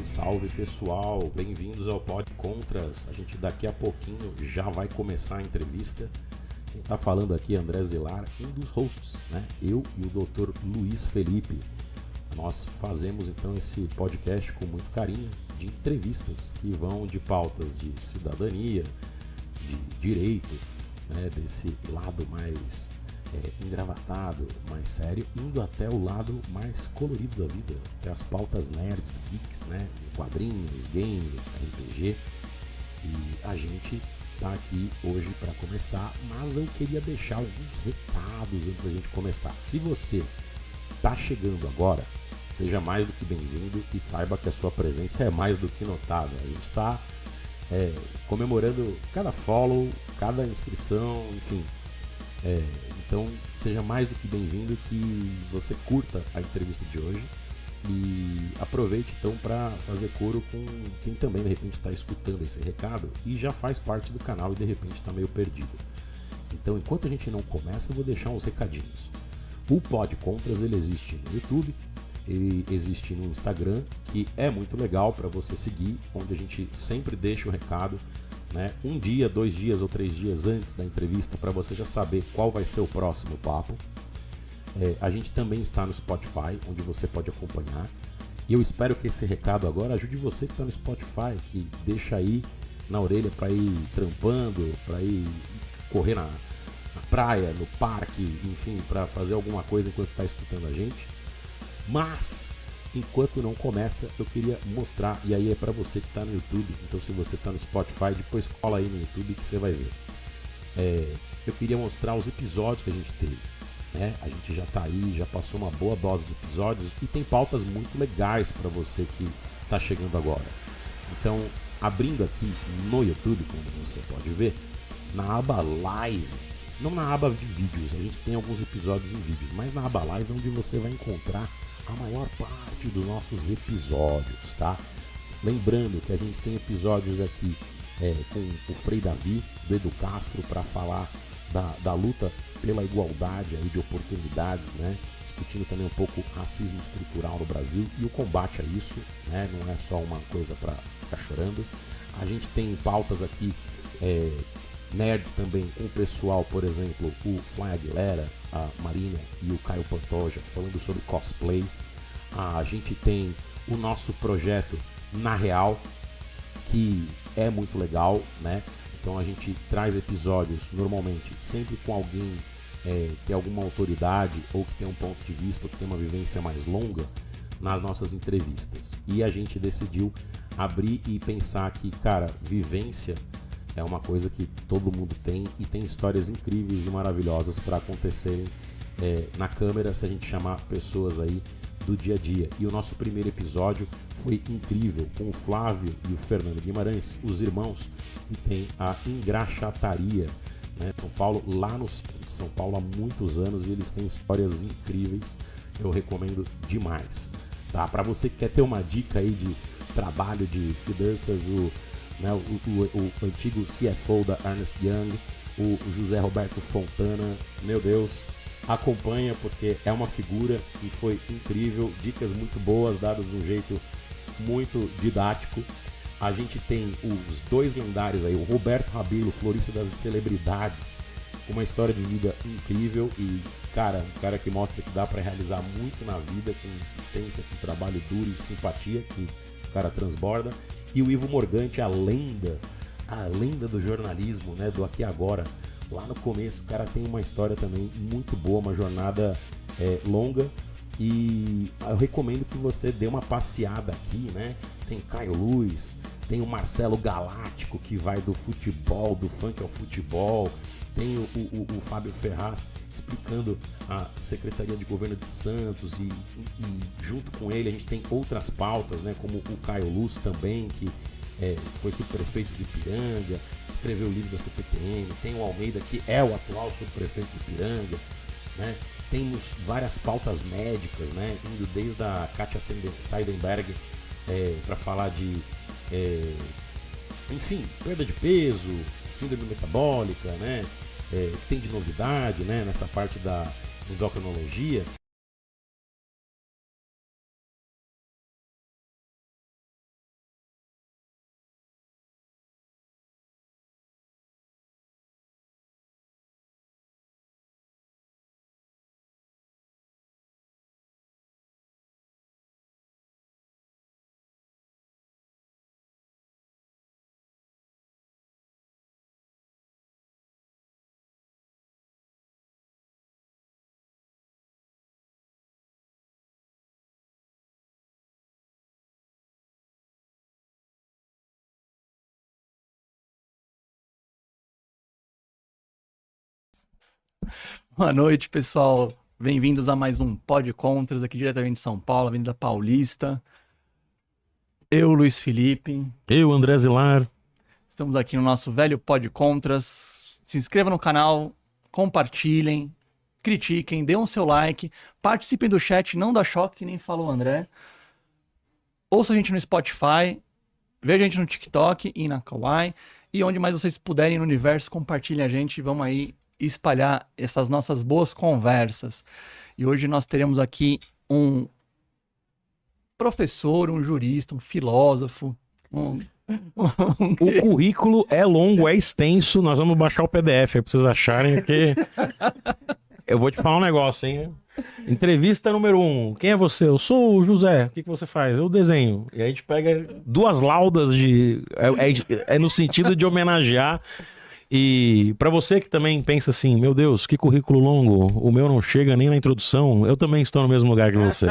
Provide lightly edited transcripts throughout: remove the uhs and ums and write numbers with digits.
Salve pessoal, bem-vindos ao Pod Contras. A gente daqui a pouquinho já vai começar a entrevista. Quem está falando aqui é André Zelar, um dos hosts, né? Eu e o Dr. Luiz Felipe. Nós fazemos então esse podcast com muito carinho de entrevistas que vão de pautas de cidadania, de direito, né? Desse lado mais engravatado, mais sério, indo até o lado mais colorido da vida, até as pautas nerds, geeks, né? Quadrinhos, games, RPG. E a gente tá aqui hoje para começar, mas eu queria deixar alguns recados antes da gente começar. Se você tá chegando agora, seja mais do que bem-vindo e saiba que a sua presença é mais do que notada. A gente está comemorando cada follow, cada inscrição, enfim. Então seja mais do que bem-vindo, que você curta a entrevista de hoje e aproveite então para fazer coro com quem também de repente está escutando esse recado e já faz parte do canal e de repente está meio perdido. Então, enquanto a gente não começa, eu vou deixar uns recadinhos. O Pod Contras, ele existe no YouTube, ele existe no Instagram, que é muito legal para você seguir, onde a gente sempre deixa o recado, né? Um dia, 2 dias ou 3 dias antes da entrevista, para você já saber qual vai ser o próximo papo. A gente também está no Spotify, onde você pode acompanhar. E eu espero que esse recado agora ajude você que está no Spotify, que deixa aí na orelha para ir trampando, para ir correr na praia, no parque, enfim, para fazer alguma coisa enquanto está escutando a gente. Mas, enquanto não começa, eu queria mostrar, e aí é para você que está no YouTube, então se você está no Spotify, depois cola aí no YouTube que você vai ver. Eu queria mostrar os episódios que a gente teve, né? A gente já está aí, já passou uma boa dose de episódios e tem pautas muito legais para você que está chegando agora. Então, abrindo aqui no YouTube, como você pode ver, na aba Live, não na aba de vídeos, a gente tem alguns episódios em vídeos, mas na aba Live é onde você vai encontrar a maior parte dos nossos episódios, tá? Lembrando que a gente tem episódios aqui com o Frei Davi, do Educafro, para falar da luta pela igualdade aí de oportunidades, né? Discutindo também um pouco o racismo estrutural no Brasil e o combate a isso, né? Não é só uma coisa para ficar chorando. A gente tem pautas aqui nerds também com o pessoal, por exemplo, o Fly Aguilera, a Marina e o Caio Pantoja, falando sobre cosplay. A gente tem o nosso projeto Na Real, que é muito legal, né? Então a gente traz episódios normalmente sempre com alguém que é alguma autoridade ou que tem um ponto de vista, ou que tem uma vivência mais longa nas nossas entrevistas. E a gente decidiu abrir e pensar que, cara, vivência é uma coisa que todo mundo tem e tem histórias incríveis e maravilhosas para acontecerem na câmera se a gente chamar pessoas aí do dia a dia. E o nosso primeiro episódio foi incrível, com o Flávio e o Fernando Guimarães, os irmãos que tem a engraxataria, né? São Paulo, lá no centro de São Paulo há muitos anos, e eles têm histórias incríveis. Eu recomendo demais, tá? Para você que quer ter uma dica aí de trabalho de finanças, o antigo CFO da Ernst Young, o José Roberto Fontana, meu Deus, acompanha porque é uma figura e foi incrível, dicas muito boas dadas de um jeito muito didático. A gente tem os 2 lendários aí, o Roberto Rabelo, florista das celebridades, com uma história de vida incrível e, cara, um cara que mostra que dá para realizar muito na vida com insistência, com trabalho duro e simpatia, que o cara transborda. E o Ivo Morgante, a lenda do jornalismo, né, do Aqui e Agora. Lá no começo, o cara tem uma história também muito boa, uma jornada longa. E eu recomendo que você dê uma passeada aqui, né? Tem Caio Luz, tem o Marcelo Galáctico, que vai do futebol, do funk ao futebol. Tem o Fábio Ferraz explicando a Secretaria de Governo de Santos e junto com ele a gente tem outras pautas, né, como o Caio Luz também, que foi subprefeito de Ipiranga, escreveu o livro da CPTM. Tem o Almeida, que é o atual subprefeito de Ipiranga, né? Temos várias pautas médicas, né, indo desde a Kátia Seidenberg para falar de enfim, perda de peso, síndrome metabólica, né? O que tem de novidade, né, nessa parte da endocrinologia. Boa noite, pessoal. Bem-vindos a mais um Pod Contras, aqui diretamente de São Paulo, Avenida Paulista. Eu, Luiz Felipe. Eu, André Zilar. Estamos aqui no nosso velho Pod Contras. Se inscreva no canal, compartilhem, critiquem, dêem o seu like, participem do chat, não dá choque, que nem falou o André. Ouça a gente no Spotify, veja a gente no TikTok e na Kawaii. E onde mais vocês puderem no universo, compartilhem a gente e vamos aí espalhar essas nossas boas conversas. E hoje nós teremos aqui um professor, um jurista, um filósofo. O currículo é longo, é extenso. Nós vamos baixar o PDF aí pra vocês acharem que... Eu vou te falar um negócio, hein? Entrevista número 1. Quem é você? Eu sou o José. O que você faz? Eu desenho. E aí a gente pega 2 laudas de... É no sentido de homenagear. E para você que também pensa assim, meu Deus, que currículo longo, o meu não chega nem na introdução, eu também estou no mesmo lugar que você.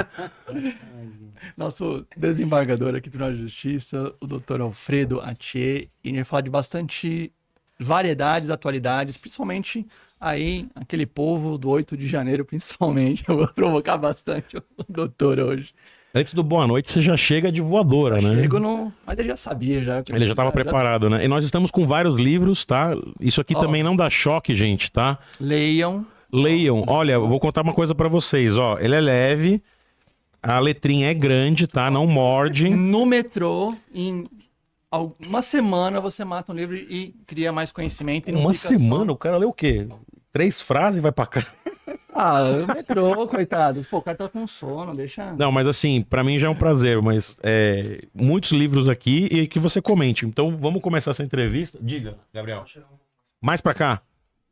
Nosso desembargador aqui do Tribunal de Justiça, o Dr. Alfredo Atier, e a gente vai falar de bastante variedades, atualidades, principalmente aí, aquele povo do 8 de janeiro, principalmente. Eu vou provocar bastante o doutor hoje. Antes do boa noite, você já chega de voadora, né? Chego no... Mas ele já sabia, já. Ele já estava preparado, né? E nós estamos com vários livros, tá? Isso aqui também não dá choque, gente, tá? Leiam. Leiam. Olha, eu vou contar uma coisa pra vocês, ó. Ele é leve, a letrinha é grande, tá? Não morde. No metrô, em uma semana, você mata um livro e cria mais conhecimento. E não Uma fica semana? só... O cara lê o quê? 3 frases e vai pra casa. Ah, o metrô, coitados. Pô, o cara tá com sono, deixa... Não, mas assim, pra mim já é um prazer, mas muitos livros aqui e que você comente. Então vamos começar essa entrevista. Diga, Gabriel. Mais pra cá?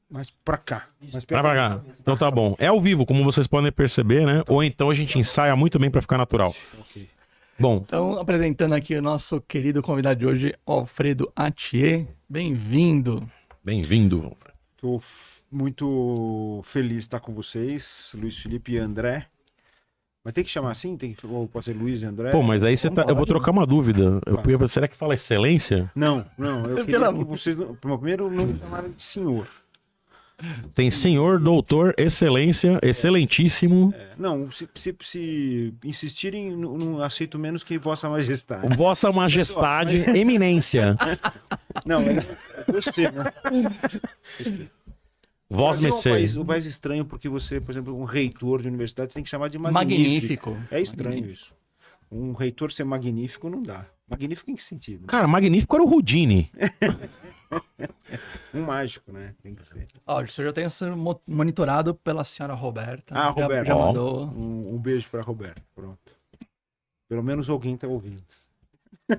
Mais pra cá. Mais pra cá. Então tá bom. É ao vivo, como vocês podem perceber, né? Ou então a gente ensaia muito bem pra ficar natural. Ok. Bom, Então, apresentando aqui o nosso querido convidado de hoje, Alfredo Atier. Bem-vindo. bem-vindo. Tô muito feliz de estar com vocês, Luiz Felipe e André. Mas tem que chamar assim? Ou pode ser Luiz e André? Pô, mas aí você tá... Eu vou trocar uma dúvida. Será que fala excelência? Não, eu Pelo queria amor. que vocês, primeiro, não me chamaram de senhor. Tem senhor, doutor, excelência, excelentíssimo. Não, se insistirem, não aceito menos que Vossa Majestade. Vossa Majestade, eminência. Não, é você, né? Vós Brasil é Messei. um país estranho porque você, por exemplo, um reitor de universidade, você tem que chamar de magnífico. Magnífico. É estranho isso. Um reitor ser magnífico não dá. Magnífico em que sentido? Cara, magnífico era o Houdini. Um mágico, né? Tem que ser. Ó, o senhor já tem sido monitorado pela senhora Roberta. Ah, Roberta. Já Ó. mandou. Um beijo para Roberto. Pronto. Pelo menos alguém tá ouvindo.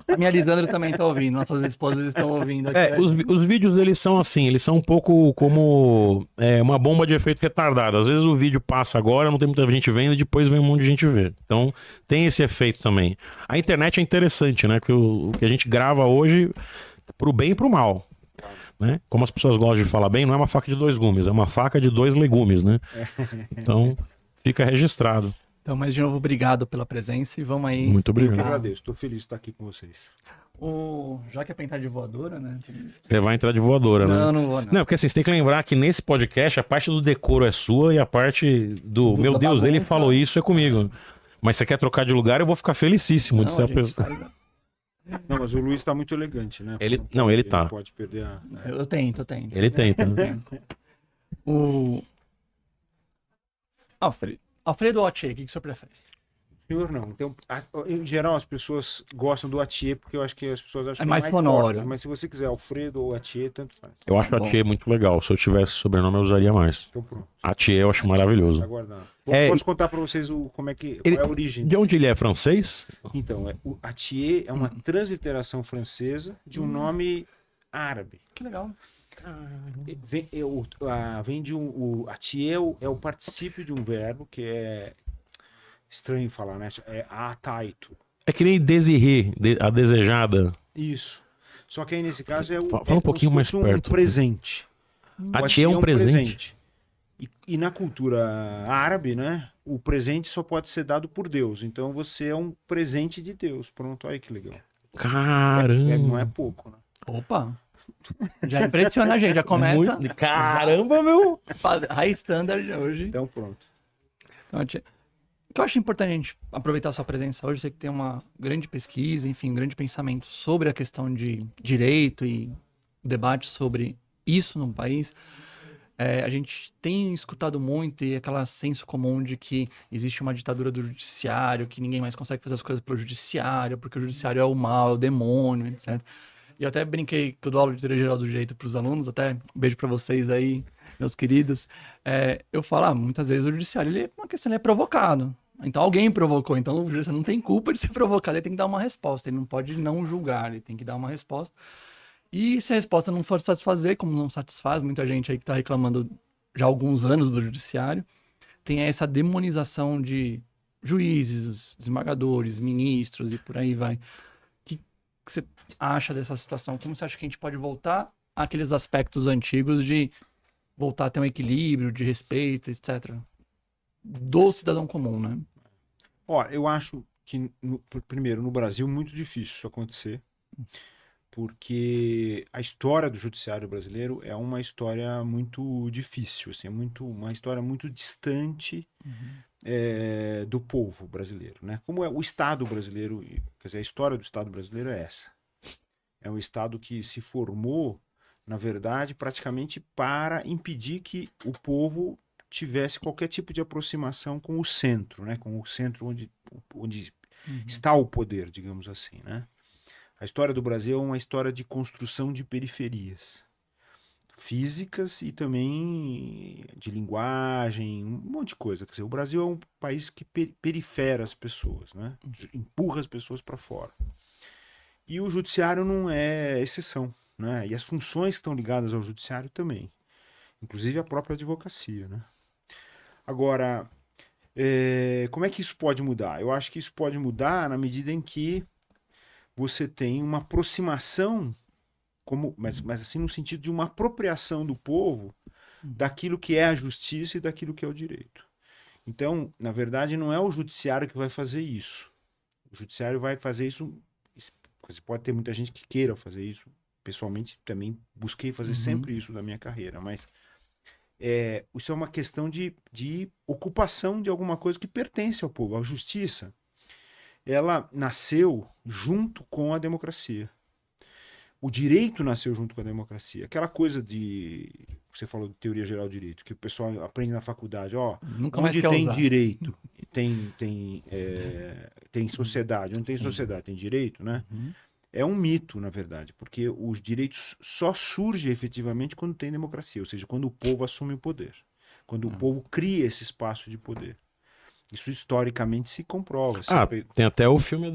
A minha Lisandra também tá ouvindo. Nossas esposas estão ouvindo aqui. Os vídeos deles são assim, eles são um pouco como uma bomba de efeito retardado. Às vezes o vídeo passa agora, não tem muita gente vendo, e depois vem um monte de gente ver. Então tem esse efeito também. A internet é interessante, né? Que o que a gente grava hoje, pro bem e pro mal. Né? Como as pessoas gostam de falar bem, não é uma faca de 2 gumes, é uma faca de 2 legumes, né? Então fica registrado. Então, mais de novo, obrigado pela presença e vamos aí. Muito Eu que obrigado. agradeço. Estou feliz de estar aqui com vocês. Já que é pra entrar de voadora, né? Você vai entrar de voadora, né? Não vou, não. Não, porque assim, você tem que lembrar que nesse podcast a parte do decoro é sua e a parte do meu da Deus, bagunça. ele falou isso é comigo. Mas você quer trocar de lugar, eu vou ficar felicíssimo de ser a pessoa. Não, mas o Luiz está muito elegante, né? Ele tá. Não pode perder a... Eu tento. Ele tenta. Né? O Alfredo Atier, o que o senhor prefere? Senhor, não. Então, em geral, as pessoas gostam do Atier, porque eu acho que as pessoas acham É que mais sonoro. forte. Mas se você quiser Alfredo ou Atier, tanto faz. Eu acho a bom. Tia muito legal. Se eu tivesse sobrenome, eu usaria mais. Então pronto. A Tia eu acho maravilhoso. Aguardar. É, Posso contar para vocês qual é a origem? De onde ele é? Francês? Então, o Atier é uma transliteração francesa de um nome árabe. Que legal. Vem de o Atier é o particípio de um verbo que é estranho falar, né? É ataitu. É que nem Desirê, a desejada. Isso. Só que aí nesse caso é Fala um pouquinho como mais se fosse perto. um presente. A Tia é um presente. E na cultura árabe, né? O presente só pode ser dado por Deus. Então você é um presente de Deus. Pronto, olha que legal. Caramba. Não é pouco, né? Opa. Já impressiona a gente, já começa. Caramba, meu! High standard hoje. Então pronto. Então, o que eu acho importante a gente aproveitar a sua presença hoje, você que tem uma grande pesquisa, enfim, um grande pensamento sobre a questão de direito e debate sobre isso no país. A gente tem escutado muito e aquele senso comum de que existe uma ditadura do judiciário, que ninguém mais consegue fazer as coisas pelo judiciário, porque o judiciário é o mal, é o demônio, etc. E eu até brinquei que eu dou aula de teoria geral do direito para os alunos, até um beijo para vocês aí, meus queridos. Eu falo, muitas vezes o judiciário, uma questão, ele é provocado. Então alguém provocou, então você não tem culpa de ser provocado, ele tem que dar uma resposta, ele não pode não julgar, ele tem que dar uma resposta. E se a resposta não for satisfazer, como não satisfaz, muita gente aí que está reclamando já há alguns anos do judiciário, tem essa demonização de juízes, desembargadores, ministros e por aí vai. O que você acha dessa situação? Como você acha que a gente pode voltar àqueles aspectos antigos de voltar a ter um equilíbrio, de respeito, etc., do cidadão comum, né? Ó, eu acho que, primeiro, no Brasil, muito difícil isso acontecer, porque a história do judiciário brasileiro é uma história muito difícil, assim, uma história muito distante do povo brasileiro, né? Como é o Estado brasileiro, quer dizer, a história do Estado brasileiro é essa. É um Estado que se formou, na verdade, praticamente para impedir que o povo tivesse qualquer tipo de aproximação com o centro, né? Com o centro onde está o poder, digamos assim, né? A história do Brasil é uma história de construção de periferias físicas e também de linguagem, um monte de coisa. Quer dizer, o Brasil é um país que perifera as pessoas, né? Empurra as pessoas para fora. E o judiciário não é exceção, né? E as funções que estão ligadas ao judiciário também, inclusive a própria advocacia, né? Agora, como é que isso pode mudar? Eu acho que isso pode mudar na medida em que você tem uma aproximação, mas assim no sentido de uma apropriação do povo daquilo que é a justiça e daquilo que é o direito. Então, na verdade, não é o judiciário que vai fazer isso. O judiciário vai fazer isso. Você pode ter muita gente que queira fazer isso. Pessoalmente, também busquei fazer sempre isso na minha carreira, mas isso é uma questão de ocupação de alguma coisa que pertence ao povo. A justiça, ela nasceu junto com a democracia. O direito nasceu junto com a democracia. Aquela coisa de... Você falou de teoria geral do direito, que o pessoal aprende na faculdade. Onde tem direito, tem sociedade. Onde tem sociedade, tem direito, né? É um mito, na verdade, porque os direitos só surgem efetivamente quando tem democracia, ou seja, quando o povo assume o poder, quando o povo cria esse espaço de poder. Isso historicamente se comprova. Tem até o filme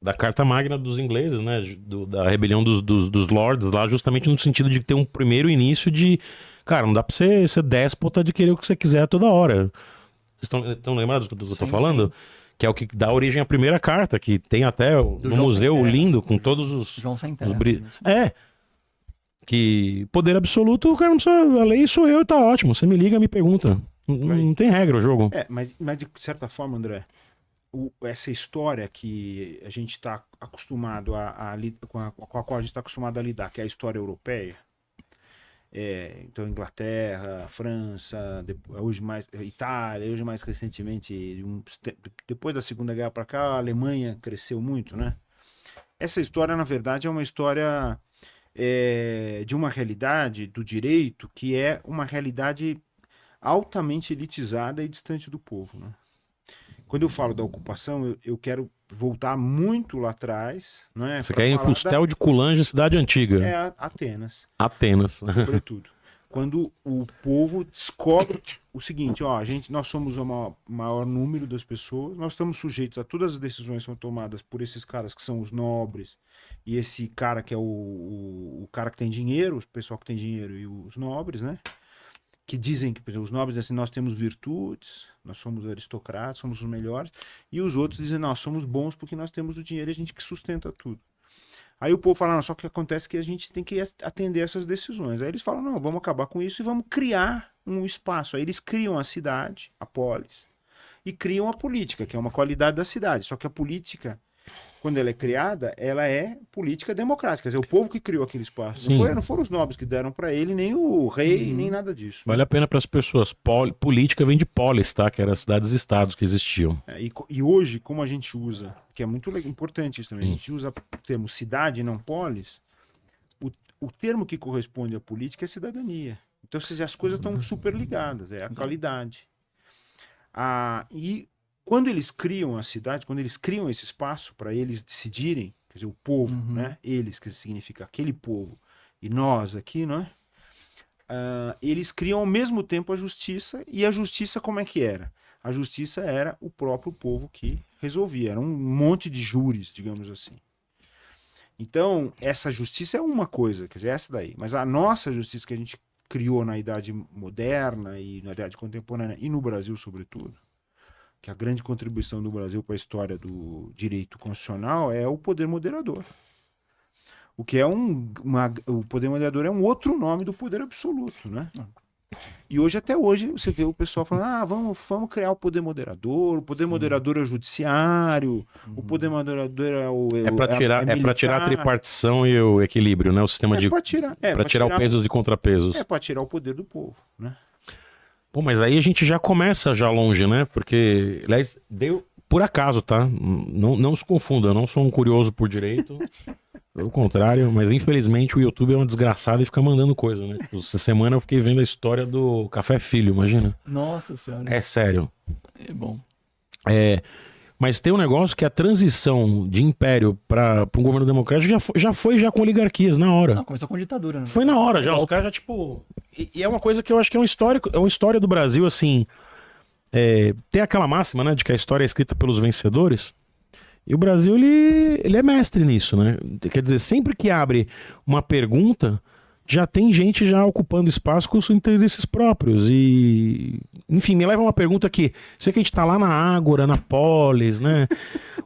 da Carta Magna dos ingleses, né? Da rebelião dos lords lá, justamente no sentido de ter um primeiro início de... Cara, não dá pra você ser déspota de querer o que você quiser toda hora. Vocês estão lembrados do que eu tô falando? Sim. Que é o que dá origem à primeira carta, que tem até no museu lindo, com todos os... João Sem-Terra. Que poder absoluto, o cara não precisa... A lei sou eu e tá ótimo. Você me liga, me pergunta. Não tem regra o jogo. Mas de certa forma, André, essa história que a gente está acostumado com a qual a gente está acostumado a lidar, que é a história europeia, então Inglaterra, França, hoje mais Itália, hoje mais recentemente, depois da Segunda Guerra para cá, a Alemanha cresceu muito, né? Essa história, na verdade, é uma história de uma realidade do direito que é uma realidade altamente elitizada e distante do povo, né? Quando eu falo da ocupação, eu quero voltar muito lá atrás, né? Você quer ir em Fustel de Coulanges, cidade antiga. Atenas. Sobretudo. Quando o povo descobre o seguinte, nós somos o maior número das pessoas, nós estamos sujeitos a todas as decisões que são tomadas por esses caras que são os nobres, e esse cara que é o cara que tem dinheiro, o pessoal que tem dinheiro e os nobres, né? Que dizem que, por exemplo, os nobres dizem assim, nós temos virtudes, nós somos aristocratas, somos os melhores, e os outros dizem, nós somos bons porque nós temos o dinheiro e a gente que sustenta tudo. Aí o povo fala, não, só que acontece que a gente tem que atender essas decisões. Aí eles falam, não, vamos acabar com isso e vamos criar um espaço. Aí eles criam a cidade, a polis, e criam a política, que é uma qualidade da cidade. Só que a política, quando ela é criada, ela é política democrática. Quer dizer, o povo que criou aquele espaço. Sim. Não foram os nobres que deram para ele, nem o rei, nem nada disso. Vale a pena para as pessoas. Política vem de polis, tá? Que eram as cidades-estados que existiam. E hoje, como a gente usa, que é muito importante isso também, a gente usa o termo cidade e não polis, o termo que corresponde à política é cidadania. Então, as coisas estão super ligadas, é a qualidade. E quando eles criam a cidade, quando eles criam esse espaço para eles decidirem, quer dizer, o povo, né? Eles, que significa aquele povo, e nós aqui, não é? Eles criam ao mesmo tempo a justiça, e a justiça como é que era? A justiça era o próprio povo que resolvia, era um monte de júris, digamos assim. Então, essa justiça é uma coisa, quer dizer, essa daí. Mas a nossa justiça que a gente criou na Idade Moderna e na Idade Contemporânea, e no Brasil, sobretudo, que a grande contribuição do Brasil para a história do direito constitucional é o poder moderador. O que é o poder moderador é um outro nome do poder absoluto, né? E até hoje, você vê o pessoal falando, vamos criar o poder moderador é o judiciário, o poder moderador é o para tirar a tripartição e o equilíbrio, né? O sistema para tirar o peso de contrapesos. É para tirar o poder do povo, né? Pô, mas aí a gente já começa já longe, né? Porque, aliás, deu por acaso, tá? Não se confunda, eu não sou um curioso por direito. Pelo contrário, mas infelizmente o YouTube é um desgraçado e fica mandando coisa, né? Tipo, essa semana eu fiquei vendo a história do Café Filho, imagina. Nossa senhora. É sério. É bom. Mas tem um negócio que a transição de império para um governo democrático já foi com oligarquias na hora. Não, começou com ditadura, né? Foi na hora já. Os caras já, tipo. E é uma coisa que eu acho que é uma história do Brasil, assim. Tem aquela máxima, né? De que a história é escrita pelos vencedores. E o Brasil, ele é mestre nisso, né? Quer dizer, sempre que abre uma pergunta, já tem gente já ocupando espaço com os interesses próprios. E, enfim, me leva a uma pergunta que, sei que a gente tá lá na Ágora, na Polis, né?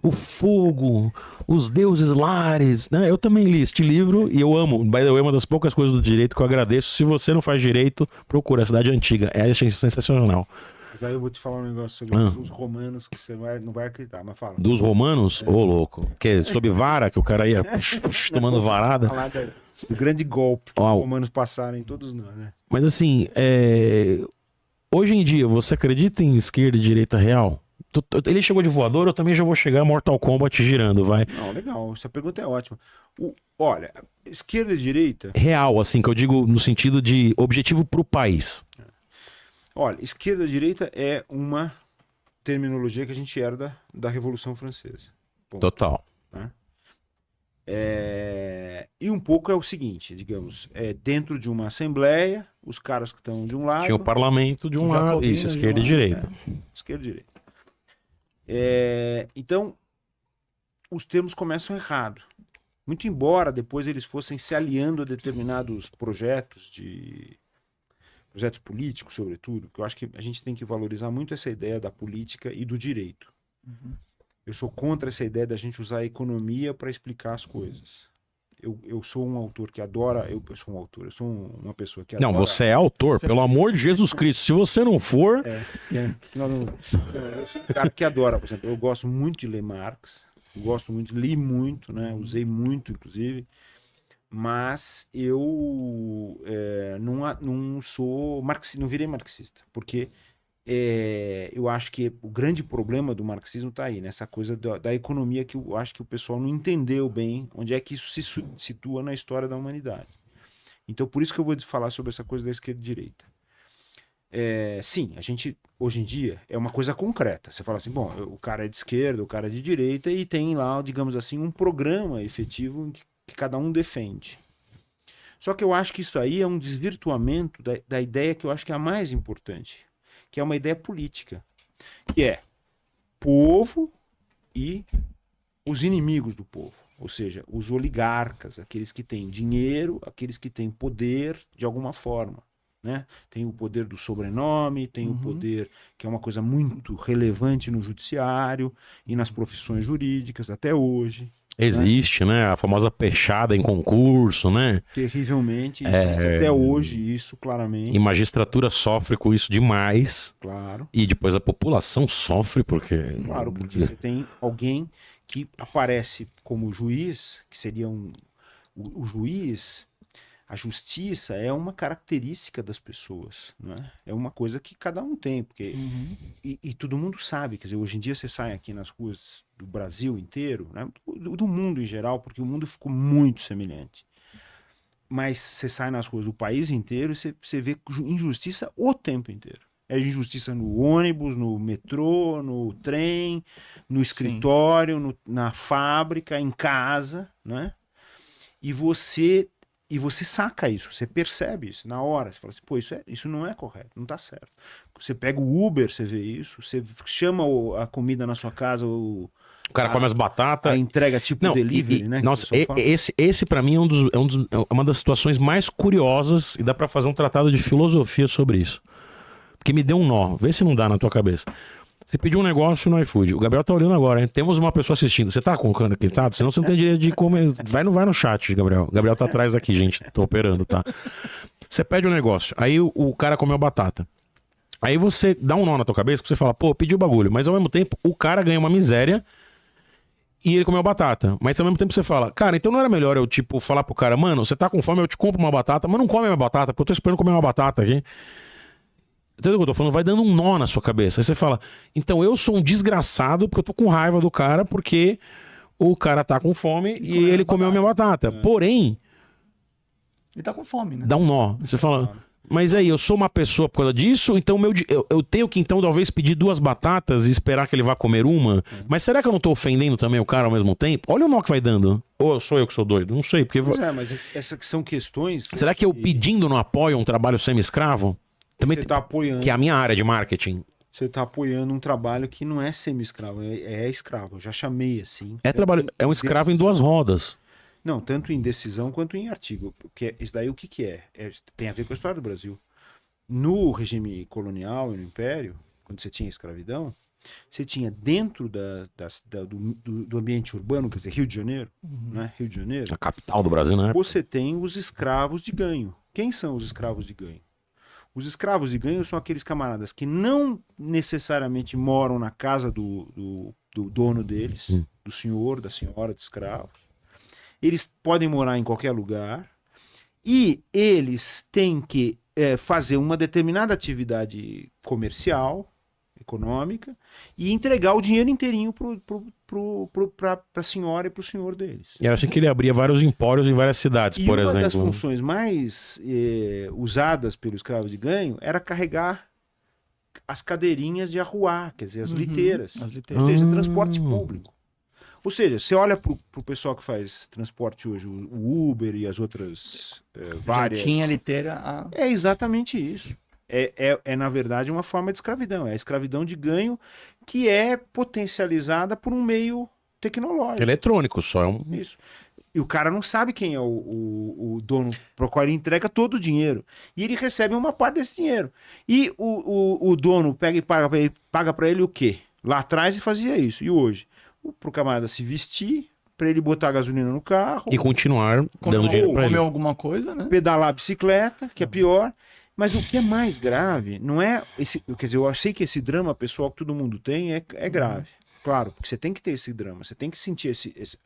O fogo, os deuses lares, né? Eu também li este livro e eu amo. By the way, uma das poucas coisas do direito que eu agradeço. Se você não faz direito, procura a Cidade Antiga. É sensacional. Aí eu vou te falar um negócio sobre os romanos que você não vai acreditar, mas fala. Dos romanos? Ô, louco. Que sob vara, que o cara ia tomando varada. O grande golpe que os romanos passaram em todos nós, né? Mas assim, hoje em dia, você acredita em esquerda e direita real? Ele chegou de voador, eu também já vou chegar Mortal Kombat girando, vai. Não, legal. Essa pergunta é ótima. Olha, esquerda e direita... Real, assim, que eu digo no sentido de objetivo pro país. Olha, esquerda e direita é uma terminologia que a gente herda da Revolução Francesa. Ponto. Total. Né? E um pouco é o seguinte, digamos, dentro de uma assembleia, os caras que estão de um lado... Tinha o parlamento de um lado, isso, esquerda e direita. Esquerda e direita. Então, os termos começam errado. Muito embora depois eles fossem se aliando a determinados projetos políticos, sobretudo, porque eu acho que a gente tem que valorizar muito essa ideia da política e do direito. Eu sou contra essa ideia da gente usar a economia para explicar as coisas. Eu sou um autor que adora... Eu sou uma pessoa que adora... Não, você é autor, pelo amor de Jesus Cristo. Se você não for... cara que adora, por exemplo, eu gosto muito de ler Marx, li muito, né? Usei muito, inclusive, mas eu não sou marxista, não virei marxista, porque eu acho que o grande problema do marxismo está aí, nessa coisa da economia, que eu acho que o pessoal não entendeu bem onde é que isso se situa na história da humanidade. Então, por isso que eu vou falar sobre essa coisa da esquerda e direita. Sim, a gente, hoje em dia, é uma coisa concreta. Você fala assim, bom, o cara é de esquerda, o cara é de direita, e tem lá, digamos assim, um programa efetivo que cada um defende. Só que eu acho que isso aí é um desvirtuamento da ideia que eu acho que é a mais importante, que é uma ideia política, que é povo e os inimigos do povo, ou seja, os oligarcas, aqueles que têm dinheiro, aqueles que têm poder de alguma forma, né? Tem o poder do sobrenome, tem o poder, que é uma coisa muito relevante no judiciário e nas profissões jurídicas até hoje. Existe, né? A famosa pechada em concurso, né? Terrivelmente, existe até hoje isso, claramente. E magistratura sofre com isso demais. Claro. E depois a população sofre porque... Claro, porque você tem alguém que aparece como juiz, que seria o juiz, a justiça é uma característica das pessoas, né? É uma coisa que cada um tem, porque e todo mundo sabe, quer dizer, hoje em dia você sai aqui nas ruas do Brasil inteiro, né? Do mundo em geral, porque o mundo ficou muito semelhante. Mas você sai nas ruas do país inteiro e você vê injustiça o tempo inteiro. É injustiça no ônibus, no metrô, no trem, no escritório, na fábrica, em casa, né? E você saca isso, você percebe isso na hora. Você fala assim, pô, isso não é correto, não tá certo. Você pega o Uber, você vê isso, você chama a comida na sua casa, o cara come as batatas. A entrega tipo delivery, né? Nossa, esse para mim é uma das situações mais curiosas e dá pra fazer um tratado de filosofia sobre isso. Porque me deu um nó. Vê se não dá na tua cabeça. Você pediu um negócio no iFood. O Gabriel tá olhando agora, hein? Temos uma pessoa assistindo. Você tá colocando aqui, tá? Senão você não tem direito de comer. Vai no chat, Gabriel. O Gabriel tá atrás aqui, gente. Tô operando, tá? Você pede um negócio. Aí o cara comeu batata. Aí você dá um nó na tua cabeça que você fala, pô, pediu o bagulho. Mas ao mesmo tempo, o cara ganha uma miséria e ele comeu batata. Mas ao mesmo tempo você fala, cara, então não era melhor eu, tipo, falar pro cara, mano, você tá com fome, eu te compro uma batata, mas não come a minha batata, porque eu tô esperando comer uma batata aqui. Entendeu o que eu tô falando? Vai dando um nó na sua cabeça. Aí você fala, então eu sou um desgraçado porque eu tô com raiva do cara porque o cara tá com fome e ele comeu a minha batata. Porém... Ele tá com fome, né? Dá um nó. Você fala, mas aí, eu sou uma pessoa por causa disso, então eu tenho que então talvez pedir 2 batatas e esperar que ele vá comer uma? Mas será que eu não tô ofendendo também o cara ao mesmo tempo? Olha o nó que vai dando. Ou sou eu que sou doido? Não sei. Porque... Pois é, mas essas são questões... Será que eu pedindo não apoio um trabalho semi-escravo? Também você tá apoiando. Que é a minha área de marketing. Você tá apoiando um trabalho que não é semi-escravo, é escravo. Eu já chamei assim. É um escravo em 2 rodas. Não, tanto em decisão quanto em artigo. Porque isso daí o que é? Tem a ver com a história do Brasil. No regime colonial e no Império, quando você tinha escravidão, você tinha dentro do ambiente urbano, quer dizer, Rio de Janeiro, né? Rio de Janeiro. A capital do Brasil, né? Você tem os escravos de ganho. Quem são os escravos de ganho? Os escravos de ganho são aqueles camaradas que não necessariamente moram na casa do dono deles, do senhor, da senhora de escravos. Eles podem morar em qualquer lugar e eles têm que fazer uma determinada atividade comercial, econômica, e entregar o dinheiro inteirinho para a senhora e para o senhor deles. E era assim que ele abria vários empórios em várias cidades, por exemplo. Uma das funções mais usadas pelo escravo de ganho era carregar as cadeirinhas de arruar, quer dizer, as liteiras. Ou seja, transporte público. Ou seja, você olha para o pessoal que faz transporte hoje, o Uber e as outras várias... Já tinha liteira... É exatamente isso. Na verdade, uma forma de escravidão. É a escravidão de ganho que é potencializada por um meio tecnológico. Eletrônico só. Isso. E o cara não sabe quem é o dono para o qual ele entrega todo o dinheiro. E ele recebe uma parte desse dinheiro. E o dono pega e paga para ele o quê? Lá atrás ele fazia isso. E hoje? Para o camarada se vestir, para ele botar gasolina no carro. E continuar dando dinheiro para ele. Comer alguma coisa, né? Pedalar a bicicleta, que é pior. Mas o que é mais grave não é esse. Quer dizer, eu sei que esse drama pessoal que todo mundo tem é grave. Claro, porque você tem que ter esse drama, você tem que sentir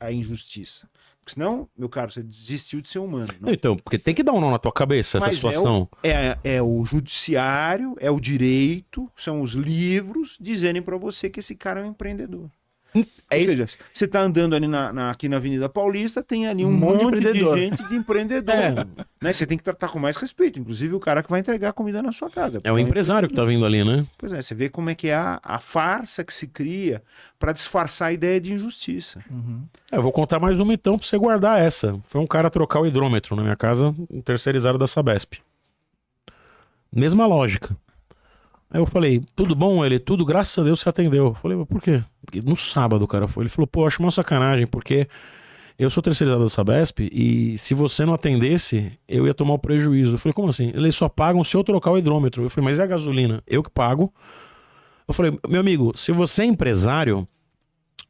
a injustiça. Porque senão, meu caro, você desistiu de ser humano. Não? Então, porque tem que dar um nó na tua cabeça essa situação. É o judiciário, é o direito, são os livros dizendo para você que esse cara é um empreendedor. Ou seja, você tá andando ali aqui na Avenida Paulista, tem ali um monte de gente de empreendedor. Né? Você tem que tratar com mais respeito, inclusive o cara que vai entregar comida na sua casa. É o empresário que tá vindo ali, né? Pois é, você vê como é que é a farsa que se cria para disfarçar a ideia de injustiça. Eu vou contar mais uma então pra você guardar essa. Foi um cara trocar o hidrômetro na minha casa, um terceirizado da Sabesp. Mesma lógica. Aí eu falei, tudo bom? Ele, tudo, graças a Deus você atendeu. Eu falei, mas por quê? Porque no sábado o cara foi. Ele falou, pô, eu acho uma sacanagem, porque eu sou terceirizado da Sabesp e se você não atendesse, eu ia tomar o prejuízo. Eu falei, como assim? Eles só pagam se eu trocar o hidrômetro. Eu falei, mas e a gasolina? Eu que pago. Eu falei, meu amigo, se você é empresário,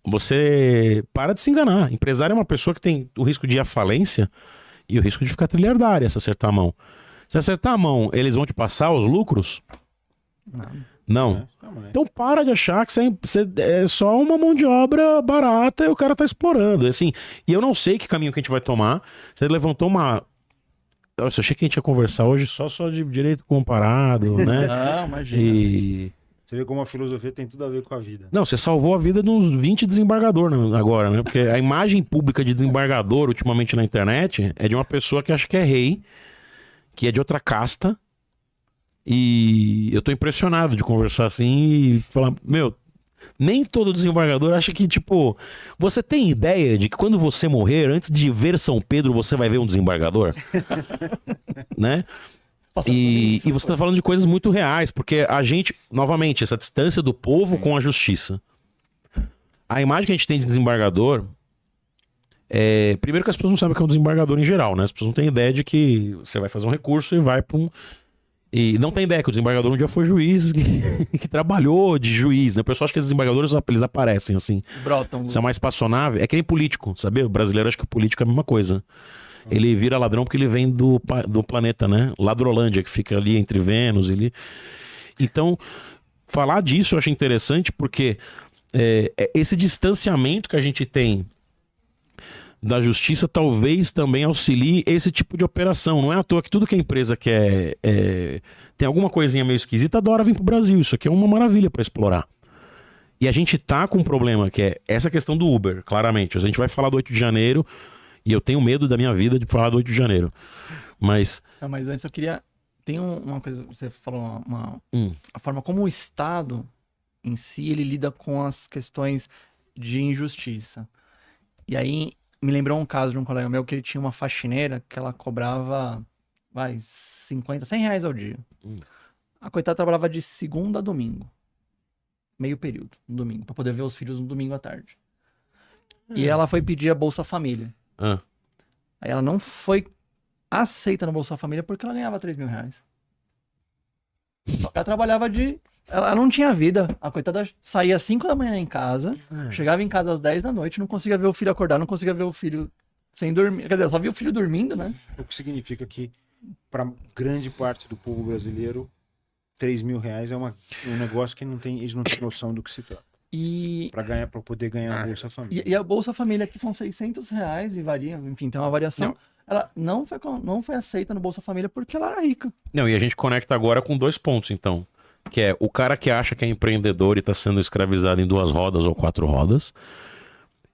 você para de se enganar. Empresário é uma pessoa que tem o risco de ir à falência e o risco de ficar trilhardária se acertar a mão. Se acertar a mão, eles vão te passar os lucros? Não. Né? Não é. Então para de achar que você é só uma mão de obra barata e o cara tá explorando. Assim, e eu não sei que caminho que a gente vai tomar. Você levantou uma... Nossa, eu achei que a gente ia conversar hoje só de direito comparado, né? Não, imagina. E... Você vê como a filosofia tem tudo a ver com a vida. Não, você salvou a vida de uns 20 desembargadores agora, né? Porque a imagem pública de desembargador ultimamente na internet é de uma pessoa que acha que é rei, que é de outra casta. E eu tô impressionado de conversar assim e falar, meu, nem todo desembargador acha que, tipo, você tem ideia de que quando você morrer, antes de ver São Pedro, você vai ver um desembargador? Né? E você tá falando de coisas muito reais, porque a gente, novamente, essa distância do povo com a justiça. A imagem que a gente tem de desembargador é... Primeiro que as pessoas não sabem o que é um desembargador em geral, né? As pessoas não têm ideia de que você vai fazer um recurso e vai pra um... E não tem ideia que o desembargador um dia foi juiz, que trabalhou de juiz, né? O pessoal acha que os desembargadores, eles aparecem assim. Brotam. São mais espaçonáveis. É que nem político, sabe? O brasileiro acha que o político é a mesma coisa. Ele vira ladrão porque ele vem do planeta, né? Ladrolândia, que fica ali entre Vênus. Então, falar disso eu acho interessante porque esse distanciamento que a gente tem da justiça talvez também auxilie esse tipo de operação. Não é à toa que tudo que a empresa quer tem alguma coisinha meio esquisita, adora vir pro Brasil. Isso aqui é uma maravilha para explorar. E a gente tá com um problema que é essa questão do Uber, claramente. A gente vai falar do 8 de janeiro e eu tenho medo da minha vida de falar do 8 de janeiro. Mas... Não, mas antes eu queria... Tem uma coisa, você falou, a forma como o Estado em si, ele lida com as questões de injustiça. E aí... Me lembrou um caso de um colega meu que ele tinha uma faxineira que ela cobrava, 50, 100 reais ao dia. A coitada trabalhava de segunda a domingo. Meio período, no domingo, pra poder ver os filhos no domingo à tarde. E ela foi pedir a Bolsa Família. Aí ela não foi aceita no Bolsa Família porque ela ganhava 3 mil reais. Só que ela trabalhava Ela não tinha vida. A coitada saía às 5 da manhã em casa, chegava em casa às 10 da noite, não conseguia ver o filho acordar, não conseguia ver o filho sem dormir. Quer dizer, só via o filho dormindo, né? O que significa que, para grande parte do povo brasileiro, 3 mil reais é um negócio que eles não têm noção do que se trata. Para poder ganhar a Bolsa Família. E a Bolsa Família aqui são 600 reais e varia, enfim, tem uma variação. Ela não foi aceita no Bolsa Família porque ela era rica. Não, e a gente conecta agora com 2 pontos, então. Que é o cara que acha que é empreendedor e está sendo escravizado em 2 rodas ou 4 rodas.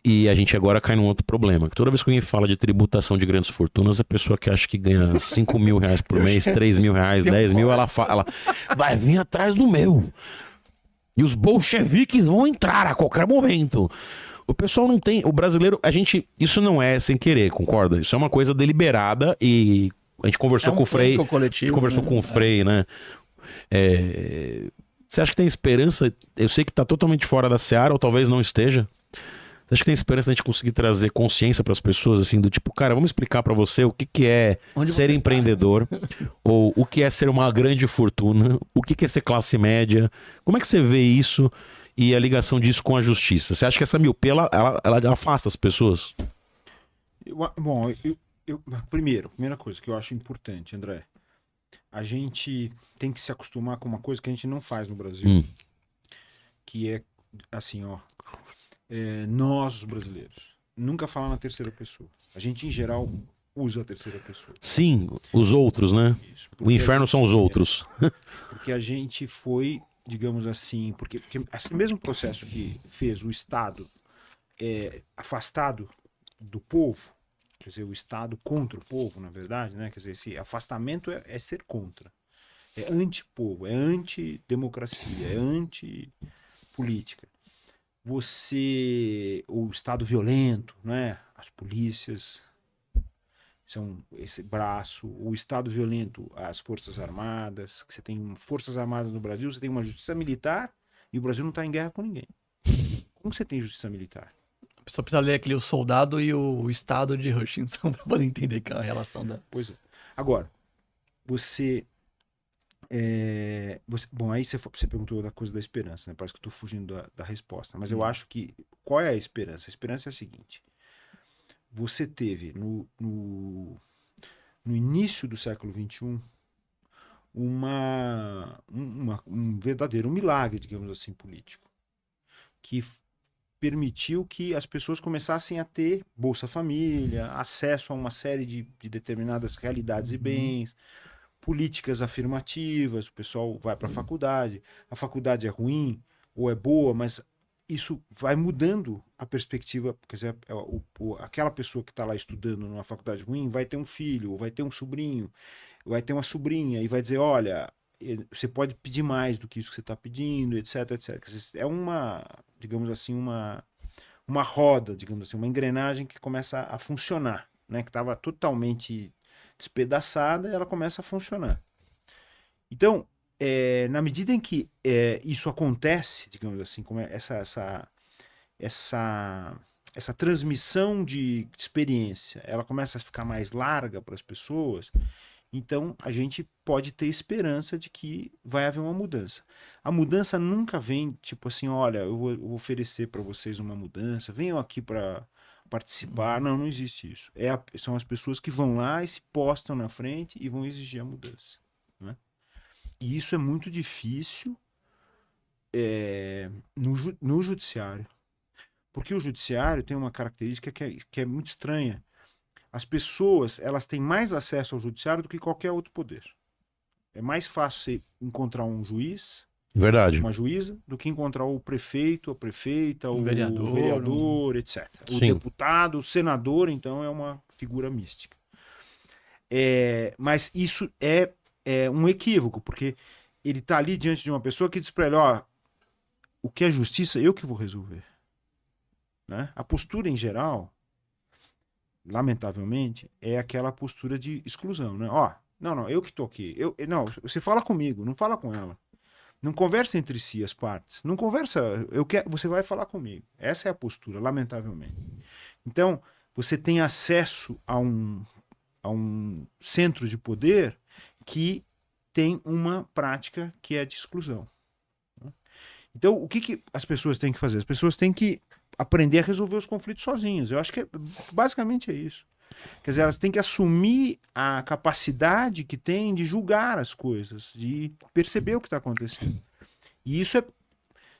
E a gente agora cai num outro problema. Que toda vez que alguém fala de tributação de grandes fortunas, a pessoa que acha que ganha 5 mil reais por mês, 3 mil reais, 10 mil, ela vai vir atrás do meu. E os bolcheviques vão entrar a qualquer momento. O pessoal não tem... O brasileiro, isso não é sem querer, concorda? Isso é uma coisa deliberada e a gente conversou com o Frei. Com o Frei, né? Você acha que tem esperança? Eu sei que está totalmente fora da seara, ou talvez não esteja. Você acha que tem esperança de a gente conseguir trazer consciência para as pessoas, assim, do tipo, cara, vamos explicar para você o que é ser empreendedor, ou o que é ser uma grande fortuna, o que é ser classe média? Como é que você vê isso e a ligação disso com a justiça? Você acha que essa miopia, ela afasta as pessoas? Primeira coisa que eu acho importante, André, a gente tem que se acostumar com uma coisa que a gente não faz no Brasil, que é assim, nós, os brasileiros, nunca falar na terceira pessoa. A gente, em geral, usa a terceira pessoa. Sim, os outros, né? Isso, o inferno são os outros. Porque a gente foi, digamos assim, porque esse mesmo processo que fez o Estado afastado do povo, quer dizer, o Estado contra o povo, na verdade, né? Quer dizer, esse afastamento é ser contra. É anti-povo, é anti-democracia, é anti-política. O Estado violento, né? As polícias são esse braço, o Estado violento, as Forças Armadas, que você tem Forças Armadas no Brasil, você tem uma justiça militar e o Brasil não está em guerra com ninguém. Como você tem justiça militar? A pessoa precisa ler aquele O Soldado e o Estado de Hutchinson para poder entender que é a relação da... Pois é. Agora, bom, aí você perguntou da coisa da esperança, né? Parece que eu estou fugindo da resposta. Mas eu acho que... Qual é a esperança? A esperança é a seguinte. Você teve, no início do século XXI, um verdadeiro milagre, digamos assim, político, que permitiu que as pessoas começassem a ter Bolsa Família, acesso a uma série de determinadas realidades e bens, políticas afirmativas, o pessoal vai para a faculdade é ruim ou é boa, mas isso vai mudando a perspectiva, quer dizer, aquela pessoa que está lá estudando numa faculdade ruim vai ter um filho, ou vai ter um sobrinho, vai ter uma sobrinha e vai dizer, olha, você pode pedir mais do que isso que você está pedindo, etc, etc. Quer dizer, é uma, digamos assim, uma roda, digamos assim, uma engrenagem que começa a funcionar, né? Que estava totalmente despedaçada, ela começa a funcionar. Então, na medida em que isso acontece, digamos assim, como essa transmissão de experiência, ela começa a ficar mais larga para as pessoas, então a gente pode ter esperança de que vai haver uma mudança. A mudança nunca vem tipo assim, olha, eu vou oferecer para vocês uma mudança, venham aqui para participar. Não existe isso. São as pessoas que vão lá e se postam na frente e vão exigir a mudança, né? E isso é muito difícil no judiciário. Porque o judiciário tem uma característica que é muito estranha. As pessoas, elas têm mais acesso ao judiciário do que qualquer outro poder. É mais fácil você encontrar um juiz, Verdade. uma juíza, do que encontrar o prefeito, a prefeita, o vereador, vereador, etc. O Sim. deputado, o senador, então, é uma figura mística. Mas isso é um equívoco, porque ele está ali diante de uma pessoa que diz para ele, ó, o que é justiça, eu que vou resolver. Né? A postura em geral, lamentavelmente, é aquela postura de exclusão, né? Ó, não, eu que tô aqui. Não, você fala comigo, não fala com ela. Não conversa entre si as partes. Não conversa, você vai falar comigo. Essa é a postura, lamentavelmente. Então, você tem acesso a um centro de poder que tem uma prática que é de exclusão. Então, o que as pessoas têm que fazer? As pessoas têm que aprender a resolver os conflitos sozinhas. Eu acho que basicamente é isso. Quer dizer, elas têm que assumir a capacidade que têm de julgar as coisas, de perceber o que está acontecendo. E isso é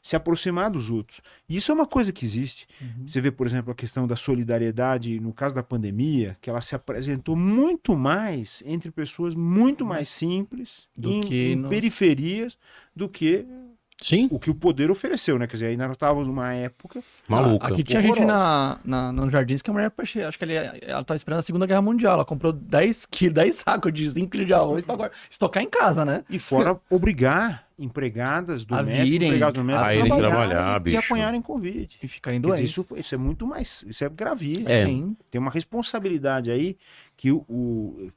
se aproximar dos outros. E isso é uma coisa que existe. Você vê, por exemplo, a questão da solidariedade, no caso da pandemia, que ela se apresentou muito mais entre pessoas muito mais simples, em periferias, do que Sim. o que o poder ofereceu, né? Quer dizer, ainda nós estávamos numa época maluca. Aqui tinha gente no Jardins que a mulher, acho que ela tava esperando a Segunda Guerra Mundial. Ela comprou 10 sacos de 5 quilos de arroz pra agora estocar em casa, né? E fora obrigar empregadas domésticas a irem trabalhar, bicho. E apanharem Covid. E ficarem Quer doentes. dizer, isso é muito mais... Isso é gravíssimo. Sim. Tem uma responsabilidade aí que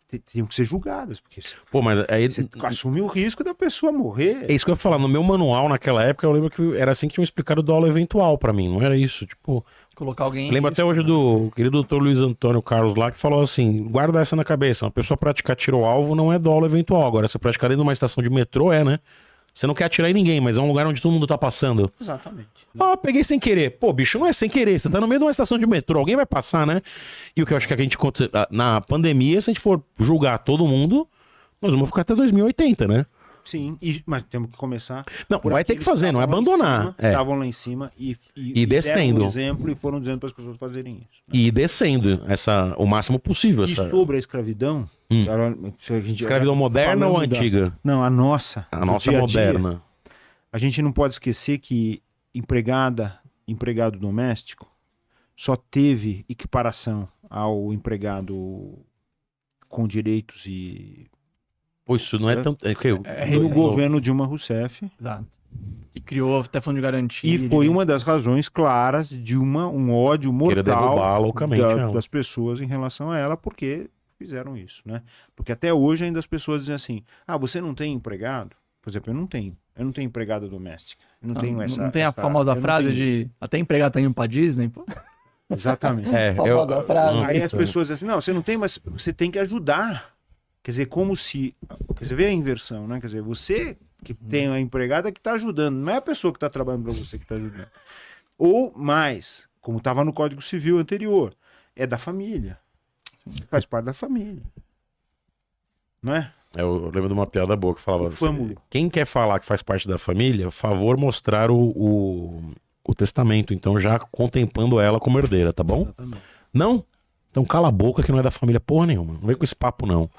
tem que ser julgadas. Porque Pô, mas aí... você assume o risco da pessoa morrer. É isso que eu ia falar. No meu manual, naquela época, eu lembro que era assim que tinham explicado o dolo eventual pra mim. Não era isso, tipo... Colocar alguém... Lembro até hoje do querido doutor Luiz Antônio Carlos lá, que falou assim, guarda essa na cabeça, uma pessoa praticar tiro ao alvo não é dolo eventual. Agora, se praticar dentro de uma estação de metrô, né? Você não quer atirar em ninguém, mas é um lugar onde todo mundo tá passando. Exatamente. Ah, peguei sem querer. Pô, bicho, não é sem querer. Você tá no meio de uma estação de metrô, alguém vai passar, né? E o que eu acho que a gente... Na pandemia, se a gente for julgar todo mundo, nós vamos ficar até 2080, né? Sim, mas temos que começar... Não, vai ter que fazer, não é abandonar. Estavam lá em cima e descendo. deram um exemplo e foram dizendo para as pessoas fazerem isso. Né? E descendo o máximo possível. E sobre a escravidão... Escravidão moderna ou antiga? Não, a nossa. A nossa moderna. A gente não pode esquecer que empregado doméstico só teve equiparação ao empregado com direitos e... Pô, isso não é tão... no governo Dilma Rousseff. Exato. E criou até fundo de garantia. E foi uma das razões claras de um ódio mortal das pessoas em relação a ela, porque fizeram isso, né? Porque até hoje ainda as pessoas dizem assim, você não tem empregado? Por exemplo, eu não tenho empregada doméstica. Eu não tenho essa... Não tem a famosa frase de até empregado tá indo pra Disney, pô? Exatamente. Aí as pessoas dizem assim, não, você não tem, mas você tem que ajudar. Quer dizer, como se... Quer dizer, vê a inversão, né? Quer dizer, você que tem a empregada que está ajudando, não é a pessoa que está trabalhando para você que está ajudando. Ou mais, como estava no Código Civil anterior, é da família. Sim. Faz parte da família. Não é? Eu lembro de uma piada boa que falava assim, Fâmulo. quem quer falar que faz parte da família, favor mostrar o testamento, então já contemplando ela como herdeira, tá bom? Exatamente. Não? Então cala a boca que não é da família porra nenhuma. Não vem com esse papo, não.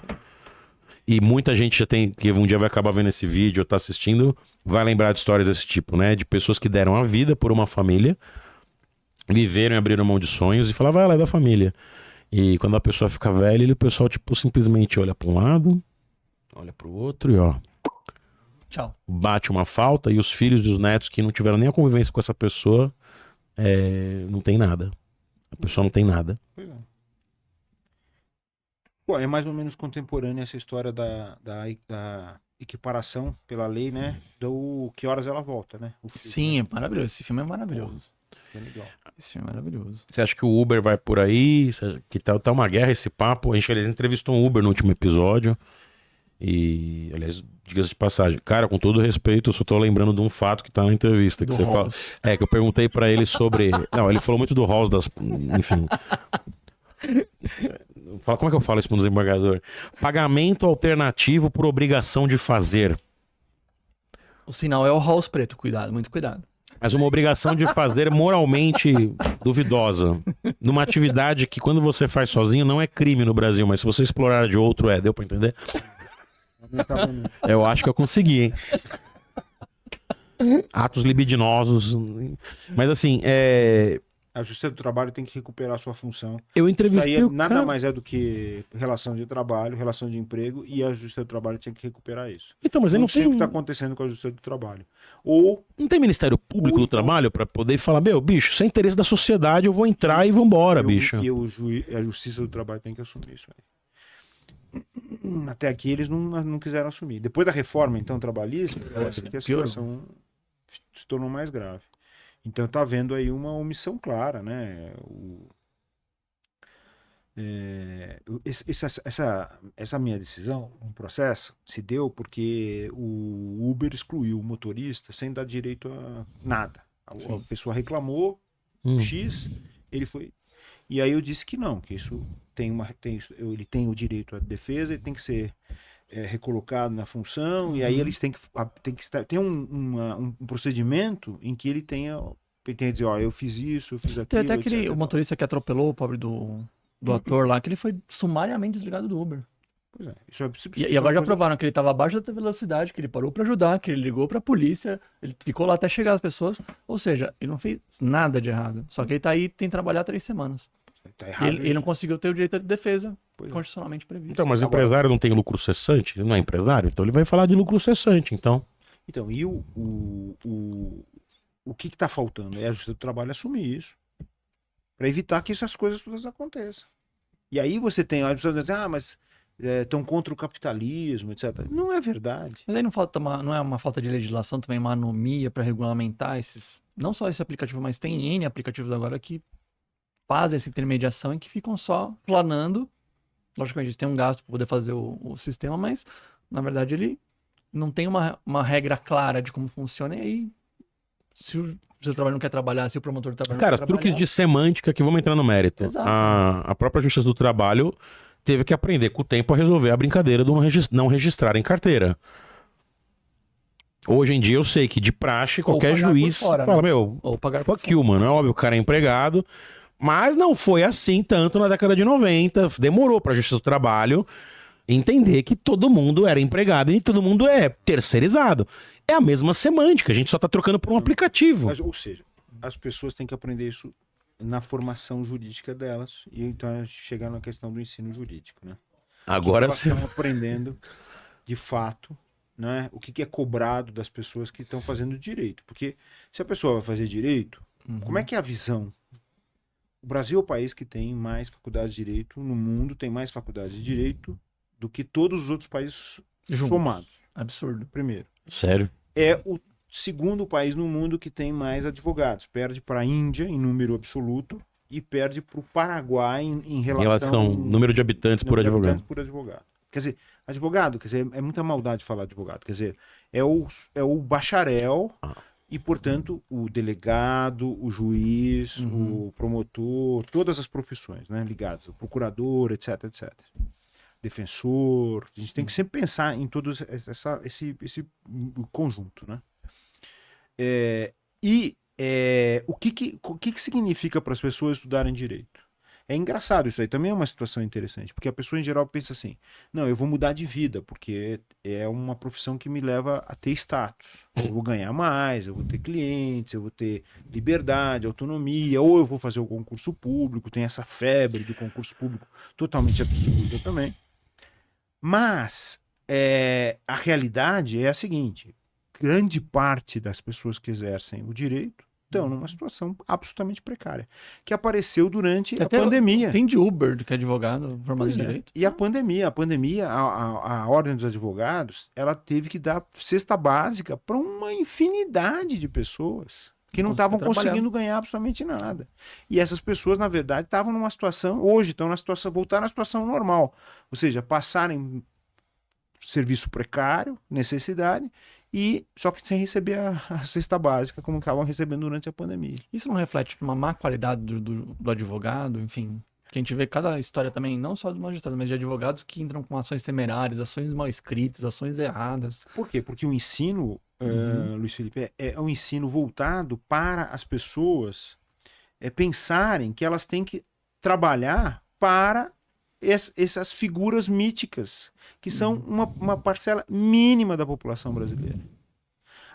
E muita gente já tem, que um dia vai acabar vendo esse vídeo ou tá assistindo, vai lembrar de histórias desse tipo, né? De pessoas que deram a vida por uma família, viveram e abriram mão de sonhos e falavam, ela é da família. E quando a pessoa fica velha, o pessoal, tipo, simplesmente olha pra um lado, olha pro outro e ó, Tchau. bate uma falta e os filhos e os netos que não tiveram nem a convivência com essa pessoa, não tem nada. A pessoa não tem nada. Pois é. Bom, é mais ou menos contemporânea essa história da equiparação pela lei, né? Do Que Horas Ela Volta, né? O filme, Sim, né? é maravilhoso. Esse filme é maravilhoso. É legal. Esse filme é maravilhoso. Você acha que o Uber vai por aí? Você acha que tá uma guerra esse papo? Eles entrevistou um Uber no último episódio. E, aliás, diga-se de passagem, cara, com todo respeito, eu só tô lembrando de um fato que tá na entrevista que Do você fala. Halls. Que eu perguntei pra ele sobre. Não, ele falou muito do Halls das. Enfim. Fala, como é que eu falo isso pro desembargador? Pagamento alternativo por obrigação de fazer. O sinal é o Halls preto, cuidado, muito cuidado. Mas uma obrigação de fazer moralmente duvidosa. Numa atividade que, quando você faz sozinho, não é crime no Brasil, mas se você explorar de outro, deu pra entender? Eu acho que eu consegui, hein? Atos libidinosos. Mas assim, A Justiça do Trabalho tem que recuperar a sua função. eu Isso entrevistei aí o nada cara. mais é do que relação de trabalho, relação de emprego, e a Justiça do Trabalho tinha que recuperar isso. Então, mas ele não sei o tem, que está acontecendo com a Justiça do Trabalho. Ou não tem Ministério Público do então- Trabalho pra poder falar, meu, bicho, isso é interesse da sociedade, eu vou entrar e vambora, bicho. a Justiça do Trabalho tem que assumir isso aí. Até aqui eles não quiseram assumir. Depois da reforma, então, trabalhista, parece que a piorou. situação se tornou mais grave. Então tá havendo aí uma omissão clara, né? Essa minha decisão, um processo, se deu porque o Uber excluiu o motorista sem dar direito a nada. A Sim. pessoa reclamou, X, ele foi. E aí eu disse que não, que isso ele tem o direito à defesa, ele tem que ser recolocado na função, e aí eles têm que tem um procedimento em que ele tenha que dizer, ó, eu fiz isso, eu fiz Tem aquilo, até aquele, etc. o motorista que atropelou o pobre do ator lá, que ele foi sumariamente desligado do Uber. Pois é, isso é, E agora já provaram que ele estava abaixo da velocidade, que ele parou pra ajudar, que ele ligou pra polícia, ele ficou lá até chegar as pessoas. Ou seja, ele não fez nada de errado. Só que ele tá aí, tem que trabalhar 3 semanas. Tá E errado ele não conseguiu ter o direito de defesa Pois é. constitucionalmente previsto. Então, mas o Agora- empresário não tem lucro cessante? Ele não é empresário? Então ele vai falar de lucro cessante, então. Então, e o que está faltando? É a Justiça do Trabalho assumir isso, para evitar que essas coisas todas aconteçam. E aí você tem as pessoas dizem, mas estão contra o capitalismo, etc. Não é verdade. Mas aí não é uma falta de legislação, também uma anomia para regulamentar esses. Não só esse aplicativo, mas tem N aplicativos agora que fazem essa intermediação e que ficam só planando. Logicamente, eles têm um gasto para poder fazer o sistema, mas na verdade ele não tem uma regra clara de como funciona. E aí, se o seu trabalho não quer trabalhar, se o promotor do trabalho Cara, não quer truques trabalhar, de semântica que vamos entrar no mérito. Exato. A própria Justiça do Trabalho teve que aprender com o tempo a resolver a brincadeira do não registrar em carteira. Hoje em dia eu sei que de praxe qualquer pagar por juiz fora, fala, né? meu, ou pagar por fuck you, mano. É óbvio, o cara é empregado. Mas não foi assim tanto na década de 90. Demorou pra Justiça do Trabalho entender que todo mundo era empregado e todo mundo é terceirizado. É a mesma semântica, a gente só tá trocando por um aplicativo. Mas, ou seja, as pessoas têm que aprender isso na formação jurídica delas, e então chegar na questão do ensino jurídico, né? Agora Elas você... estão aprendendo, de fato, né, o que é cobrado das pessoas que estão fazendo direito. Porque se a pessoa vai fazer direito, como é que é a visão? O Brasil é o país que tem mais faculdades de direito no mundo, tem mais faculdades de direito do que todos os outros países Juntos. somados. Absurdo. Primeiro. Sério? É o segundo país no mundo que tem mais advogados. Perde para a Índia em número absoluto e perde para o Paraguai em Em relação relação ao número de habitantes por número de advogado. habitantes por advogado. Quer dizer, advogado, quer dizer, é muita maldade falar advogado. Quer dizer, é o bacharel e, portanto, o delegado, o juiz, o promotor, todas as profissões, né, ligadas, o procurador, etc, etc. defensor. A gente tem que sempre pensar em todo esse conjunto, né? O que significa para as pessoas estudarem direito? É engraçado isso aí, também é uma situação interessante, porque a pessoa em geral pensa assim, não, eu vou mudar de vida, porque é uma profissão que me leva a ter status. Eu vou ganhar mais, eu vou ter clientes, eu vou ter liberdade, autonomia, ou eu vou fazer o concurso público, tem essa febre do concurso público totalmente absurda também. Mas a realidade é a seguinte, grande parte das pessoas que exercem o direito estão numa situação absolutamente precária, que apareceu durante a pandemia. Tem de Uber, que é advogado formado em direito. E a pandemia, a Ordem dos Advogados, ela teve que dar cesta básica para uma infinidade de pessoas que não estavam conseguindo ganhar absolutamente nada. E essas pessoas, na verdade, estavam numa situação, hoje estão na situação, voltar na situação normal, ou seja, passarem serviço precário, necessidade, e só que sem receber a cesta básica, como estavam recebendo durante a pandemia. Isso não reflete uma má qualidade do advogado, enfim? Que a gente vê cada história também, não só do magistrado, mas de advogados que entram com ações temerárias, ações mal escritas, ações erradas. Por quê? Porque o ensino, Luiz Felipe, é um ensino voltado para as pessoas pensarem que elas têm que trabalhar para essas figuras míticas, que são uma parcela mínima da população brasileira.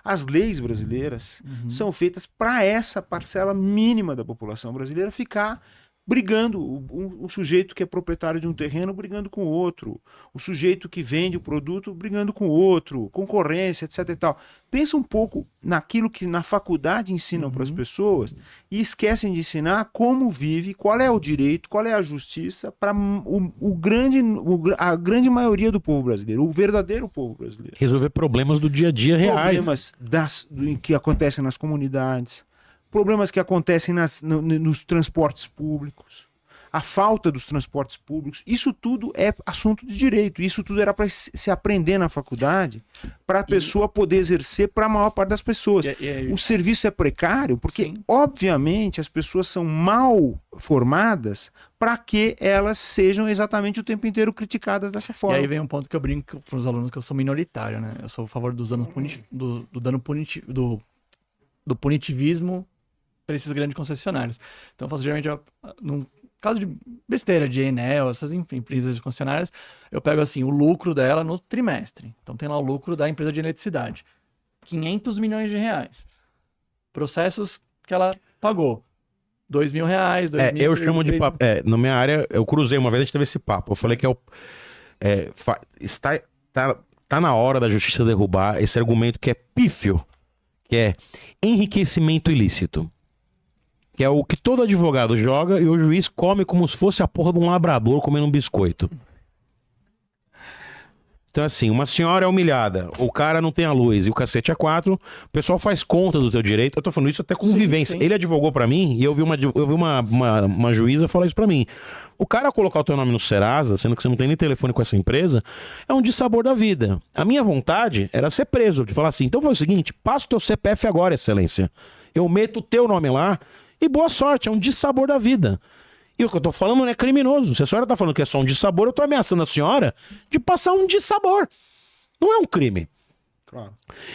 As leis brasileiras são feitas para essa parcela mínima da população brasileira ficar brigando, o sujeito que é proprietário de um terreno brigando com o outro, o sujeito que vende o produto brigando com o outro, concorrência, etc e tal. Pensa um pouco naquilo que na faculdade ensinam para as pessoas e esquecem de ensinar como vive, qual é o direito, qual é a justiça para a grande maioria do povo brasileiro, o verdadeiro povo brasileiro. Resolver problemas do dia a dia reais. Problemas que acontecem nas comunidades, problemas que acontecem nos transportes públicos, a falta dos transportes públicos, isso tudo é assunto de direito, isso tudo era para se aprender na faculdade, para a pessoa poder exercer para a maior parte das pessoas. O serviço é precário porque, obviamente, as pessoas são mal formadas para que elas sejam exatamente o tempo inteiro criticadas dessa forma. E aí vem um ponto que eu brinco para os alunos que eu sou minoritário, né? Eu sou a favor dos danos do punitivismo para esses grandes concessionários. Então eu faço geralmente, num caso de besteira, de Enel, essas empresas concessionárias, eu pego assim o lucro dela no trimestre. Então tem lá o lucro da empresa de eletricidade. 500 milhões de reais. Processos que ela pagou. 2 mil reais, 2 mil... Eu chamo de papo... na minha área, eu cruzei uma vez, a gente teve esse papo. Eu falei que tá na hora da justiça derrubar esse argumento que é pífio, que é enriquecimento ilícito. Que é o que todo advogado joga e o juiz come como se fosse a porra de um labrador comendo um biscoito. Então assim, uma senhora é humilhada, o cara não tem a luz e o cacete é 4, o pessoal faz conta do teu direito. Eu tô falando isso até com vivência. Ele advogou pra mim e eu vi uma juíza falar isso pra mim. O cara colocar o teu nome no Serasa, sendo que você não tem nem telefone com essa empresa, é um dissabor da vida. A minha vontade era ser preso, de falar assim, então foi o seguinte, passa o teu CPF agora, excelência. Eu meto o teu nome lá e boa sorte, é um dissabor da vida. E o que eu tô falando não é criminoso. Se a senhora tá falando que é só um dissabor, eu tô ameaçando a senhora de passar um dissabor. Não é um crime. Claro.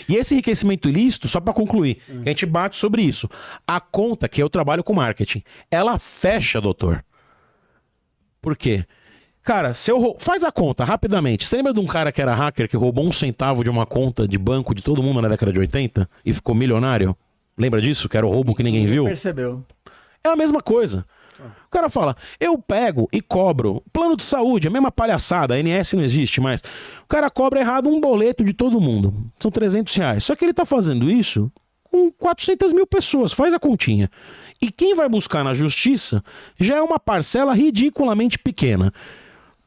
E esse enriquecimento ilícito, só para concluir, que a gente bate sobre isso. A conta, que eu trabalho com marketing, ela fecha, doutor. Por quê? Cara, faz a conta rapidamente. Você lembra de um cara que era hacker que roubou 1 centavo de uma conta de banco de todo mundo na década de 80 e ficou milionário? Lembra disso? Que era o roubo que ninguém viu? Percebeu. É a mesma coisa. O cara fala, eu pego e cobro. Plano de saúde, a mesma palhaçada, a ANS não existe mais. O cara cobra errado um boleto de todo mundo. São 300 reais. Só que ele tá fazendo isso com 400 mil pessoas. Faz a continha. E quem vai buscar na justiça já é uma parcela ridiculamente pequena.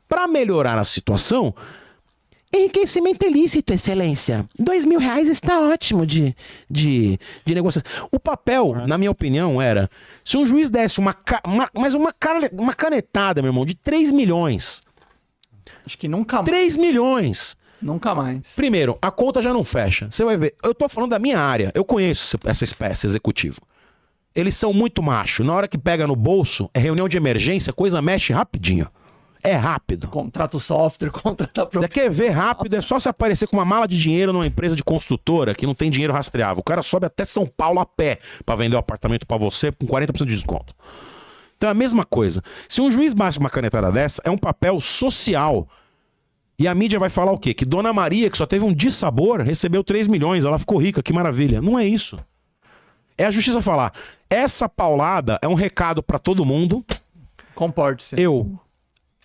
Para melhorar a situação... Enriquecimento ilícito, excelência. 2 mil reais está ótimo de negociação. O papel, na minha opinião, era... Se um juiz desse uma canetada, meu irmão, de 3 milhões. Acho que nunca mais. 3 milhões. Nunca mais. Primeiro, a conta já não fecha. Você vai ver. Eu tô falando da minha área. Eu conheço essa espécie executivo. Eles são muito macho. Na hora que pega no bolso, é reunião de emergência, coisa mexe rapidinho. É rápido. Contrata o software, contrata a Você quer ver rápido, é só se aparecer com uma mala de dinheiro numa empresa de construtora que não tem dinheiro rastreável. O cara sobe até São Paulo a pé pra vender o apartamento pra você com 40% de desconto. Então é a mesma coisa. Se um juiz baixa uma canetada dessa, é um papel social. E a mídia vai falar o quê? Que Dona Maria, que só teve um dissabor, recebeu 3 milhões, ela ficou rica, que maravilha. Não é isso. É a justiça falar, essa paulada é um recado pra todo mundo. Comporte-se. Eu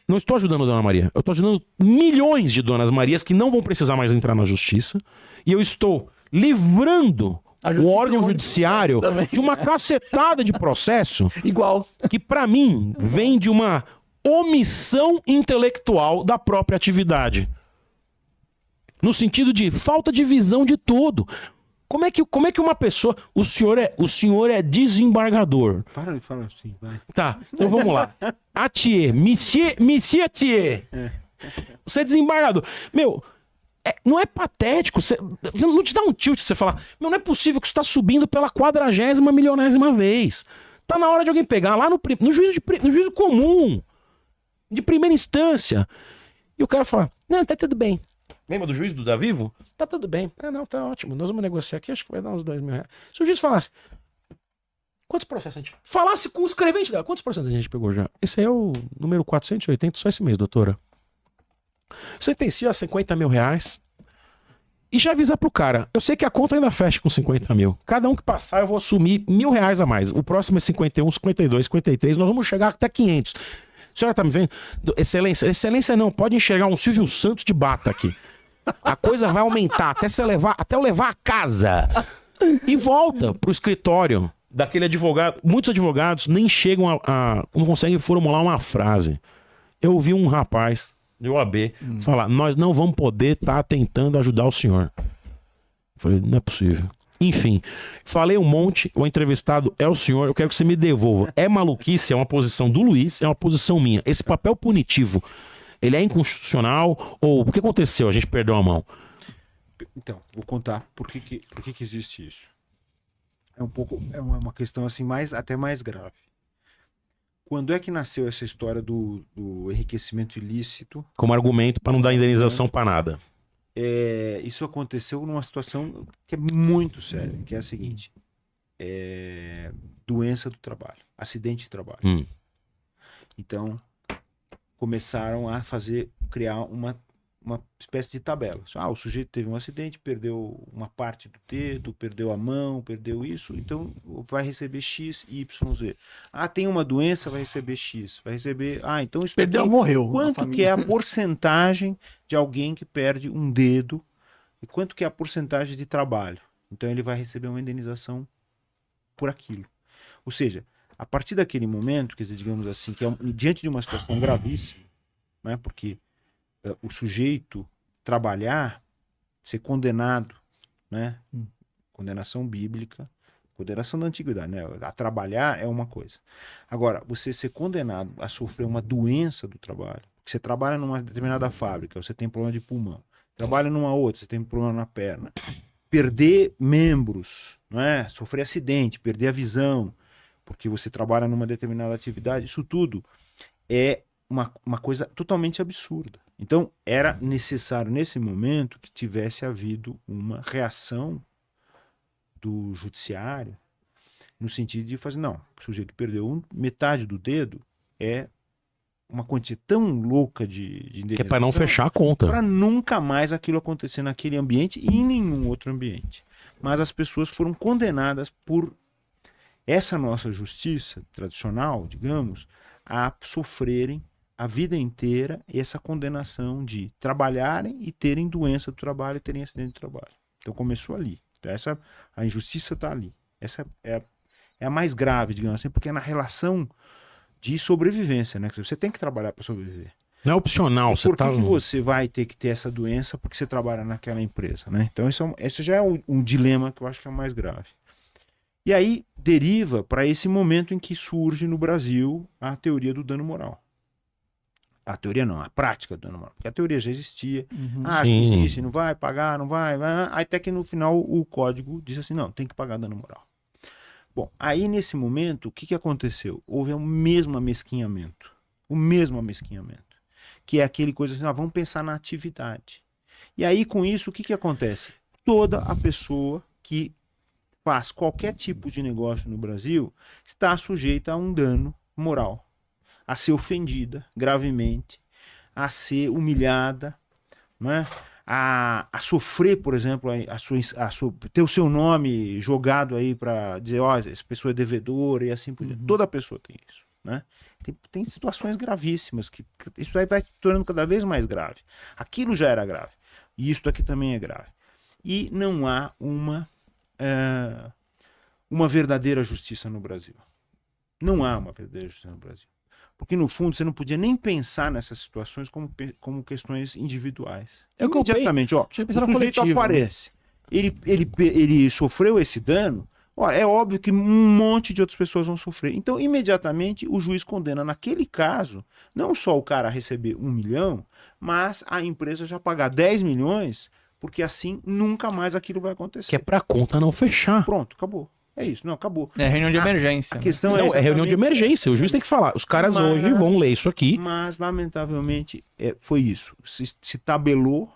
não estou ajudando a Dona Maria. Eu estou ajudando milhões de Donas Marias que não vão precisar mais entrar na justiça. E eu estou livrando o órgão judiciário também. de uma cacetada de processo Igual. que, pra mim, vem de uma omissão intelectual da própria atividade. No sentido de falta de visão de todo. Como é que uma pessoa... O senhor é desembargador. Para de falar assim, vai. Tá, então vamos lá. Atier, Monsieur Atier. Você é desembargador. Meu, não é patético. Você não te dá um tilt você falar, meu, não é possível que você está subindo pela 40ª milionésima vez. Tá na hora de alguém pegar lá no juízo comum, de primeira instância. E o cara fala, não, tá tudo bem. Lembra do juiz do Dá Vivo? Tá tudo bem. Ah, não, tá ótimo. Nós vamos negociar aqui, acho que vai dar uns 2 mil reais. Se o juiz falasse, quantos processos a gente... Falasse com o escrevente dela, quantos processos a gente pegou já? Esse aí é o número 480, só esse mês, doutora. Sentencia a 50 mil reais e já avisar pro cara, eu sei que a conta ainda fecha com 50 mil. Cada um que passar eu vou assumir R$1.000 a mais. O próximo é 51, 52, 53, nós vamos chegar até 500. A senhora tá me vendo? Excelência, excelência não, pode enxergar um Silvio Santos de bata aqui. A coisa vai aumentar até eu levar a casa. E volta pro escritório daquele advogado. Muitos advogados nem chegam não conseguem formular uma frase. Eu ouvi um rapaz de OAB falar, nós não vamos poder estar tentando ajudar o senhor. Eu falei, não é possível. Enfim, falei um monte, o entrevistado é o senhor, eu quero que você me devolva. É maluquice, é uma posição do Luiz, é uma posição minha. Esse papel punitivo, ele é inconstitucional ou o que aconteceu? A gente perdeu a mão. Então, vou contar por que existe isso. É uma questão assim até mais grave. Quando é que nasceu essa história do enriquecimento ilícito? Como argumento para não dar indenização para nada. Isso aconteceu numa situação que é muito séria, que é a seguinte: doença do trabalho, acidente de trabalho. Então, começaram a criar uma espécie de tabela. O sujeito teve um acidente, perdeu uma parte do dedo, perdeu a mão, perdeu isso, então vai receber X, Y, Z. Tem uma doença, vai receber X, vai receber... então isso perdeu, aqui, morreu. quanto que é a porcentagem de alguém que perde um dedo e quanto que é a porcentagem de trabalho? Então ele vai receber uma indenização por aquilo. Ou seja, a partir daquele momento, quer dizer, digamos assim, que diante de uma situação gravíssima, né, porque o sujeito trabalhar, ser condenado, né? Condenação bíblica, condenação da antiguidade, né? A trabalhar é uma coisa. Agora, você ser condenado a sofrer uma doença do trabalho, que você trabalha numa determinada fábrica, você tem problema de pulmão, trabalha numa outra, você tem problema na perna, perder membros, não é? Sofrer acidente, perder a visão, porque você trabalha numa determinada atividade, isso tudo é uma coisa totalmente absurda. Então, era necessário, nesse momento, que tivesse havido uma reação do judiciário, no sentido de fazer, não, o sujeito perdeu metade do dedo, é uma quantia tão louca de indenização, que é para não fechar a conta. Para nunca mais aquilo acontecer naquele ambiente e em nenhum outro ambiente. Mas as pessoas foram condenadas por essa nossa justiça tradicional, digamos, a sofrerem a vida inteira essa condenação de trabalharem e terem doença do trabalho e terem acidente de trabalho. Então começou ali. Então, a injustiça está ali. Essa é a mais grave, digamos assim, porque é na relação de sobrevivência, né? Você tem que trabalhar para sobreviver. Não é opcional. Por que você vai ter que ter essa doença porque você trabalha naquela empresa, né? Então esse já é um dilema que eu acho que é o mais grave. E aí deriva para esse momento em que surge no Brasil a teoria do dano moral. A teoria não, a prática do dano moral. Porque a teoria já existia. Existe, não vai pagar, não vai. Até que no final o código diz assim, não, tem que pagar dano moral. Bom, aí nesse momento, o que aconteceu? Houve o mesmo amesquinhamento. O mesmo amesquinhamento. que é aquele coisa assim, vamos pensar na atividade. E aí, com isso, o que acontece? Toda a pessoa que faz qualquer tipo de negócio no Brasil está sujeita a um dano moral, a ser ofendida gravemente, a ser humilhada, não é? A sofrer, por exemplo, ter o seu nome jogado aí para dizer, essa pessoa é devedora e assim por diante. Toda pessoa tem isso, né? Tem situações gravíssimas que isso aí vai se tornando cada vez mais grave. Aquilo já era grave e isso aqui também é grave. E não há uma verdadeira justiça no Brasil. Não há uma verdadeira justiça no Brasil. Porque, no fundo, você não podia nem pensar nessas situações como questões individuais. Imediatamente, o sujeito aparece, ele sofreu esse dano, é óbvio que um monte de outras pessoas vão sofrer. Então, imediatamente, o juiz condena, naquele caso, não só o cara a receber 1 milhão, mas a empresa já pagar 10 milhões, porque assim nunca mais aquilo vai acontecer. Que é pra conta não fechar. Pronto, acabou. É isso, não, acabou. É reunião de emergência. A questão É reunião de emergência. O juiz tem que falar. Os caras hoje vão ler isso aqui. Mas, lamentavelmente, foi isso. Se tabelou.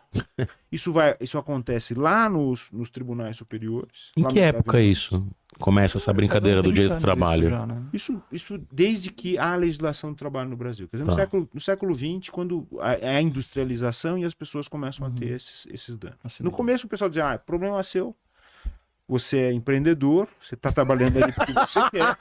Isso acontece lá nos tribunais superiores. Em que época isso começa essa brincadeira do direito do trabalho? Isso desde que há a legislação do trabalho no Brasil. Quer dizer, no século XX, quando há a industrialização e as pessoas começam a ter esses danos. No começo o pessoal dizia, problema seu. Você é empreendedor, você está trabalhando ali porque você quer.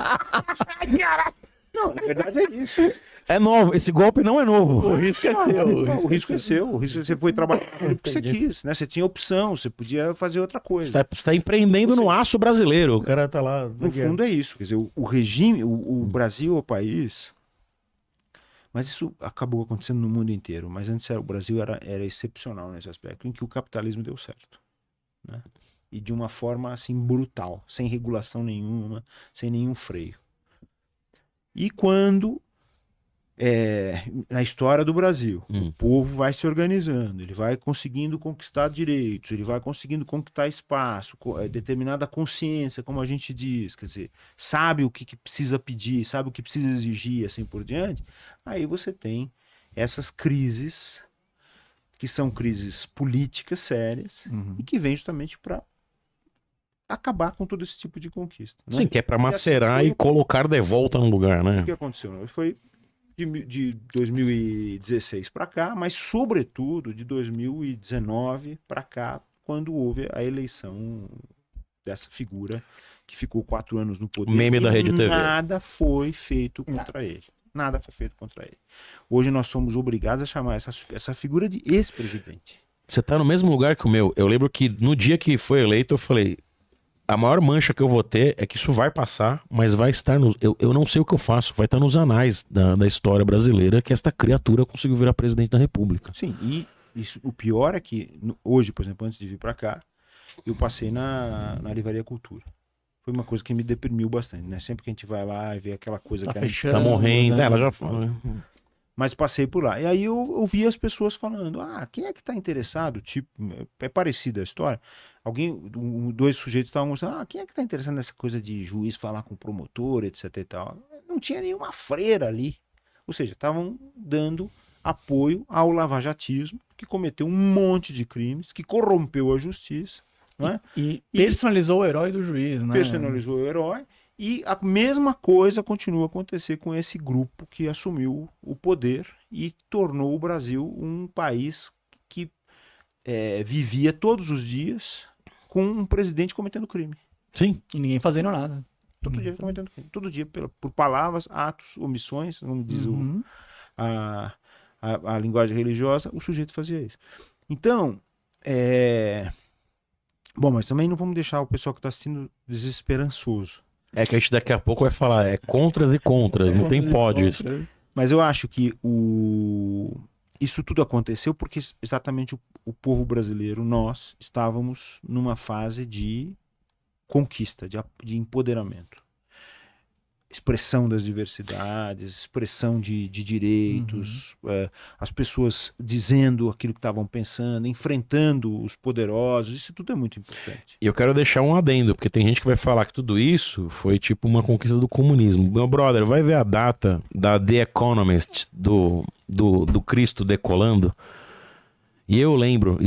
Não, na verdade é isso. É novo, esse golpe não é novo. O risco é seu. O risco é seu. O risco você foi trabalhar porque você quis, né? Você tinha opção, você podia fazer outra coisa. Você está empreendendo no aço brasileiro. O cara tá lá. No fundo é isso. Quer dizer, o regime, o Brasil é o país. Mas isso acabou acontecendo no mundo inteiro. Mas antes o Brasil era excepcional nesse aspecto, em que o capitalismo deu certo, né? E de uma forma assim brutal, sem regulação nenhuma, sem nenhum freio. E quando na história do Brasil, o povo vai se organizando, ele vai conseguindo conquistar direitos, ele vai conseguindo conquistar espaço, determinada consciência, como a gente diz, quer dizer, sabe o que precisa pedir, sabe o que precisa exigir, assim por diante, aí você tem essas crises, que são crises políticas sérias, e que vêm justamente para acabar com todo esse tipo de conquista. Né? Sim, que é para macerar e colocar de volta no lugar, né? O que aconteceu? Foi de 2016 para cá, mas sobretudo de 2019 para cá, quando houve a eleição dessa figura que ficou 4 anos no poder. Meme da Rede TV. Nada foi feito contra ele. Nada foi feito contra ele. Hoje nós somos obrigados a chamar essa figura de ex-presidente. Você tá no mesmo lugar que o meu. Eu lembro que no dia que foi eleito, eu falei, a maior mancha que eu vou ter é que isso vai passar, mas vai estar eu não sei o que eu faço, vai estar nos anais da história brasileira que esta criatura conseguiu virar presidente da República. Sim, e o pior é que hoje, por exemplo, antes de vir para cá, eu passei na Livraria Cultura. Foi uma coisa que me deprimiu bastante, né? Sempre que a gente vai lá e vê aquela coisa tá que fechando, tá morrendo, né? ela já foi. Mas passei por lá. E aí eu ouvi as pessoas falando, quem é que está interessado? Tipo, é parecida a história. Dois sujeitos estavam mostrando, quem é que está interessado nessa coisa de juiz falar com o promotor, etc e tal. Não tinha nenhuma freira ali. Ou seja, estavam dando apoio ao lavajatismo, que cometeu um monte de crimes, que corrompeu a justiça. Né? E personalizou o herói do juiz, né? Personalizou o herói. E a mesma coisa continua a acontecer com esse grupo que assumiu o poder e tornou o Brasil um país que vivia todos os dias com um presidente cometendo crime. Sim. E ninguém fazendo nada. Todo dia cometendo crime. Todo dia, por palavras, atos, omissões, como diz a linguagem religiosa, o sujeito fazia isso. Então, bom, mas também não vamos deixar o pessoal que está assistindo desesperançoso. É que a gente daqui a pouco vai falar, contras e contras, não tem pódios. Mas eu acho que isso tudo aconteceu porque exatamente o povo brasileiro, nós, estávamos numa fase de conquista, de empoderamento. expressão das diversidades, expressão de direitos, as pessoas dizendo aquilo que estavam pensando, enfrentando os poderosos, isso tudo é muito importante. E eu quero deixar um adendo, porque tem gente que vai falar que tudo isso foi tipo uma conquista do comunismo. Meu brother, vai ver a data da The Economist do Cristo decolando. E eu lembro,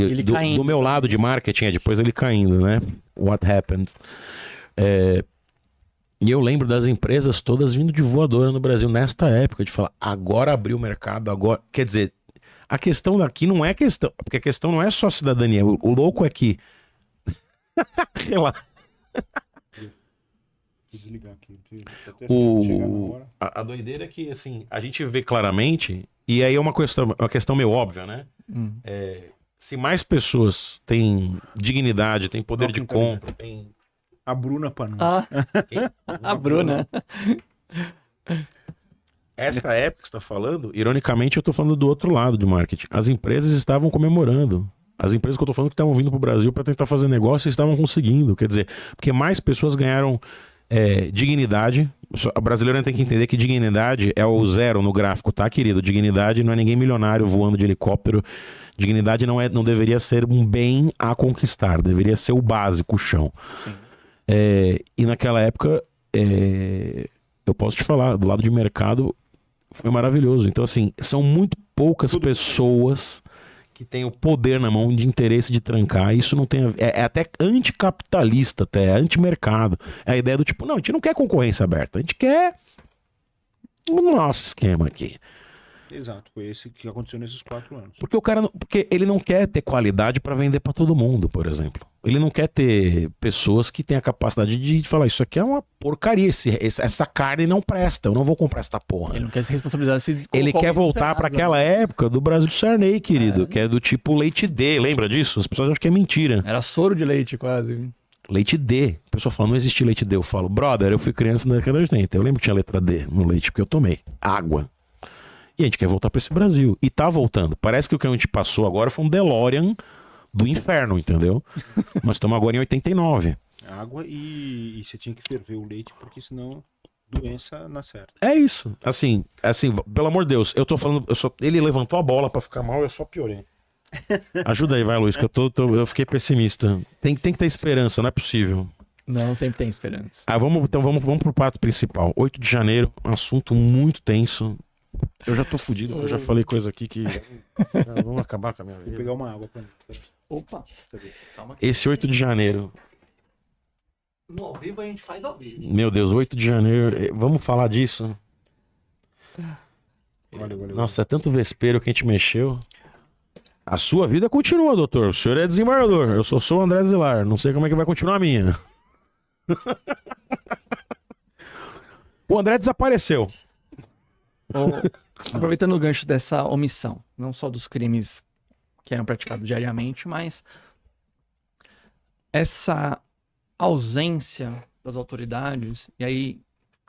do meu lado de marketing, depois ele caindo, né? What happened? E eu lembro das empresas todas vindo de voadora no Brasil nesta época, de falar, agora abriu o mercado, agora... Quer dizer, a questão daqui não é questão, porque a questão não é só cidadania, o louco é que... Relaxa. Vou desligar aqui. A doideira é que, assim, a gente vê claramente, e aí é uma questão meio óbvia, né? Se mais pessoas têm dignidade, têm poder de compra, têm... A Bruna Panucci. A Bruna. Esta época que você está falando, ironicamente, eu estou falando do outro lado de marketing. As empresas estavam comemorando. As empresas que eu estou falando que estavam vindo para o Brasil para tentar fazer negócio estavam conseguindo. Quer dizer, porque mais pessoas ganharam dignidade. A brasileira tem que entender que dignidade é o zero no gráfico, tá, querido? Dignidade não é ninguém milionário voando de helicóptero. Dignidade não deveria ser um bem a conquistar. Deveria ser o básico, o chão. Sim. E naquela época, eu posso te falar, do lado de mercado, foi maravilhoso. Então, assim, são muito poucas pessoas que têm o poder na mão de interesse de trancar. Isso não tem é até anticapitalista, até é antimercado. É a ideia do tipo, não, a gente não quer concorrência aberta, a gente quer o nosso esquema aqui. Exato, foi esse que aconteceu nesses 4 anos. Porque ele não quer ter qualidade para vender para todo mundo, por exemplo. Ele não quer ter pessoas que têm a capacidade de falar, isso aqui é uma porcaria, essa carne não presta, eu não vou comprar essa porra. Ele não quer se responsabilizar. Ele quer voltar para aquela época do Brasil do Sarney, querido, que é do tipo leite D, lembra disso? As pessoas acham que é mentira. Era soro de leite, quase. Leite D. A pessoa fala, não existe leite D. Eu falo, brother, eu fui criança na década de 80, eu lembro que tinha letra D no leite, porque eu tomei água. E a gente quer voltar para esse Brasil. E tá voltando. Parece que o que a gente passou agora foi um DeLorean do inferno, entendeu? Nós estamos agora em 89. Água e você tinha que ferver o leite, porque senão doença na certa. É isso. Assim, pelo amor de Deus, eu tô falando. Ele levantou a bola para ficar mal, eu só piorei. Ajuda aí, vai, Luiz, que eu fiquei pessimista. Tem que ter esperança, não é possível. Não, sempre tem esperança. Vamos pro prato principal. 8 de janeiro, um assunto muito tenso. Eu já tô fudido, eu já falei coisa aqui que... Vamos acabar com a minha vida. Vou pegar uma água pra mim. Opa. Calma. Esse 8 de janeiro... No ao vivo a gente faz ao vivo. Meu Deus, 8 de janeiro... Vamos falar disso? Valeu. Nossa, é tanto vespeiro que a gente mexeu. A sua vida continua, doutor. O senhor é desembargador. Eu sou o André Zilar. Não sei como é que vai continuar a minha. O André desapareceu. Aproveitando o gancho dessa omissão, não só dos crimes que eram praticados diariamente, mas essa ausência das autoridades, e aí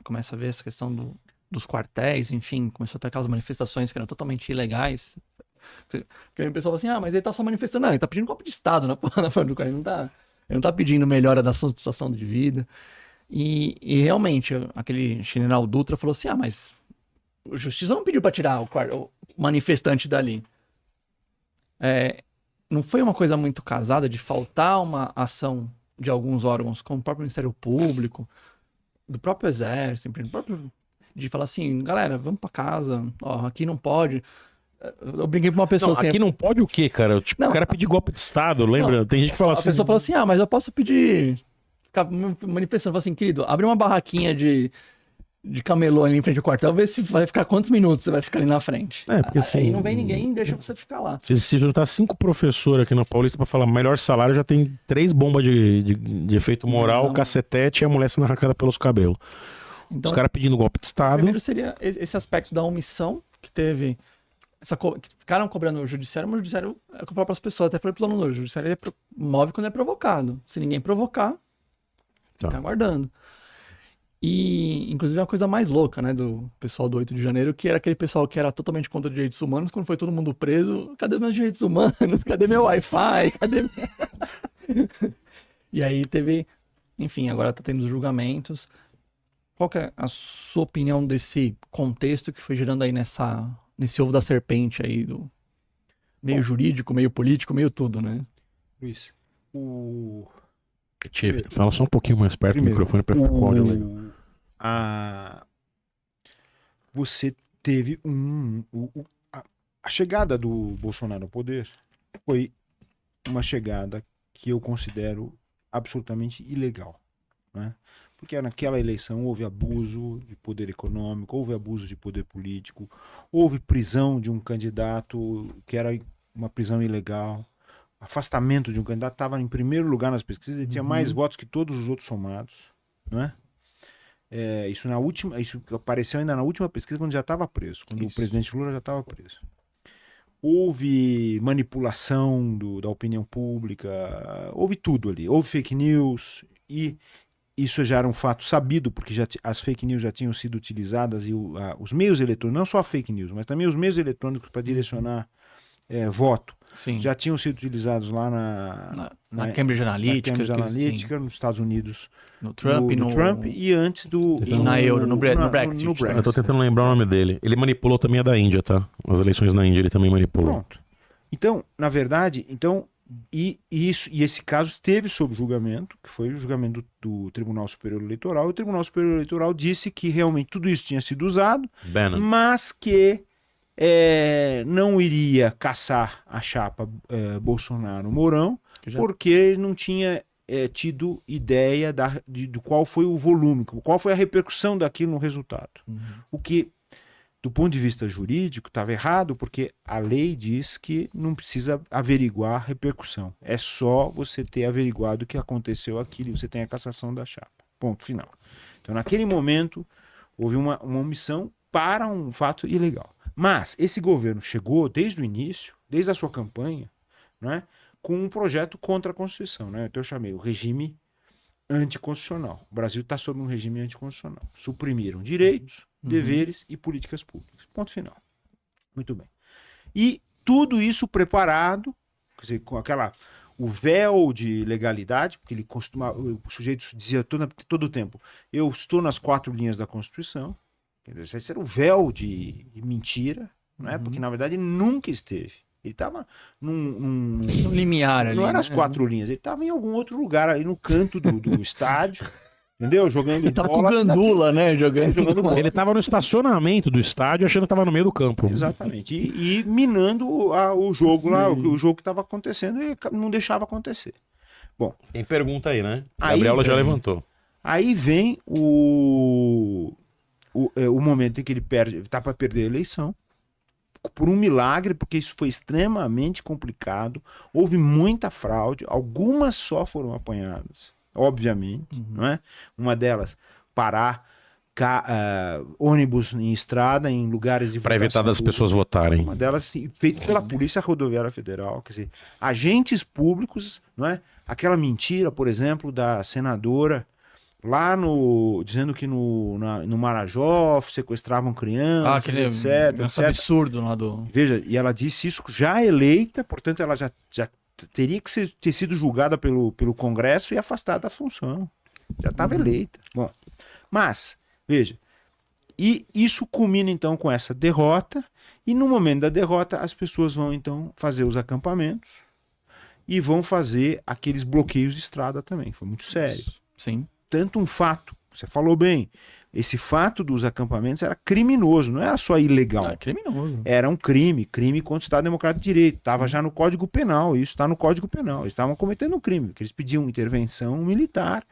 começa a ver essa questão dos quartéis, enfim, começou a ter aquelas manifestações que eram totalmente ilegais. Porque o pessoal fala assim, mas ele tá só manifestando. Não, ele tá pedindo um golpe de Estado na frente do cara, ele não tá pedindo melhora da sua situação de vida. E realmente, aquele general Dutra falou assim, mas a justiça não pediu para tirar o manifestante dali. Não foi uma coisa muito casada de faltar uma ação de alguns órgãos, como o próprio Ministério Público, do próprio Exército, de falar assim, galera, vamos para casa, aqui não pode. Eu brinquei com uma pessoa aqui não pode o quê, cara? Tipo, o cara pedir golpe de Estado, lembra? Não, tem gente que fala assim... A pessoa fala assim, mas eu posso pedir... Ficar manifestando, fala assim, querido, abre uma barraquinha de camelô ali em frente ao quartel, vê se vai ficar quantos minutos você vai ficar ali na frente. Porque assim... Aí não vem ninguém, deixa você ficar lá. Se juntar 5 professores aqui na Paulista pra falar melhor salário, já tem 3 bombas de efeito moral, cacetete e a mulher sendo arrancada pelos cabelos. Então, os caras pedindo golpe de Estado. Primeiro seria esse aspecto da omissão que teve... que ficaram cobrando o judiciário, mas o judiciário é cobrar para as pessoas. Até falei para os alunos, o judiciário move quando é provocado. Se ninguém provocar, fica aguardando. E, inclusive, uma coisa mais louca, né, do pessoal do 8 de janeiro, que era aquele pessoal que era totalmente contra os direitos humanos, quando foi todo mundo preso, cadê meus direitos humanos? Cadê meu Wi-Fi? Cadê... E aí teve, enfim, agora tá tendo os julgamentos. qual que é a sua opinião desse contexto que foi gerando aí nesse ovo da serpente aí, do meio jurídico, meio político, meio tudo, né? Luiz, Tchê, fala só um pouquinho mais perto do microfone para ficar com o áudio legal. Você teve a chegada do Bolsonaro ao poder foi uma chegada que eu considero absolutamente ilegal, né? Porque naquela eleição houve abuso de poder econômico, houve abuso de poder político, houve prisão de um candidato que era uma prisão ilegal, afastamento de um candidato, estava em primeiro lugar nas pesquisas, ele tinha mais votos que todos os outros somados, né? Isso apareceu ainda na última pesquisa, quando já estava preso, quando o presidente Lula já estava preso. Houve manipulação da opinião pública, houve tudo ali, houve fake news, e isso já era um fato sabido, porque as fake news já tinham sido utilizadas, e os meios eletrônicos, não só a fake news, mas também os meios eletrônicos para direcionar voto, Sim. já tinham sido utilizados lá na Cambridge Analytica, nos Estados Unidos, no Trump, no Trump, e antes na Euro, no Brexit. Eu tô tentando lembrar o nome dele. Ele manipulou também a da Índia, tá? As eleições na Índia ele também manipulou. Pronto. Então, na verdade, esse caso esteve sob julgamento, que foi o julgamento do Tribunal Superior Eleitoral, e o Tribunal Superior Eleitoral disse que realmente tudo isso tinha sido usado, mas que não iria caçar a chapa Bolsonaro-Mourão, porque não tinha tido ideia de qual foi o volume, qual foi a repercussão daquilo no resultado. O que, do ponto de vista jurídico, estava errado, porque a lei diz que não precisa averiguar a repercussão. É só você ter averiguado o que aconteceu aquilo e você tem a cassação da chapa. Ponto final. Então, naquele momento, houve uma omissão para um fato ilegal. Mas esse governo chegou desde o início, desde a sua campanha, né, com um projeto contra a Constituição, né? Então eu chamei o regime anticonstitucional. O Brasil está sob um regime anticonstitucional. Suprimiram direitos, deveres e políticas públicas. Ponto final. Muito bem. E tudo isso preparado, quer dizer, com o véu de legalidade, porque o sujeito dizia todo o tempo, eu estou nas 4 linhas da Constituição. Esse era o véu de mentira, né? Porque na verdade ele nunca esteve. Ele estava num limiar ali. Não era as 4 linhas, ele estava em algum outro lugar ali no canto do estádio, entendeu? Jogando ele tava bola. Com gandula, né? Jogando bola. Ele estava no estacionamento do estádio achando que estava no meio do campo. Exatamente. E minando o jogo lá, o jogo que estava acontecendo, e não deixava acontecer. Bom. Tem pergunta aí, né? Gabriela já levantou. Aí vem o momento em que ele está para perder a eleição, por um milagre, porque isso foi extremamente complicado, houve muita fraude, algumas só foram apanhadas, obviamente, não é? Uma delas, parar ônibus em estrada, em lugares de para evitar das pessoas votarem. Uma delas, assim, feita pela Polícia Rodoviária Federal, quer dizer, agentes públicos, não é? Aquela mentira, por exemplo, da senadora lá dizendo que no Marajó sequestravam crianças, etc. Absurdo lá do... Veja, e ela disse isso já eleita, portanto ela já teria que ter sido julgada pelo Congresso e afastada da função. Já estava eleita. Bom, mas, veja, e isso culmina então com essa derrota, e no momento da derrota as pessoas vão então fazer os acampamentos e vão fazer aqueles bloqueios de estrada também. Foi muito sério. Sim. Tanto um fato, você falou bem, esse fato dos acampamentos era criminoso, não era só ilegal. É criminoso. Era um crime contra o Estado Democrático de Direito. Estava já no Código Penal, isso está no Código Penal. Eles estavam cometendo um crime, porque eles pediam intervenção militar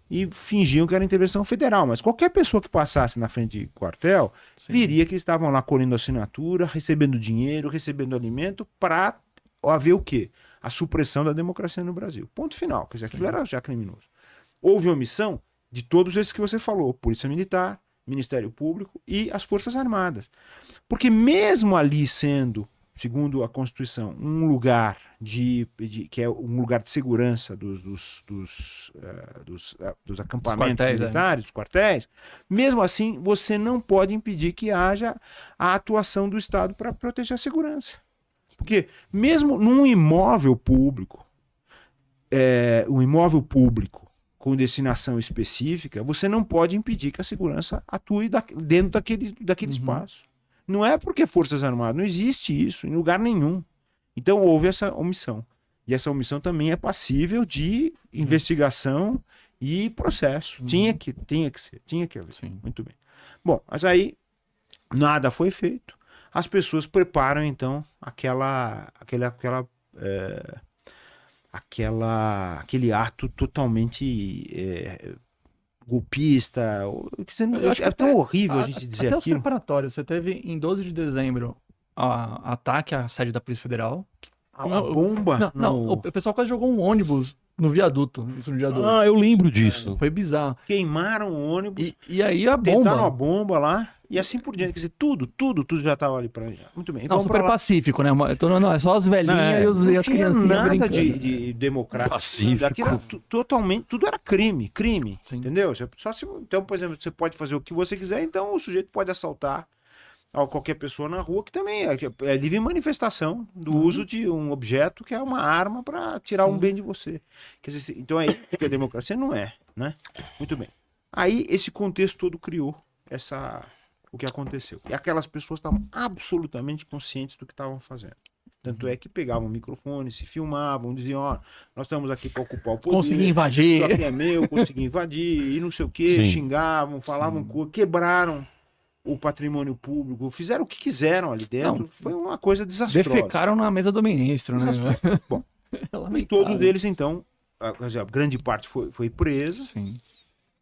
e fingiam que era intervenção federal. Mas qualquer pessoa que passasse na frente de quartel, viria que eles estavam lá colhendo assinatura, recebendo dinheiro, recebendo alimento, para haver o quê? A supressão da democracia no Brasil. Ponto final. Quer dizer, aquilo era já criminoso. Houve omissão de todos esses que você falou, Polícia Militar, Ministério Público e as Forças Armadas. Porque mesmo ali sendo, segundo a Constituição, um lugar que é um lugar de segurança dos acampamentos militares, dos quartéis, mesmo assim você não pode impedir que haja a atuação do Estado para proteger a segurança. Porque mesmo num imóvel público, com destinação específica, você não pode impedir que a segurança atue dentro daquele espaço. Não é porque Forças Armadas, não existe isso em lugar nenhum. Então houve essa omissão. E essa omissão também é passível de investigação e processo. Tinha que haver. Sim. Muito bem. Bom, mas aí nada foi feito. As pessoas preparam então aquele ato totalmente golpista. É tão horrível a gente dizer até os aquilo. preparatórios. Você teve em 12 de dezembro ataque à sede da Polícia Federal. A bomba. Não, o pessoal quase jogou um ônibus no viaduto, isso no dia 12. Ah, eu lembro disso. Foi bizarro. Queimaram o ônibus. E aí a Tentaram bomba. a bomba lá e assim por diante. Quer dizer, tudo já estava ali para já. Muito bem. Não, Vamos super pra lá. pacífico, né? Então, não, é só as velhinhas e Não as tinha criancinhas nada brincando. de democrático. Pacífico. Daquilo era totalmente, tudo era crime. Sim. Entendeu? Então, por exemplo, você pode fazer o que você quiser, então o sujeito pode assaltar qualquer pessoa na rua, que também é livre manifestação do uso de um objeto que é uma arma para tirar um bem de você. Quer dizer, então é isso que a democracia não é, né? Muito bem. Aí esse contexto todo criou o que aconteceu. E aquelas pessoas estavam absolutamente conscientes do que estavam fazendo. Tanto é que pegavam o microfone, se filmavam, diziam, nós estamos aqui para ocupar o poder. Consegui invadir. Isso aqui é meu, consegui invadir, e não sei o quê, Sim. xingavam, falavam coisa, quebraram o patrimônio público, fizeram o que quiseram ali dentro. Não, foi uma coisa desastrosa. Defecaram na mesa do ministro, né? Desastrosa. Bom, e Lamentável. todos eles, então, a grande parte foi presa. Sim.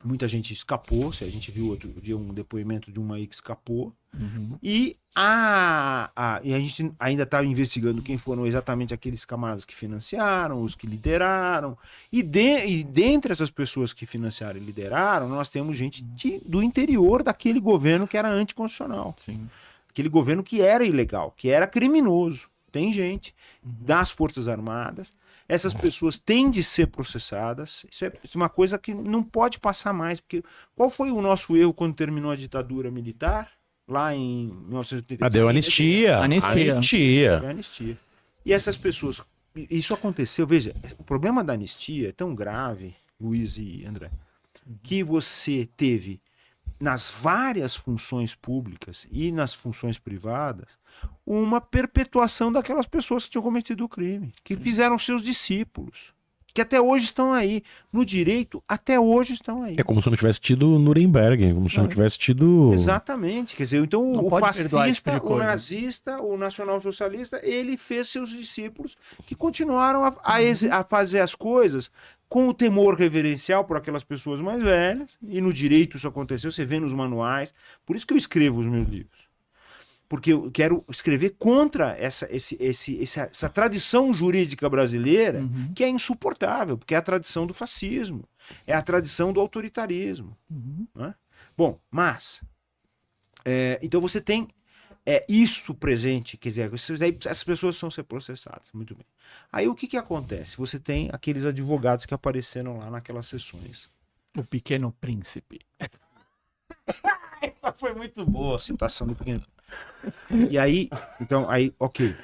Muita gente escapou. A gente viu outro dia um depoimento de uma aí que escapou. Uhum. E a gente ainda estava investigando quem foram exatamente aqueles camaradas que financiaram, os que lideraram. E dentre essas pessoas que financiaram e lideraram, nós temos gente do interior daquele governo que era anticonstitucional. Sim. Aquele governo que era ilegal, que era criminoso. Tem gente das Forças Armadas. Essas pessoas têm de ser processadas. Isso é uma coisa que não pode passar mais. Porque qual foi o nosso erro quando terminou a ditadura militar? Lá em 1983. Deu anistia. Anistia. Deu anistia. E essas pessoas... Isso aconteceu, veja, o problema da anistia é tão grave, Luiz e André, que você teve nas várias funções públicas e nas funções privadas uma perpetuação daquelas pessoas que tinham cometido o crime, que fizeram seus discípulos, que até hoje estão aí. No direito, até hoje estão aí. É como se não tivesse tido Nuremberg, como se não tivesse tido... Exatamente. Quer dizer, então Não o pode perdoar esse tipo fascista, de o coisa. nazista, o nacionalsocialista, ele fez seus discípulos que continuaram a fazer as coisas com o temor reverencial por aquelas pessoas mais velhas. E no direito isso aconteceu, você vê nos manuais. Por isso que eu escrevo os meus livros. Porque eu quero escrever contra essa tradição jurídica brasileira, que é insuportável, porque é a tradição do fascismo, é a tradição do autoritarismo. Né? Bom, mas... então você tem isso presente, quer dizer, essas pessoas vão ser processadas. Muito bem. Aí o que acontece? Você tem aqueles advogados que apareceram lá naquelas sessões. O Pequeno Príncipe. Essa foi muito boa. Citação do Pequeno. E aí, então, ok.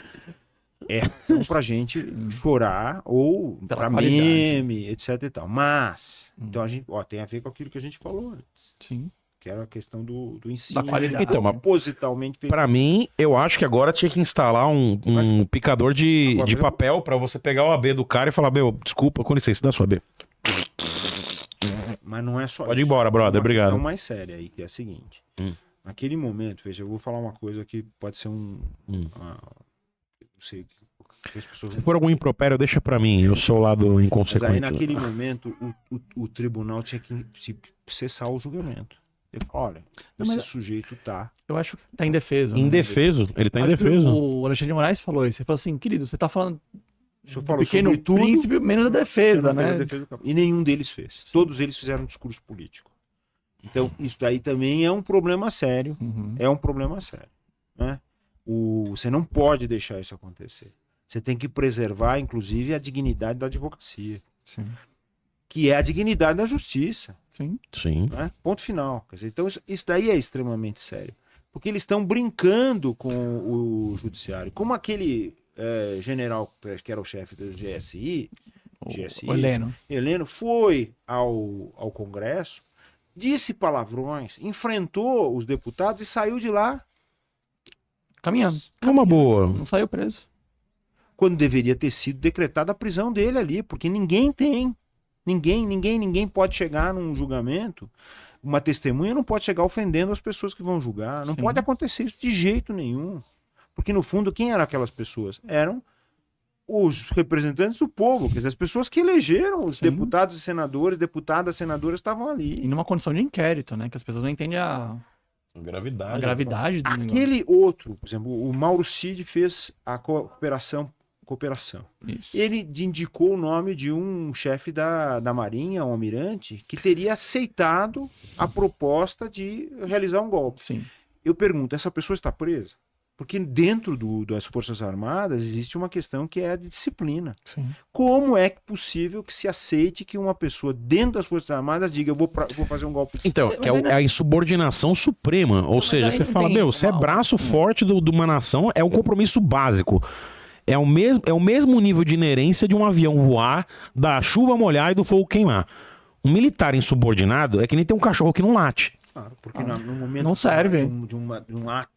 É razão pra gente chorar ou Pela pra qualidade. meme, etc e tal. Mas, então a gente, tem a ver com aquilo que a gente falou antes, Sim. que era a questão do ensino. Da qualidade. Então, mas Propositalmente feito. pra mim, eu acho que agora tinha que instalar um picador de Agora, papel pra você pegar o AB do cara e falar, desculpa, com licença, dá sua AB. Mas não é só Pode ir isso. embora, brother, Tem uma obrigado. questão mais séria aí, que é a seguinte. Naquele momento, veja, eu vou falar uma coisa que pode ser não sei, que as pessoas... Se for algum impropério, deixa pra mim, eu sou o lado Mas aí, inconsequente. naquele momento, o tribunal tinha que cessar o julgamento. Ele falou, olha, esse sujeito tá... Eu acho que tá indefeso. né? Indefeso, ele tá Acho que indefeso. O Alexandre de Moraes falou isso. Ele falou assim, querido, você tá falando O senhor do falou Pequeno sobre tudo, Príncipe menos a defesa, né? E nenhum deles fez. Todos eles fizeram um discurso político. Então, isso daí também é um problema sério. É um problema sério. Né? Você não pode deixar isso acontecer. Você tem que preservar, inclusive, a dignidade da advocacia. Sim. Que é a dignidade da justiça. Sim. Sim. Né? Ponto final. Quer dizer, então, isso daí é extremamente sério. Porque eles estão brincando com o judiciário. Como aquele general que era o chefe do GSI, GSI, O Heleno. Heleno foi ao Congresso, disse palavrões, enfrentou os deputados e saiu de lá Caminhando. É uma boa. Não saiu preso. quando deveria ter sido decretada a prisão dele ali, porque ninguém pode chegar num julgamento, uma testemunha não pode chegar ofendendo as pessoas que vão julgar, não Sim. pode acontecer isso de jeito nenhum, porque no fundo quem eram aquelas pessoas? Eram os representantes do povo, quer dizer, as pessoas que elegeram os Sim. deputados e senadores, deputadas, senadoras estavam E ali. numa condição de inquérito, né? Que as pessoas não entendem a Gravidade. gravidade do negócio. Aquele outro, por exemplo, o Mauro Cid fez a cooperação. Isso. Ele indicou o nome de um chefe da Marinha, um almirante, que teria aceitado a proposta de realizar um golpe. Sim. Eu pergunto, essa pessoa está presa? Porque dentro das Forças Armadas existe uma questão que é a de disciplina. Sim. Como é possível que se aceite que uma pessoa dentro das Forças Armadas diga eu vou fazer um golpe de Então, é a insubordinação suprema. Ou seja, aí você não fala, tem meu, você é mal. braço forte de uma nação, é um compromisso básico. É o mesmo nível de inerência de um avião voar, da chuva molhar e do fogo queimar. Um militar insubordinado é que nem ter um cachorro que não late. Claro, porque no momento Não serve. de um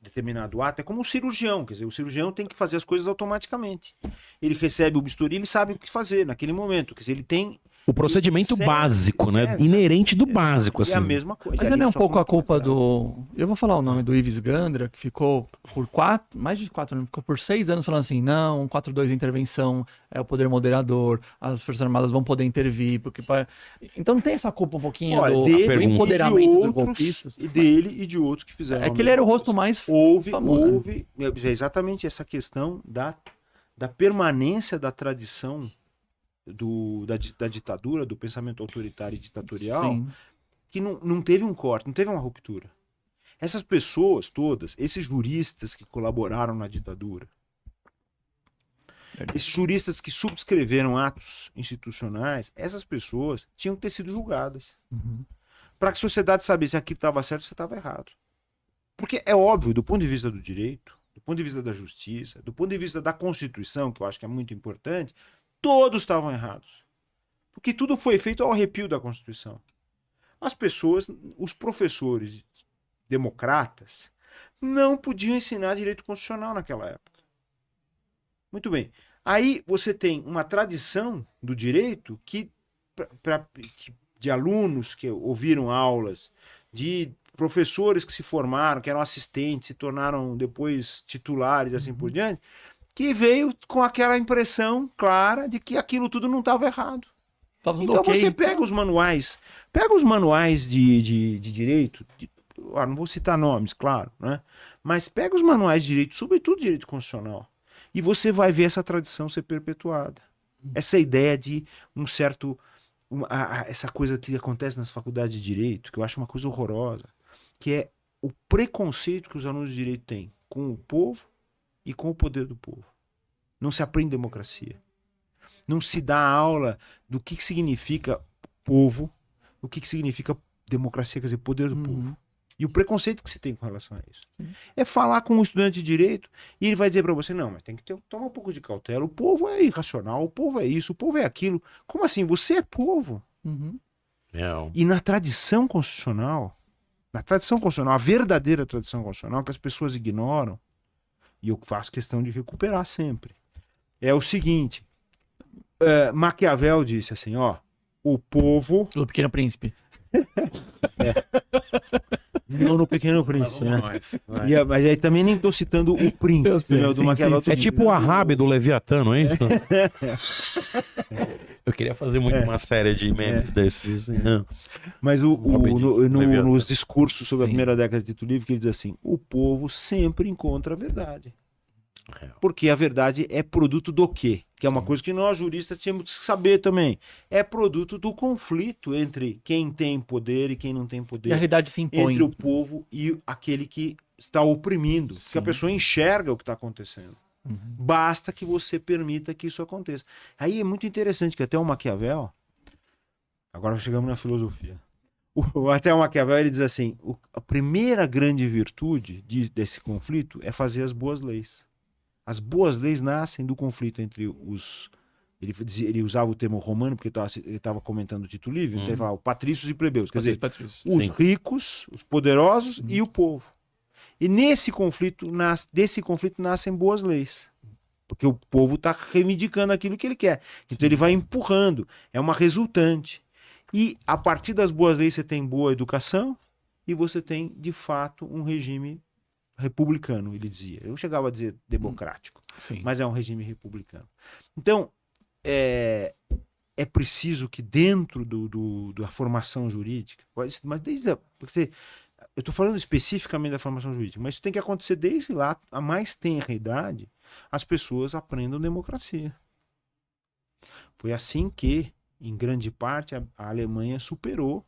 determinado ato, é como um cirurgião, quer dizer, o cirurgião tem que fazer as coisas automaticamente. Ele recebe o bisturi, ele sabe o que fazer naquele momento, quer dizer, ele tem O procedimento Serve, básico, né? serve. Inerente do básico, é assim. a mesma coisa. Mas Ali não é um só pouco com- a culpa do. Eu vou falar o nome do Ives Gandra, que ficou por mais de 4 anos, ficou por 6 anos falando assim: não, 4.2 intervenção é o poder moderador, as Forças Armadas vão poder intervir. Então não tem essa culpa um pouquinho Olha, do dele empoderamento e de dos outros, golpistas. e dele e de outros que fizeram. É a que ele era o mesma rosto coisa. mais Houve famoso. é exatamente essa questão da permanência da tradição da ditadura, do pensamento autoritário e ditatorial, Sim. que não teve um corte, não teve uma ruptura. Essas pessoas todas, esses juristas que colaboraram na ditadura, Verdade. esses juristas que subscreveram atos institucionais, essas pessoas tinham que ter sido julgadas. Uhum. Para que a sociedade sabesse se aquilo estava certo ou se estava errado. Porque é óbvio, do ponto de vista do direito, do ponto de vista da justiça, do ponto de vista da Constituição, que eu acho que é muito importante, todos estavam errados. Porque tudo foi feito ao arrepio da Constituição. As pessoas, os professores democratas, não podiam ensinar direito constitucional naquela época. Muito bem. Aí você tem uma tradição do direito de alunos que ouviram aulas, de professores que se formaram, que eram assistentes, se tornaram depois titulares, assim por diante, que veio com aquela impressão clara de que aquilo tudo não estava errado. Tava tudo Então ok. você pega os manuais de direito, não vou citar nomes, claro, né? Mas pega os manuais de direito, sobretudo direito constitucional, e você vai ver essa tradição ser perpetuada. Essa ideia de um certo... essa coisa que acontece nas faculdades de direito, que eu acho uma coisa horrorosa, que é o preconceito que os alunos de direito têm com o povo e com o poder do povo. Não se aprende democracia. Não se dá aula do que significa povo, o que significa democracia, quer dizer, poder do povo. E o preconceito que se tem com relação a isso. Sim. É falar com um estudante de direito e ele vai dizer para você, não, mas tem que tomar um pouco de cautela. O povo é irracional, o povo é isso, o povo é aquilo. Como assim? Você é povo. Uhum. E na tradição constitucional, a verdadeira tradição constitucional, que as pessoas ignoram, e eu faço questão de recuperar sempre, é o seguinte, Maquiavel disse assim, ó, o povo... O Pequeno Príncipe. Não no Pequeno Príncipe, né? Nós. Mas aí também nem estou citando o príncipe, Eu sei, né, do sim, Maquiavel. sim, É tipo o Arrabe do Leviatã, não é isso? Eu queria fazer muito uma série de memes desses. Assim, não. Mas Leviatã. nos discursos sobre a Sim. primeira década de Tito Livre, que ele diz assim, o povo sempre encontra a verdade. É. Porque a verdade é produto do quê? Que é uma coisa que nós juristas temos que saber também. É produto do conflito entre quem tem poder e quem não tem E a poder. realidade se impõe. Entre o povo e aquele que está oprimindo. Porque a Sim. pessoa enxerga o que está acontecendo. Basta que você permita que isso aconteça. Aí é muito interessante que até o Maquiavel, agora chegamos na filosofia, até o Maquiavel ele diz assim, a primeira grande virtude desse conflito é fazer as boas leis. As boas leis nascem do conflito entre os Ele usava o termo romano porque ele estava comentando o Tito Livio, então ele falava patrícios e plebeus, quer dizer, Patrícios. os Sim. ricos, os poderosos e o povo. E desse conflito nascem boas leis. Porque o povo está reivindicando aquilo que ele quer. Então ele vai empurrando. É uma resultante. E a partir das boas leis você tem boa educação e você tem, de fato, um regime republicano, ele dizia. Eu chegava a dizer democrático, Sim. mas é um regime republicano. Então, é preciso que dentro da formação jurídica, mas desde porque eu estou falando especificamente da formação jurídica, mas isso tem que acontecer desde lá, a mais tenra idade, as pessoas aprendam democracia. Foi assim que, em grande parte, a Alemanha superou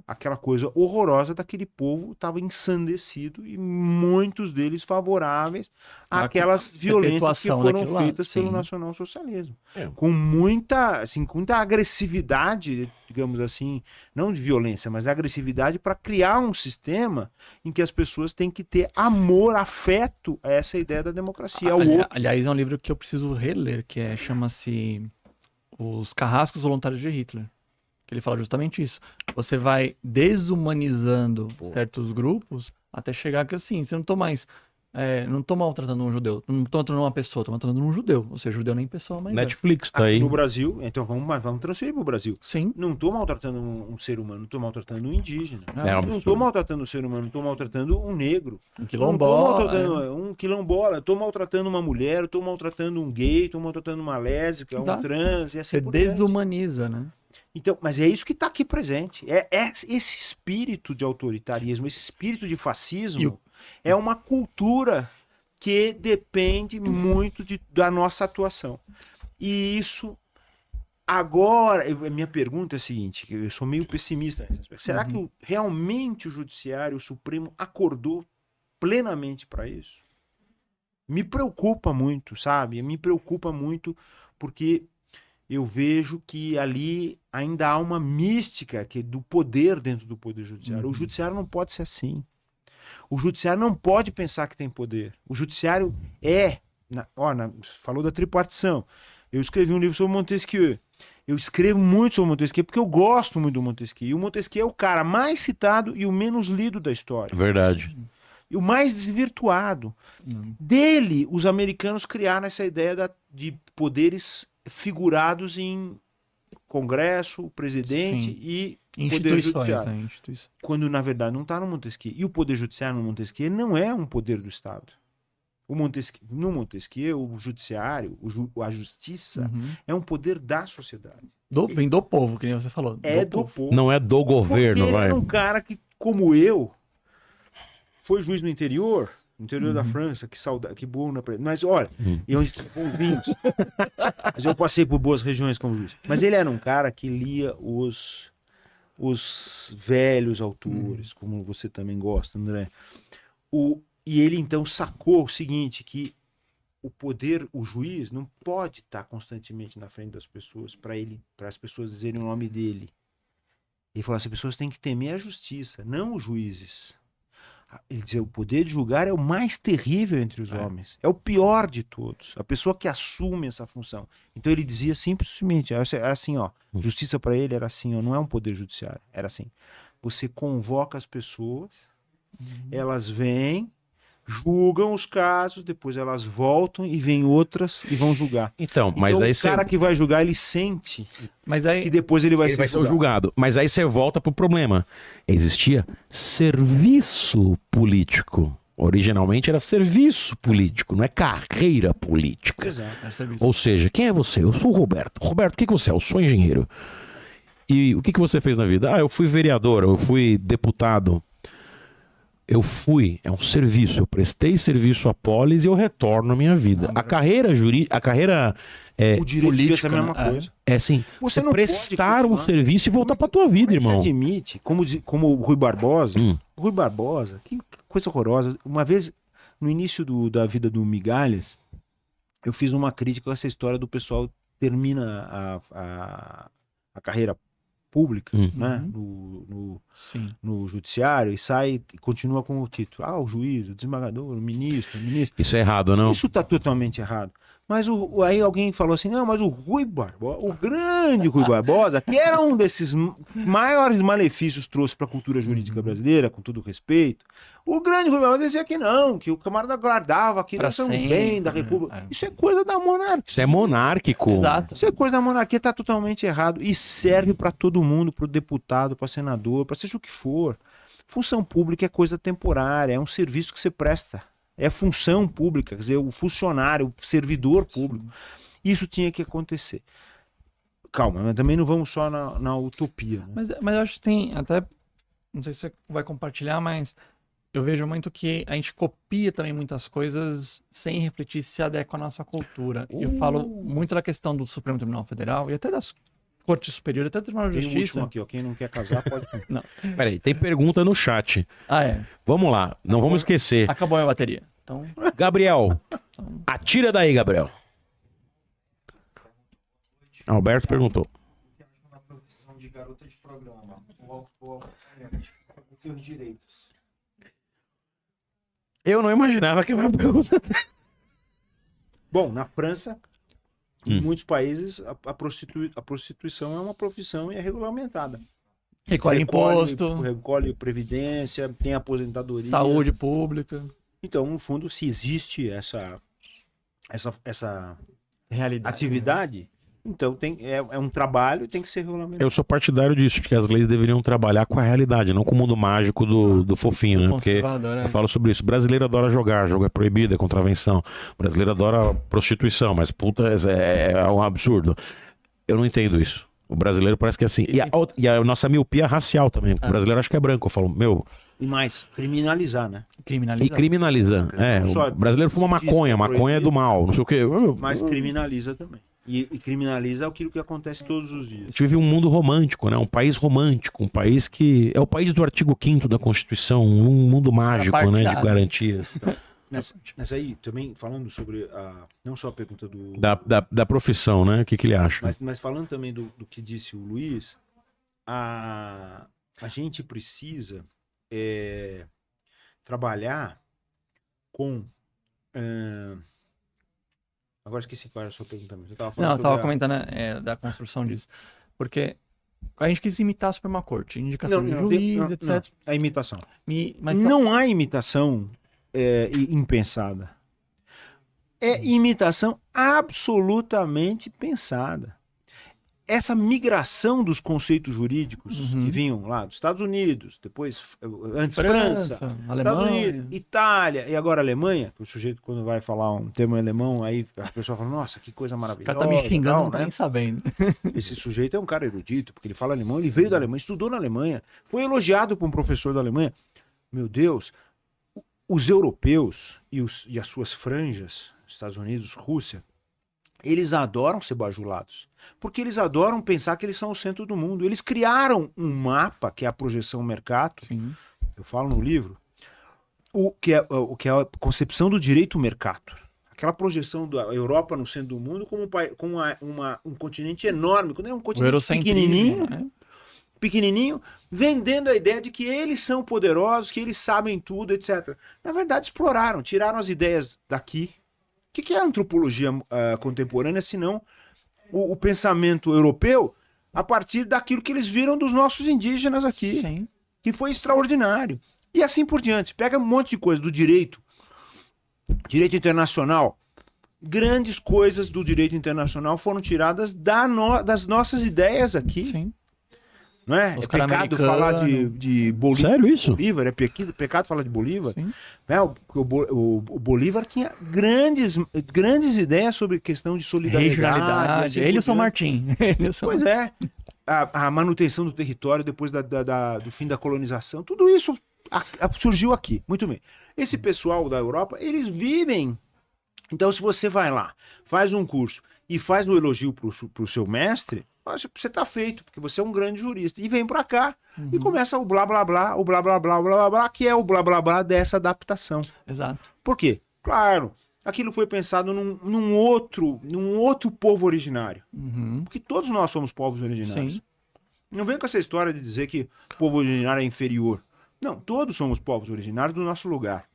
aquela coisa horrorosa daquele povo estava ensandecido e muitos deles favoráveis àquelas violências que perpetuação foram daquilo lá, feitas pelo sim. nacionalsocialismo. É. Com muita agressividade, digamos assim, não de violência, mas agressividade para criar um sistema em que as pessoas têm que ter amor, afeto a essa ideia da democracia, ao outro. Aliás, é um livro que eu preciso reler, que chama-se Os Carrascos Voluntários de Hitler. Que ele fala justamente isso. Você vai desumanizando certos grupos até chegar que assim, você não tô mais. Não tô maltratando um judeu, não tô maltratando uma pessoa, tô maltratando um judeu. Ou seja, judeu nem pessoa, mas. Netflix tá Aqui aí. no Brasil, então vamos transferir para o Brasil. Sim. Não estou maltratando um ser humano, não estou maltratando um indígena. É um Não absurdo. estou maltratando um ser humano, não estou maltratando um negro. Um Não estou quilombola. maltratando um quilombola, estou maltratando uma mulher, estou maltratando um gay, estou maltratando uma lésbica, um Exato. trans, e assim Você por diante. desumaniza, né? Então, mas é isso que está aqui presente. É esse espírito de autoritarismo, esse espírito de fascismo, é uma cultura que depende muito da nossa atuação. E isso, agora, a minha pergunta é a seguinte, que eu sou meio pessimista nesse aspecto. Será que realmente o Judiciário, o Supremo, acordou plenamente para isso? Me preocupa muito, sabe? Me preocupa muito porque eu vejo que ali ainda há uma mística do poder dentro do Poder Judiciário. O Judiciário não pode ser assim. O Judiciário não pode pensar que tem poder. O Judiciário falou da tripartição. Eu escrevi um livro sobre Montesquieu. Eu escrevo muito sobre Montesquieu porque eu gosto muito do Montesquieu. E o Montesquieu é o cara mais citado e o menos lido da história. Verdade. E o mais desvirtuado. Dele, os americanos criaram essa ideia de poderes figurados em Congresso, presidente Sim. e Poder Instituições, Judiciário. né? Instituição. Quando, na verdade, não está no Montesquieu. E o Poder Judiciário no Montesquieu não é um poder do Estado. No Montesquieu, o Judiciário, a Justiça, é um poder da sociedade. Vem do povo, que nem você falou. É do povo. Não é do governo, Porque ele vai. é um cara que, como eu, foi juiz no interior da França, que bom na mas olha, e onde bons vinhos. Mas eu passei por boas regiões como juiz. Mas ele era um cara que lia os velhos autores, como você também gosta, André. E ele então sacou o seguinte, que o juiz não pode estar constantemente na frente das pessoas para as pessoas dizerem o nome dele. Ele falou, as pessoas têm que temer a justiça, não os juízes. Ele dizia, o poder de julgar é o mais terrível entre os homens. É o pior de todos. A pessoa que assume essa função. Então ele dizia simplesmente, era assim, ó, justiça para ele era assim, ó, não é um poder judiciário, era assim. Você convoca as pessoas, elas vêm, julgam os casos, depois elas voltam e vêm outras e vão julgar. Então, mas então, aí o cara que vai julgar, ele sente Mas aí. que depois ele vai ele ser vai ser o julgado. julgado. Mas aí você volta pro problema. Existia serviço político. Originalmente era serviço político, não é carreira política. Exato. É serviço. Ou seja, quem é você? Eu sou o Roberto. Roberto, o que você é? Eu sou engenheiro. E o que você fez na vida? Eu fui vereador, eu fui deputado. É um serviço, eu prestei serviço à polis e eu retorno à minha vida. A carreira jurídica, O direito devia ser a política, mesma né? coisa. é assim, você não pode prestar um continuar. serviço e voltar pra tua vida, Mas irmão. Você admite, como o Rui Barbosa, que coisa horrorosa. Uma vez, no início da vida do Migalhas, eu fiz uma crítica a essa história do pessoal termina a carreira pública, né, Sim. no judiciário e sai e continua com o título. O juiz, o desembargador, o ministro. Isso é errado, não? Isso está totalmente errado. Mas aí alguém falou assim, não, mas o Rui Barbosa, o grande Rui Barbosa, que era um desses maiores malefícios trouxe para a cultura jurídica brasileira, com todo respeito, o grande Rui Barbosa dizia que não, que o camarada guardava aquilo era um bem da República. Isso é coisa da monarquia. Isso é monárquico. Exato. Isso é coisa da monarquia, tá totalmente errado. E serve para todo mundo, para o deputado, para senador, para seja o que for. Função pública é coisa temporária, é um serviço que você presta. É função pública, quer dizer, o funcionário, o servidor público. Sim. Isso tinha que acontecer. Calma, mas também não vamos só na utopia. Né? Mas eu acho que tem até, não sei se você vai compartilhar, mas eu vejo muito que a gente copia também muitas coisas sem refletir se adequa à nossa cultura. Eu falo muito da questão do Supremo Tribunal Federal e até das Corte Superior, até do Tribunal de Justiça. Tem um último aqui, ó. Quem não quer casar pode... Não. Peraí, tem pergunta no chat. É. Vamos lá, não vamos esquecer. Acabou a bateria. Então... Gabriel, atira daí, Gabriel. Alberto perguntou. Na profissão de garota de programa, seus direitos. Eu não imaginava que uma pergunta. Bom, na França, em muitos países, a prostituição é uma profissão e é regulamentada. Recolhe imposto. Recolhe previdência, tem aposentadoria. Saúde pública. Então, no fundo, se existe essa realidade, atividade, então é um trabalho e tem que ser regulamentado. Eu sou partidário disso, de que as leis deveriam trabalhar com a realidade, não com o mundo mágico do fofinho, né? Porque eu falo sobre isso. O brasileiro adora jogar, jogo é proibido, é contravenção. O brasileiro adora prostituição, mas puta, é um absurdo. Eu não entendo isso. O brasileiro parece que é assim. E a nossa miopia racial também. O brasileiro acha que é branco. Eu falo, meu... E mais, criminalizar, né? Criminaliza. O brasileiro fuma maconha, maconha é do mal, não sei o quê. Mas criminaliza também. E criminaliza aquilo que acontece todos os dias. A gente vive um mundo romântico, né? Um país romântico, um país que... É o país do artigo 5º da Constituição, um mundo mágico, né? De garantias. Nessa aí, também falando sobre não só a pergunta do... Da profissão, né? O que ele acha? Mas falando também do que disse o Luiz, a gente precisa trabalhar com... Agora esqueci qual era a sua pergunta. Você tava falando eu estava comentando da construção disso. Porque a gente quis imitar a Suprema Corte, indicação de juiz, etc. Não, é imitação. Mas não há imitação impensada. É imitação absolutamente pensada. Essa migração dos conceitos jurídicos que vinham lá dos Estados Unidos, depois, antes França, Alemanha, Estados Unidos, Itália e agora Alemanha, que o sujeito quando vai falar um termo em alemão, aí a pessoa fala, nossa, que coisa maravilhosa. O cara tá me xingando, não tá nem sabendo. Esse sujeito é um cara erudito, porque ele fala alemão, ele veio da Alemanha, estudou na Alemanha, foi elogiado por um professor da Alemanha. Meu Deus, os europeus e as suas franjas, Estados Unidos, Rússia, eles adoram ser bajulados, porque eles adoram pensar que eles são o centro do mundo. Eles criaram um mapa, que é a projeção Mercator, eu falo no livro, o que é a concepção do direito Mercator. Aquela projeção da Europa no centro do mundo como um continente enorme, quando é um continente pequenininho, vendendo a ideia de que eles são poderosos, que eles sabem tudo, etc. Na verdade, exploraram, tiraram as ideias daqui. O que é a antropologia contemporânea, senão o pensamento europeu a partir daquilo que eles viram dos nossos indígenas aqui, Sim. que foi extraordinário. E assim por diante. Pega um monte de coisa do direito internacional. Grandes coisas do direito internacional foram tiradas das nossas ideias aqui. Sim. Não é? É pecado falar de Bolívar. Sério isso? Bolívar, é pecado falar de Bolívar. O Bolívar tinha grandes ideias sobre questão de solidariedade. Assim, ele e o São Martim. Pois é. A manutenção do território depois do fim da colonização. Tudo isso surgiu aqui. Muito bem. Esse pessoal da Europa, eles vivem. Então, se você vai lá, faz um curso e faz um elogio para o seu mestre, você tá feito, porque você é um grande jurista. E vem para cá e começa o blá, blá, blá, o blá, blá, blá, blá, blá, blá, que é o blá, blá, blá dessa adaptação. Exato. Por quê? Claro, aquilo foi pensado num outro povo originário. Porque todos nós somos povos originários. Sim. Não vem com essa história de dizer que o povo originário é inferior. Não, todos somos povos originários do nosso lugar.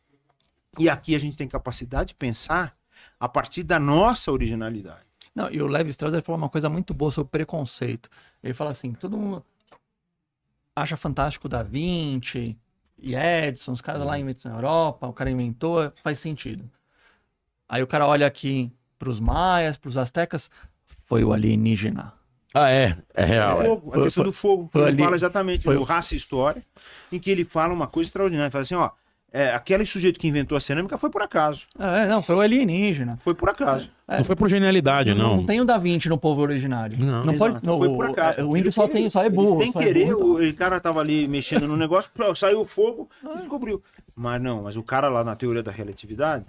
E aqui a gente tem capacidade de pensar a partir da nossa originalidade. Não, e o Levi Strauss ele falou uma coisa muito boa sobre preconceito. Ele fala assim, todo mundo acha fantástico Da Vinci e Edison, os caras lá inventam na Europa, o cara inventou, faz sentido. Aí o cara olha aqui pros maias, pros astecas, foi o alienígena. Ah, é real. Fogo, a questão do fogo. foi Ele ali- fala exatamente foi- do Raça e História, em que ele fala uma coisa extraordinária. Ele fala assim, ó, aquele sujeito que inventou a cerâmica foi por acaso. Não, foi o alienígena. Foi por acaso. Não foi por genialidade, não. Não tem o Da Vinci no povo originário. Não. pode. Exato, Não, foi por acaso. O índio só é burro. Sem só é querer, burro. o cara tava ali mexendo no negócio, saiu o fogo e descobriu. Mas o cara lá na teoria da relatividade,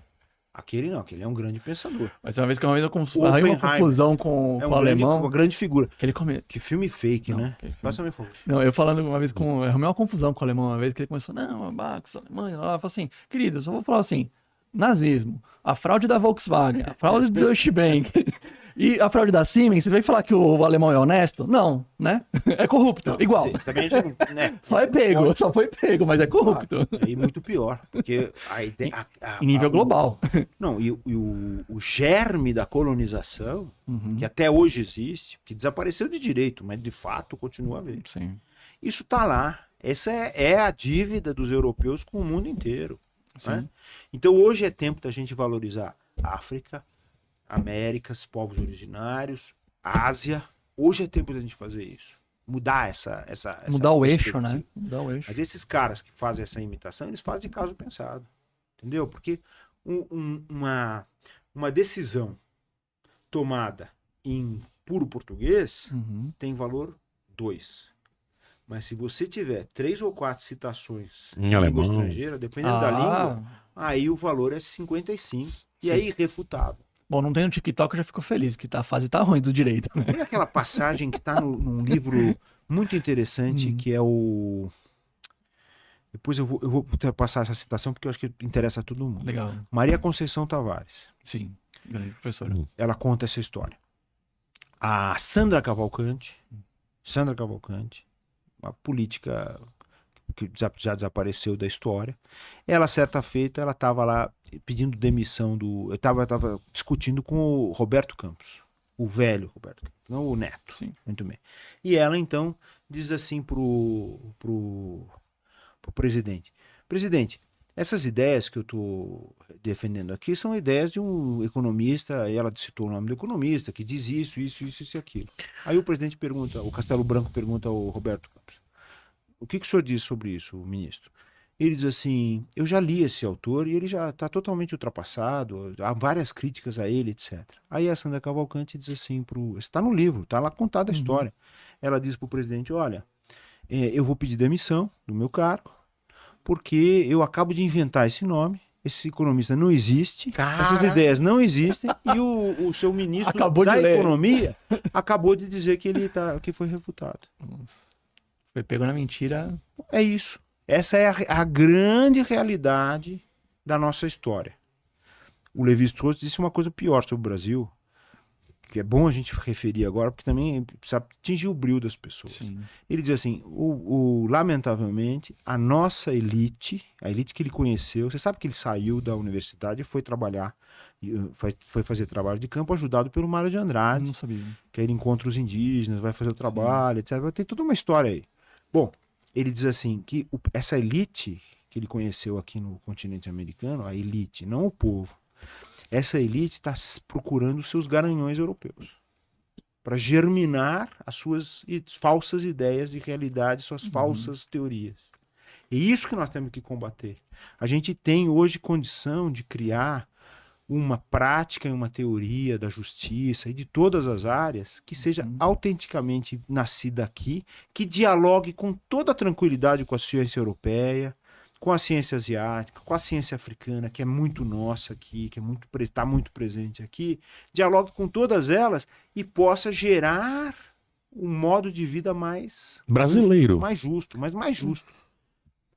aquele é um grande pensador. Mas uma vez eu arrumei Oppenheimer. uma confusão com É o uma alemão. grande figura. Que ele come... Que filme fake, Não, né? que filme. Faça-me um favor. Não, eu falando uma vez com. Eu arrumei uma confusão com o alemão uma vez, que ele começou, não, Bax, Alemanha, lá, eu falei assim, querido, eu só vou falar assim, nazismo, a fraude da Volkswagen, a fraude do Deutsche Bank e a fraude da Siemens, você vai falar que o alemão é honesto? Não, né? É corrupto, igual. Sim, também a gente não, né? Só é pego, só foi pego, mas é corrupto. E muito pior, porque a ideia, Em nível global. Não, e o germe da colonização, Uhum. que até hoje existe, que desapareceu de direito, mas de fato continua a haver. Sim. Isso está lá. Essa é a dívida dos europeus com o mundo inteiro. Né? Então hoje é tempo da gente valorizar África, Américas, povos originários, Ásia. Hoje é tempo da gente fazer isso. Mudar essa Mudar o eixo, perspectiva. né? Mudar o eixo. Mas esses caras que fazem essa imitação, eles fazem de caso pensado. Entendeu? Porque uma decisão tomada em puro português Uhum. tem valor 2. Mas se você tiver 3 ou 4 citações Em em alemão. língua estrangeira, dependendo da língua, aí o valor é 55. E é irrefutável. Bom, não tem no TikTok, eu já fico feliz, que a fase tá ruim do direito. Né? Tem aquela passagem que está num livro muito interessante, que é o... Depois eu vou passar essa citação, porque eu acho que interessa a todo mundo. Legal. Maria Conceição Tavares. Sim, grande professor. Ela conta essa história. A Sandra Cavalcante, uma política que já desapareceu da história, ela, certa feita, ela estava lá pedindo demissão eu estava discutindo com o Roberto Campos, o velho Roberto Campos, não o neto. Sim. Muito bem. E ela, então, diz assim pro presidente: presidente, essas ideias que eu estou defendendo aqui são ideias de um economista, e ela citou o nome do economista, que diz isso e aquilo. Aí o presidente pergunta, o Castelo Branco pergunta ao Roberto Campos: o que o senhor diz sobre isso, ministro? Ele diz assim: eu já li esse autor e ele já está totalmente ultrapassado, há várias críticas a ele, etc. Aí a Sandra Cavalcante diz assim, está no livro, está lá contada a história. Ela diz para o presidente: olha, eu vou pedir demissão do meu cargo, porque eu acabo de inventar esse nome, esse economista não existe, essas ideias não existem, e o seu ministro Acabou da de ler. economia acabou de dizer que foi refutado. Nossa. Foi pego na mentira. É isso. Essa é a grande realidade da nossa história. O Lévi-Strauss disse uma coisa pior sobre o Brasil, que é bom a gente referir agora, porque também precisa atingir o brilho das pessoas. Sim. Ele diz assim, lamentavelmente, a nossa elite, a elite que ele conheceu, você sabe que ele saiu da universidade e foi trabalhar, foi fazer trabalho de campo ajudado pelo Mário de Andrade, Não sabia. que aí ele encontra os indígenas, vai fazer o trabalho, etc. Tem toda uma história aí. Bom, ele diz assim, que essa elite que ele conheceu aqui no continente americano, a elite, não o povo, essa elite está procurando os seus garanhões europeus para germinar as suas falsas ideias de realidade, suas falsas teorias. E isso que nós temos que combater. A gente tem hoje condição de criar uma prática e uma teoria da justiça e de todas as áreas que seja autenticamente nascida aqui, que dialogue com toda a tranquilidade com a ciência europeia, com a ciência asiática, com a ciência africana, que é muito nossa aqui, que está muito presente aqui, dialogue com todas elas e possa gerar um modo de vida mais Brasileiro. mais justo, mas mais justo.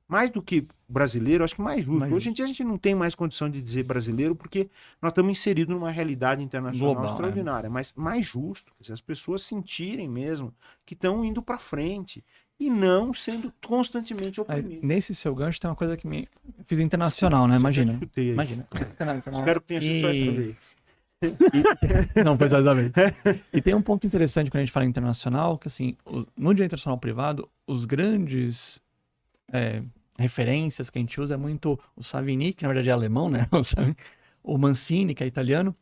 Mais do que brasileiro, acho que mais justo. Mais Hoje em dia a gente não tem mais condição de dizer brasileiro porque nós estamos inseridos numa realidade internacional Global, extraordinária, mas mais justo, quer dizer, as pessoas sentirem mesmo que estão indo para frente e não sendo constantemente Aí, oprimido. nesse seu gancho tem uma coisa que me... Fiz internacional, né? Imagina. Chutei aí. Imagina. Internacional. Espero que tenha sido só essa E- vez. Não, foi só essa vez. E tem um ponto interessante quando a gente fala em internacional, que assim, no direito internacional privado, os grandes referências que a gente usa é muito o Savini, que na verdade é alemão, né? O Mancini, que é italiano,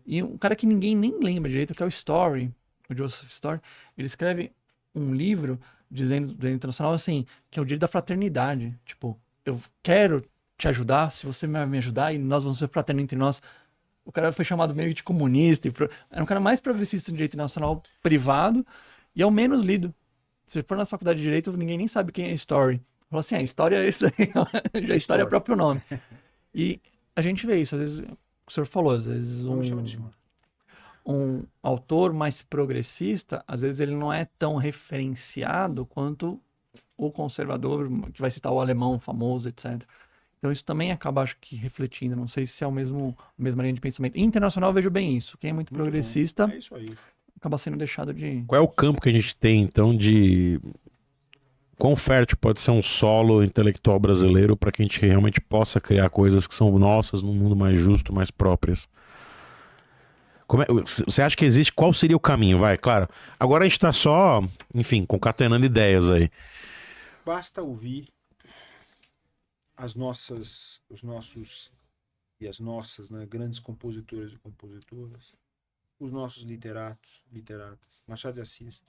e um cara que ninguém nem lembra direito, que é o Story, o Joseph Story. Ele escreve um livro dizendo do direito internacional assim, que é o direito da fraternidade. Tipo, eu quero te ajudar, se você vai me ajudar e nós vamos ser fraternos entre nós. O cara foi chamado meio de comunista. Era um cara mais progressista no direito internacional privado e é o menos lido. Se for na faculdade de direito, ninguém nem sabe quem é Story. Falou assim, a história é isso aí. Já a história é o próprio nome. E a gente vê isso. Às vezes, o senhor falou, às vezes Vamos chamar de senhor. um autor mais progressista, às vezes ele não é tão referenciado quanto o conservador, que vai citar o alemão famoso, etc. Então isso também acaba, acho que, refletindo. Não sei se é a mesma linha de pensamento. Internacional eu vejo bem isso. Quem é muito Muito progressista bom. É isso aí. acaba sendo deixado de... Qual é o campo que a gente tem, então, de quão fértil pode ser um solo intelectual brasileiro para que a gente realmente possa criar coisas que são nossas num mundo mais justo, mais próprias? Você acha que existe? Qual seria o caminho? Vai, claro. Agora a gente tá só, enfim, concatenando ideias aí. Basta ouvir os nossos e as nossas, né, grandes compositores e compositoras, os nossos literatos, literatas. Machado de Assis.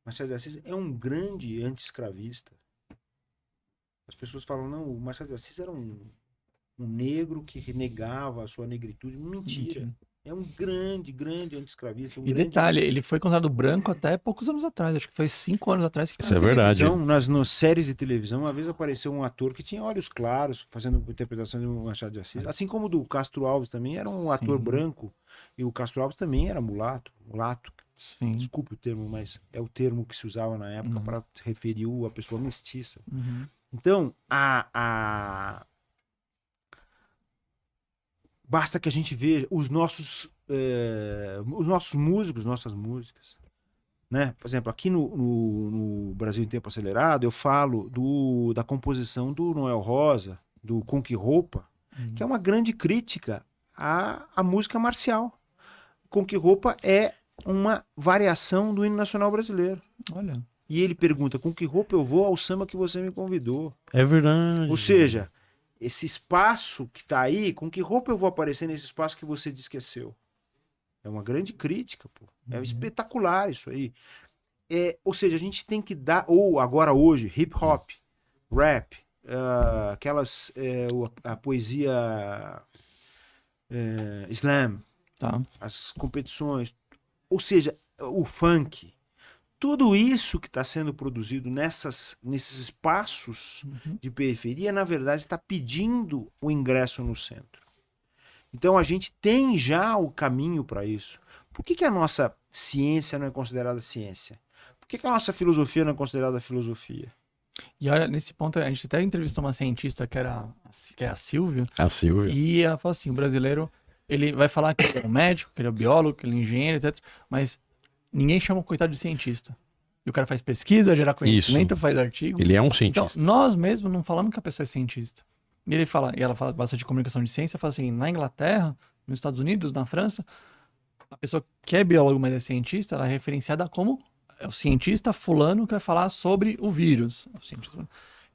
Machado de Assis é um grande anti-escravista. As pessoas falam, não, o Machado de Assis era um negro que renegava a sua negritude. Mentira. É um grande, grande anti-escravista. E detalhe, ele foi considerado branco até poucos anos atrás. Acho que foi 5 anos atrás. Que Isso é verdade. Nas séries de televisão, uma vez apareceu um ator que tinha olhos claros, fazendo interpretação de Machado de Assis. Assim como o do Castro Alves também, era um ator branco. E o Castro Alves também era mulato. Sim. Desculpe o termo, mas é o termo que se usava na época para referir a pessoa mestiça. Então, basta que a gente veja os nossos músicos, nossas músicas. Né? Por exemplo, aqui no Brasil em Tempo Acelerado, eu falo da composição do Noel Rosa, do Com Que Roupa, que é uma grande crítica à música marcial. Com Que Roupa é uma variação do hino nacional brasileiro. Olha. E ele pergunta, com que roupa eu vou ao samba que você me convidou? É verdade. Ou seja, esse espaço que está aí, com que roupa eu vou aparecer nesse espaço que você diz que é seu? É uma grande crítica, pô. É espetacular isso aí. Ou seja, a gente tem que dar, ou agora hoje, hip hop, rap, a poesia slam, Tá. as competições, ou seja, o funk, tudo isso que está sendo produzido nesses espaços de periferia, na verdade, está pedindo o ingresso no centro. Então a gente tem já o caminho para isso. Por que a nossa ciência não é considerada ciência? Por que a nossa filosofia não é considerada filosofia? E olha, nesse ponto, a gente até entrevistou uma cientista que é a Silvia, A Silvia. e ela falou assim, o brasileiro, ele vai falar que ele é um médico, que ele é um biólogo, que ele é um engenheiro, etc. Mas ninguém chama o coitado de cientista. E o cara faz pesquisa, gera conhecimento, faz artigo. Ele é um Então, cientista. nós mesmos não falamos que a pessoa é cientista. E ela fala bastante de comunicação de ciência, fala assim, na Inglaterra, nos Estados Unidos, na França, a pessoa que é biólogo, mas é cientista, ela é referenciada como o cientista fulano que vai falar sobre o vírus.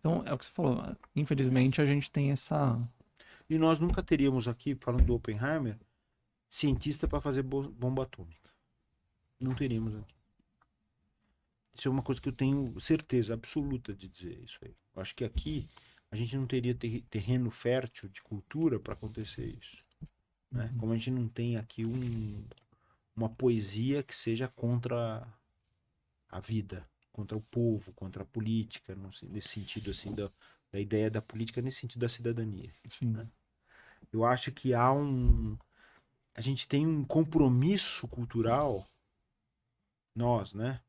Então, é o que você falou. Infelizmente, a gente tem essa... E nós nunca teríamos aqui, falando do Oppenheimer, cientista para fazer bomba atômica. Não teríamos aqui. Isso é uma coisa que eu tenho certeza absoluta de dizer isso aí. Eu acho que aqui a gente não teria terreno fértil de cultura para acontecer isso. Né? Como a gente não tem aqui uma poesia que seja contra a vida, contra o povo, contra a política, nesse sentido assim da ideia da política, nesse sentido da cidadania. Sim. Né? Eu acho que a gente tem um compromisso cultural, nós, né?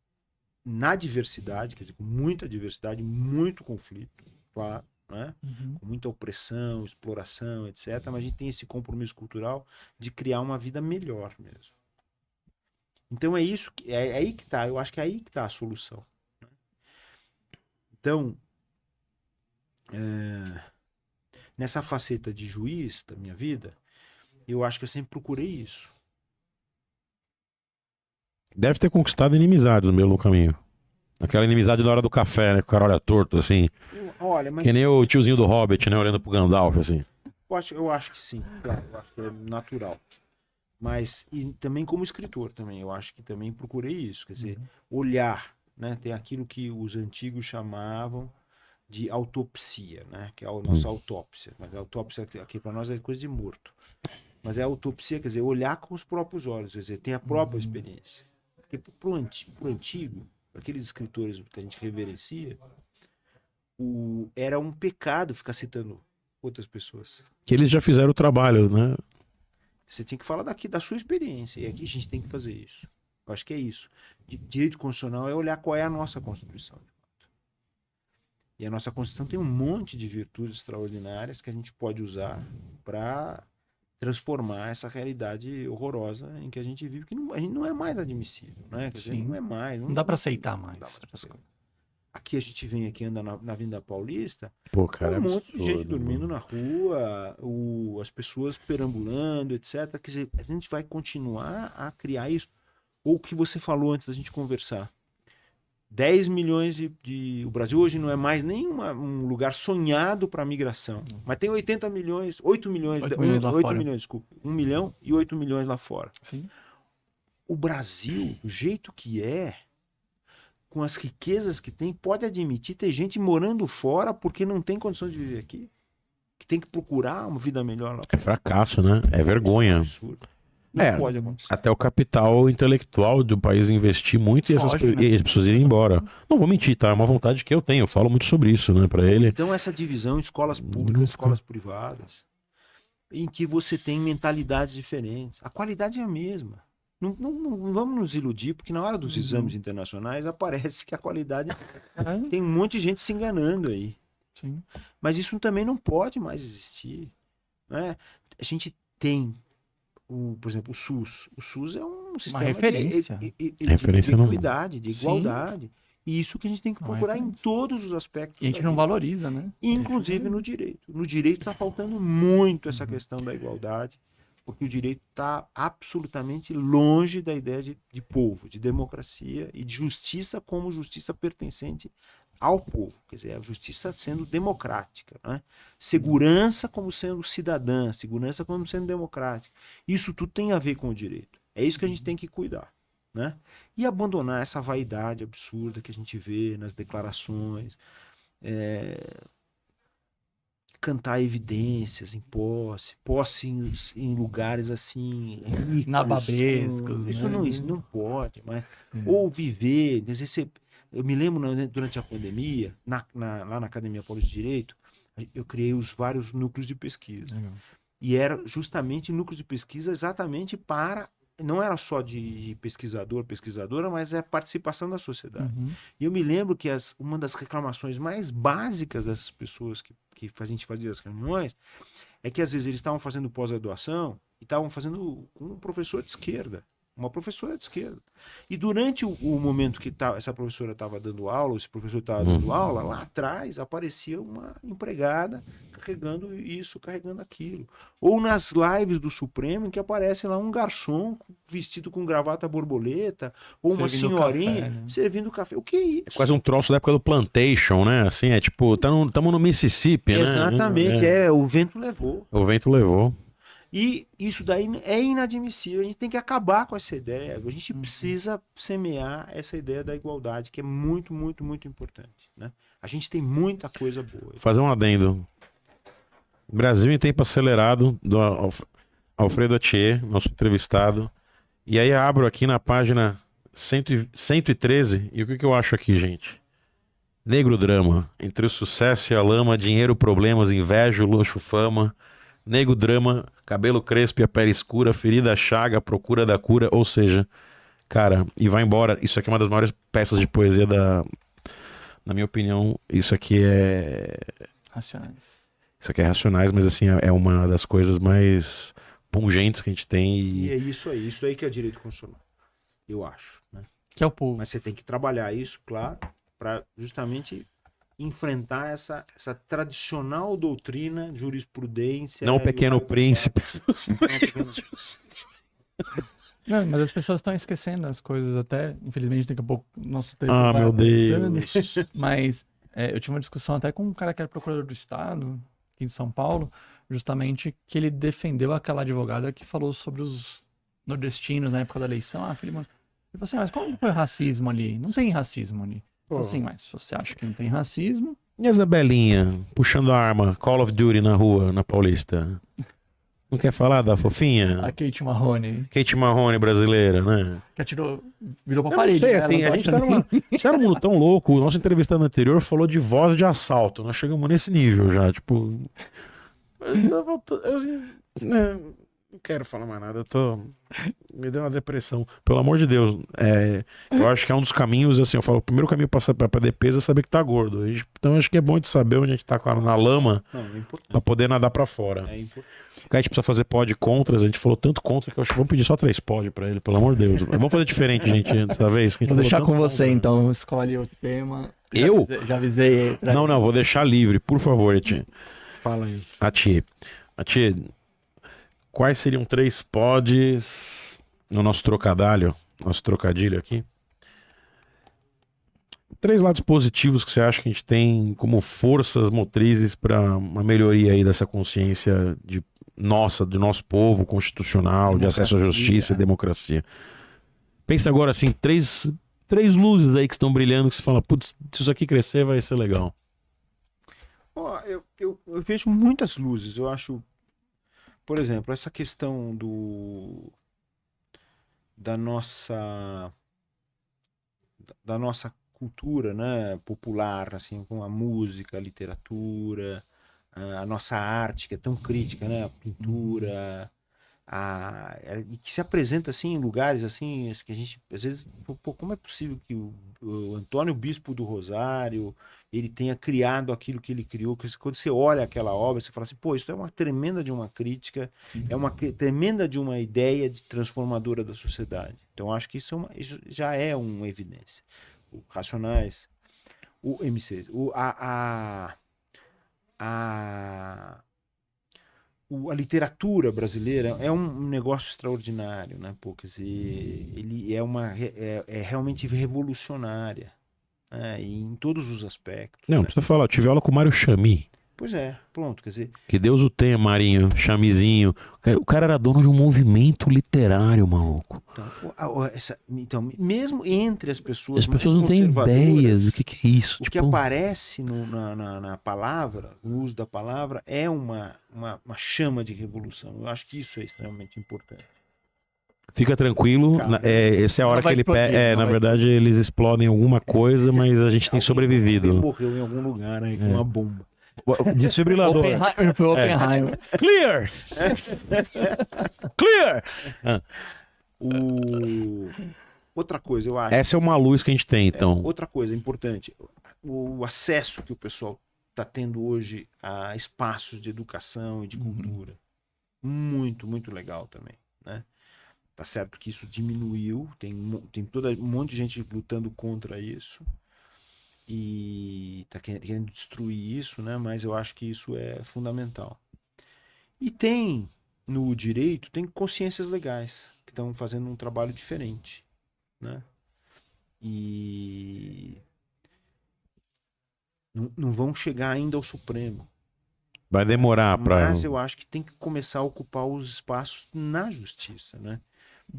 Na diversidade, quer dizer, com muita diversidade, muito conflito, claro, né? Com muita opressão, exploração, etc. Mas a gente tem esse compromisso cultural de criar uma vida melhor mesmo. Então é isso, é aí que tá, eu acho que é aí que tá a solução. Né? Então, nessa faceta de juiz da minha vida, eu acho que eu sempre procurei isso. Deve ter conquistado inimizades no meio do caminho. Aquela inimizade na hora do café, né? Que o cara olha torto, assim. Olha, mas Que nem o tiozinho do Hobbit, né? Olhando pro Gandalf, assim. eu acho que sim, claro, eu acho que é natural. Mas, e também como escritor também, eu acho que também procurei isso, quer dizer, olhar, né? Tem aquilo que os antigos chamavam de autopsia, né? Que é a nossa autópsia. Mas a autópsia aqui para nós é coisa de morto. Mas é a autopsia, quer dizer, olhar com os próprios olhos, quer dizer, tem a própria experiência. Porque pro antigo, aqueles escritores que a gente reverencia, era um pecado ficar citando outras pessoas. Que eles já fizeram o trabalho, né? Você tem que falar da sua experiência. E aqui a gente tem que fazer isso. Eu acho que é isso. Direito constitucional é olhar qual é a nossa Constituição. De fato. E a nossa Constituição tem um monte de virtudes extraordinárias que a gente pode usar para transformar essa realidade horrorosa em que a gente vive, que a gente não é mais admissível. Né? Quer dizer, Sim. não é mais. Não dá pra aceitar mais. Não dá pra aceitar. Aqui a gente vem aqui, anda na Avenida Paulista, Pô, cara, um é monte de gente absurdo, dormindo mano. na rua, as pessoas perambulando, etc. Quer dizer, a gente vai continuar a criar isso. Ou o que você falou antes da gente conversar. 10 milhões O Brasil hoje não é mais nem um lugar sonhado para migração. Mas tem 80 milhões, 8 milhões, 8 milhões lá 8 fora. milhões, desculpa. 1 milhão e 8 milhões lá fora. Sim. O Brasil, do jeito que é, com as riquezas que tem, pode admitir ter gente morando fora porque não tem condições de viver aqui. Que tem que procurar uma vida melhor lá É fora. fracasso, né? É vergonha. Absurdo. Não É, pode acontecer. Até o capital intelectual do país investir muito e Foge, né? e as pessoas irem embora. Não vou mentir, tá? É uma vontade que eu tenho. Eu falo muito sobre isso, né? Pra ele. Então essa divisão em escolas públicas, escolas privadas, em que você tem mentalidades diferentes. A qualidade é a mesma. Não vamos nos iludir, porque na hora dos exames internacionais aparece que a qualidade... Tem um monte de gente se enganando aí. Sim. Mas isso também não pode mais existir. Né? A gente tem, por exemplo, o SUS. O SUS é um sistema referência. Referência de não. equidade, de Sim. igualdade. E isso que a gente tem que Uma procurar em referência. todos os aspectos. E a gente da não vida. valoriza, né? Inclusive no direito. No direito está faltando muito essa questão da igualdade, porque o direito está absolutamente longe da ideia de povo, de democracia e de justiça como justiça pertencente ao povo. Quer dizer, a justiça sendo democrática. Né? Segurança como sendo cidadã, segurança como sendo democrática. Isso tudo tem a ver com o direito. É isso que a gente tem que cuidar. Né? E abandonar essa vaidade absurda que a gente vê nas declarações, cantar evidências em posse em lugares assim ricos, Nababescos, isso né? isso não pode, mas Sim. ou viver, quer dizer, eu me lembro durante a pandemia, lá na Academia Paulista de Direito, eu criei os vários núcleos de pesquisa. Legal. E era justamente núcleos de pesquisa exatamente para... Não era só de pesquisador, pesquisadora, mas é a participação da sociedade. Uhum. E eu me lembro que uma das reclamações mais básicas dessas pessoas que a gente fazia as reuniões é que às vezes eles estavam fazendo pós-graduação e estavam fazendo com um professor de esquerda. Uma professora de esquerda. E durante o momento que essa professora estava dando aula, ou esse professor estava dando aula, lá atrás aparecia uma empregada carregando isso, carregando aquilo. Ou nas lives do Supremo, em que aparece lá um garçom vestido com gravata borboleta, ou uma Servindo senhorinha café, né? servindo café. O que é isso? É quase um troço da época do Plantation, né? Assim, é tipo, tamo no Mississippi, né? Exatamente, o vento levou. O vento levou. E isso daí é inadmissível. A gente tem que acabar com essa ideia. A gente precisa semear essa ideia da igualdade, que é muito, muito, muito importante. Né? A gente tem muita coisa boa. Fazer um adendo. Brasil em tempo acelerado, do Alfredo Atier, nosso entrevistado. E aí abro aqui na página 113, e o que eu acho aqui, gente? Negro drama. Entre o sucesso e a lama, dinheiro, problemas, inveja, luxo, fama. Negro drama, cabelo crespo e a pele escura, ferida, chaga, procura da cura. Ou seja, cara, e vai embora. Isso aqui é uma das maiores peças de poesia na minha opinião. Isso aqui é Racionais, mas assim, é uma das coisas mais pungentes que a gente tem. E é isso aí que é direito constitucional, eu acho. Né? Que é o povo. Mas você tem que trabalhar isso, claro, para justamente enfrentar essa tradicional doutrina, jurisprudência. Não o Pequeno Príncipe. Não, mas as pessoas estão esquecendo as coisas até. Infelizmente, daqui a pouco nosso tempo Ah, vai meu apertando. Deus. Mas eu tive uma discussão até com um cara que era procurador do Estado, aqui em São Paulo, justamente que ele defendeu aquela advogada que falou sobre os nordestinos na época da eleição. Ele falou assim, mas como foi racismo ali? Não tem racismo ali. Falei assim, mas se você acha que não tem racismo... E a Isabelinha, puxando a arma, Call of Duty na rua, na Paulista? Não quer falar da fofinha? A Kate Marrone, Kate Marrone brasileira, né? que atirou, virou pra Eu parede. não sei, né? assim, Ela a gente tá num mundo tão louco. O nosso entrevistado anterior falou de voz de assalto. Nós chegamos nesse nível já, tipo... Não quero falar mais nada, me deu uma depressão. Pelo amor de Deus, eu acho que é um dos caminhos, assim, eu falo, o primeiro caminho pra perder peso é saber que tá gordo. Então acho que é bom de saber onde a gente tá na lama Não, é importante. pra poder nadar pra fora. É importante. Porque a gente precisa fazer pod contras, a gente falou tanto contra que eu acho que vamos pedir só 3 pod pra ele, pelo amor de Deus. Mas vamos fazer diferente, gente, dessa vez. Que a gente Vou deixar falou com tanto você, contra. então. Escolhe o tema. Eu? Já avisei. Não, vou deixar livre, por favor, Eti. Fala aí. Ati, quais seriam 3 pods no nosso trocadilho aqui? 3 lados positivos que você acha que a gente tem como forças motrizes para uma melhoria aí dessa consciência do nosso povo constitucional, de acesso à justiça e democracia. Pensa agora assim, 3 luzes aí que estão brilhando que você fala, putz, se isso aqui crescer vai ser legal. Ó, eu vejo muitas luzes. Eu acho, por exemplo, essa questão da nossa cultura, né, popular, assim, com a música, a literatura, a nossa arte, que é tão crítica, né, a pintura, e que se apresenta assim em lugares assim que a gente às vezes, pô, como é possível que o Antônio Bispo do Rosário ele tenha criado aquilo que ele criou? Que quando você olha aquela obra, você fala assim, pô, isso é uma tremenda de uma crítica, é uma tremenda de uma ideia de transformadora da sociedade. Então acho que isso já é uma evidência. O Racionais, o MC, a literatura brasileira é um negócio extraordinário, né? Pô, quer dizer, ele é realmente revolucionária, né? Em todos os aspectos. Não, né? precisa falar, eu tive aula com o Mário Chami. Pois é, pronto, quer dizer, Que Deus o tenha, Marinho, Chamizinho. O cara era dono de um movimento literário, maluco. então mesmo entre as pessoas As pessoas mais não têm conservadoras, ideias do que é isso. o que Tipo, aparece na palavra, no uso da palavra, é uma chama de revolução. Eu acho que isso é extremamente importante. fica tranquilo, Cara, essa é a hora não que vai ele explodir, pega. não Na vai verdade, eles explodem alguma coisa, mas a gente tem Alguém sobrevivido. morreu em algum lugar aí com uma bomba. Desfibrilador. Oppenheimer foi Oppenheimer. Clear! Clear! Outra coisa, eu acho. Essa é uma luz que a gente tem, então. Outra coisa importante, o acesso que o pessoal está tendo hoje a espaços de educação e de cultura. Muito, muito legal também, né? Tá certo que isso diminuiu, tem um monte de gente lutando contra isso e tá querendo destruir isso, né? Mas eu acho que isso é fundamental. E no direito, tem consciências legais que estão fazendo um trabalho diferente, né? E não vão chegar ainda ao Supremo. Vai demorar pra. Mas eu acho que tem que começar a ocupar os espaços na justiça, né?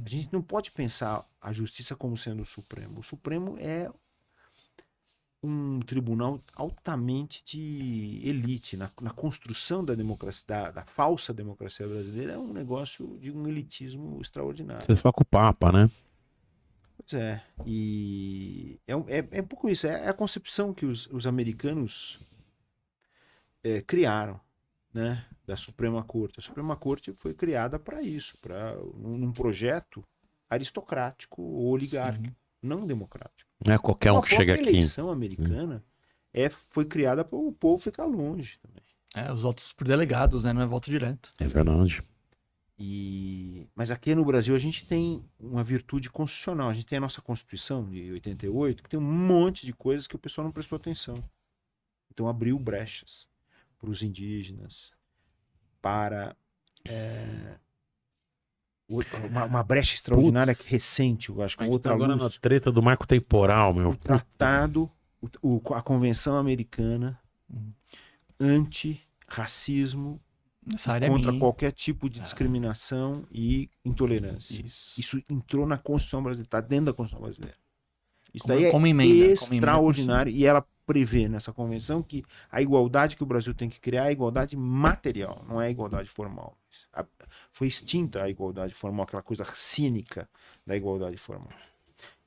A gente não pode pensar a justiça como sendo o Supremo. O Supremo é um tribunal altamente de elite. Na construção da democracia, da falsa democracia brasileira, é um negócio de um elitismo extraordinário. Você fala com o Papa, né? Pois é. E é um pouco isso. É a concepção que os americanos criaram, né, da Suprema Corte. A Suprema Corte foi criada para isso, para um projeto aristocrático ou oligárquico, não democrático. Não é qualquer um que chega A aqui. eleição americana foi criada para o povo ficar longe também. Os votos por delegados, né? Não é voto direto. É verdade. Mas aqui no Brasil a gente tem uma virtude constitucional. A gente tem a nossa Constituição de 88, que tem um monte de coisas que o pessoal não prestou atenção. Então abriu brechas para os indígenas, para uma brecha extraordinária recente, eu acho, com A gente tá outra agora na luz. treta do marco temporal, meu. O tratado, a Convenção Americana anti-racismo, Essa área é contra minha. qualquer tipo de discriminação e intolerância. Isso. Isso entrou na Constituição brasileira, está dentro da Constituição brasileira. Isso Como- daí como é emenda extraordinário e ela prevê nessa convenção que a igualdade que o Brasil tem que criar é a igualdade material, não é a igualdade formal. Foi extinta a igualdade formal, aquela coisa cínica da igualdade formal.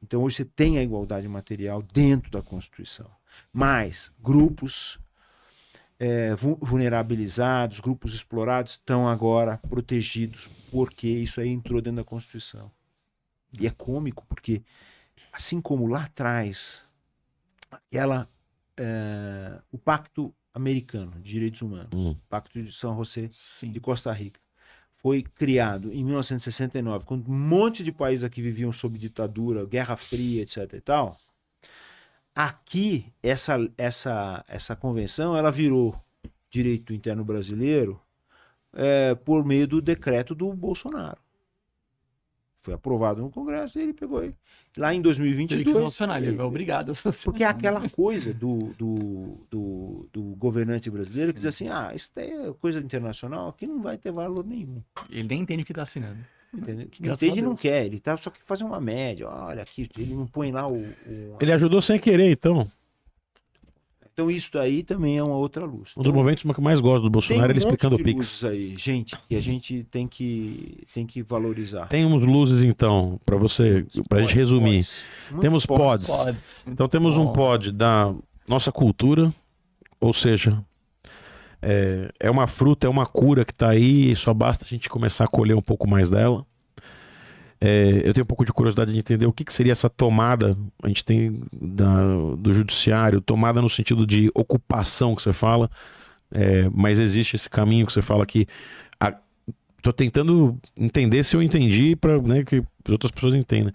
Então hoje você tem a igualdade material dentro da Constituição. Mas grupos vulnerabilizados, grupos explorados estão agora protegidos porque isso aí entrou dentro da Constituição. E é cômico porque, assim como lá atrás, o Pacto Americano de Direitos Humanos, o Pacto de São José Sim. de Costa Rica, foi criado em 1969, quando um monte de países aqui viviam sob ditadura, Guerra Fria, etc. e tal. Aqui, essa convenção, ela virou direito interno brasileiro por meio do decreto do Bolsonaro. Foi aprovado no Congresso e ele pegou ele. Lá em 2022... Ele quis sancionar, ele é obrigado a sancionar. Porque é aquela coisa do governante brasileiro que diz assim, isso daí é coisa internacional, aqui não vai ter valor nenhum. Ele nem entende o que está assinando. Entendeu? Graças Entende a e não Deus. quer, ele tá só que fazer uma média. Olha aqui, ele não põe lá Ele ajudou sem querer, então. Então isso daí também é uma outra luz. Um dos movimentos que eu mais gosto do Bolsonaro é ele explicando o Pix. Luzes aí, gente, que a gente tem que valorizar. Temos luzes, então, pra gente resumir. Temos pods. Pods. Então temos um pod da nossa cultura, ou seja, é uma fruta, é uma cura que tá aí, só basta a gente começar a colher um pouco mais dela. Eu tenho um pouco de curiosidade de entender o que seria essa tomada, a gente tem do judiciário, tomada no sentido de ocupação que você fala, mas existe esse caminho que você fala que tô tentando entender se eu entendi para que as outras pessoas entendam.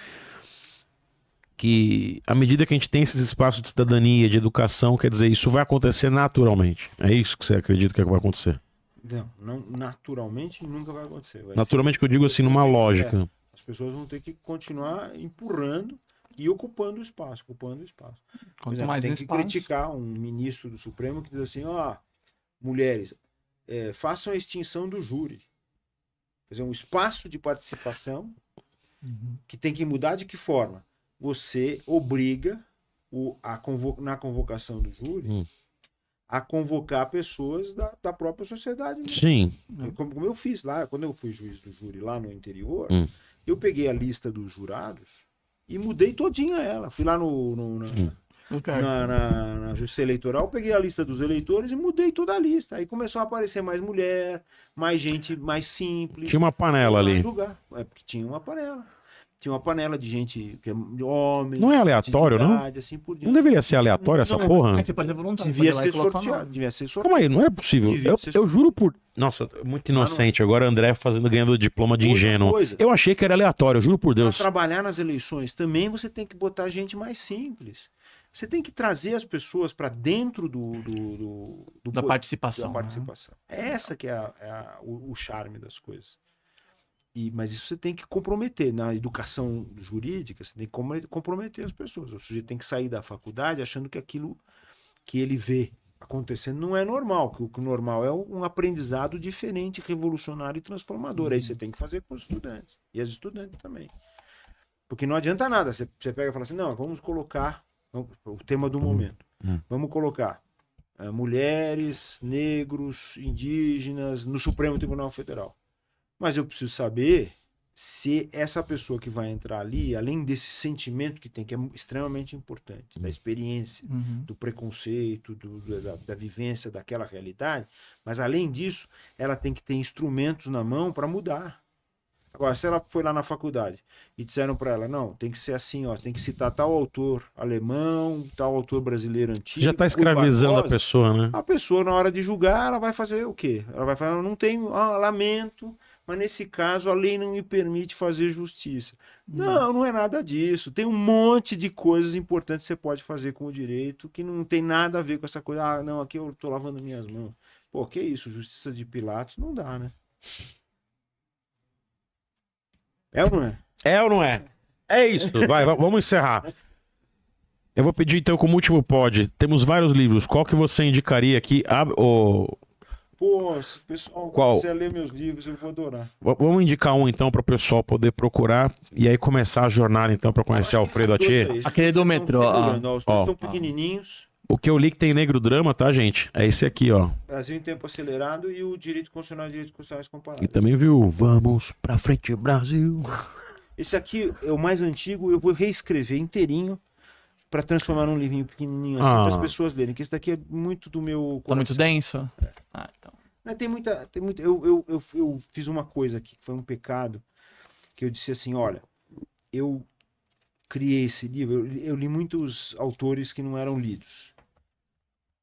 Que à medida que a gente tem esses espaços de cidadania, de educação, quer dizer, isso vai acontecer naturalmente. É isso que você acredita que vai acontecer? Não, naturalmente nunca vai acontecer. Naturalmente que eu digo assim, numa lógica. As pessoas vão ter que continuar empurrando e ocupando o espaço, Por Quanto exemplo, mais tem espaço. que criticar um ministro do Supremo que diz assim, mulheres, façam a extinção do júri. Quer dizer, um espaço de participação que tem que mudar de que forma? Você obriga na convocação do júri a convocar pessoas da própria sociedade. Sim. Como eu fiz lá, quando eu fui juiz do júri lá no interior, eu peguei a lista dos jurados e mudei todinha ela. Fui lá na Justiça Eleitoral, peguei a lista dos eleitores e mudei toda a lista. Aí começou a aparecer mais mulher, mais gente mais simples. Tinha uma panela ali. Porque tinha uma panela. Tinha uma panela de gente, de homens. Não é aleatório, de não? idade, assim por diante. Não deveria ser aleatório essa porra? Aí você pode ser voluntário. Devia pode ir lá e ser colocar o sorteado. nome. Devia ser sorteado. Calma aí, não é possível. Devia ser Eu juro por... Nossa, muito inocente. Agora André ganhando diploma de Outra ingênuo. coisa. Eu achei que era aleatório, eu juro por Para Deus. trabalhar nas eleições também você tem que botar gente mais simples. Você tem que trazer as pessoas para dentro Da participação. da participação. Essa que é o charme das coisas. Mas isso você tem que comprometer. Na educação jurídica, você tem que comprometer as pessoas. O sujeito tem que sair da faculdade achando que aquilo que ele vê acontecendo não é normal, que o normal é um aprendizado diferente, revolucionário e transformador. Aí você tem que fazer com os estudantes. E as estudantes também. Porque não adianta nada. Você pega e fala assim, não, vamos colocar o tema do momento. Vamos colocar mulheres, negros, indígenas no Supremo Tribunal Federal. Mas eu preciso saber se essa pessoa que vai entrar ali, além desse sentimento que tem, que é extremamente importante, da experiência, do preconceito, da vivência daquela realidade, mas além disso, ela tem que ter instrumentos na mão para mudar. Agora, se ela foi lá na faculdade e disseram para ela, não, tem que ser assim, tem que citar tal autor alemão, tal autor brasileiro antigo. Já está escravizando a pessoa, né? A pessoa, na hora de julgar, ela vai fazer o quê? Ela vai falar, não tenho, lamento, mas nesse caso a lei não me permite fazer justiça. Não, não é nada disso. Tem um monte de coisas importantes que você pode fazer com o direito que não tem nada a ver com essa coisa. Ah, não, aqui eu tô lavando minhas mãos. Pô, que isso? Justiça de Pilatos não dá, né? É ou não é? É ou não é? É isso. Vai, vamos encerrar. Eu vou pedir então como último pod. Temos vários livros. Qual que você indicaria aqui? Pô, se o pessoal Qual? quiser ler meus livros, eu vou adorar. Vamos indicar um então para o pessoal poder procurar e aí começar a jornada então para conhecer Alfredo Atier. Aquele do metrô, ó. Os dois Ó. estão pequenininhos. O que eu li que tem Negro Drama, tá, gente? É esse aqui, ó. Brasil em Tempo Acelerado e o Direito Constitucional e Direitos Constitucionais E Comparados. também viu Vamos pra Frente, Brasil. Esse aqui é o mais antigo, eu vou reescrever inteirinho para transformar num livrinho pequenininho assim para as pessoas lerem, que esse daqui é muito do meu coração. Tá muito denso? Ah, então. Não, tem muita. Eu fiz uma coisa aqui, que foi um pecado, que eu disse assim, olha, eu criei esse livro, eu li muitos autores que não eram lidos.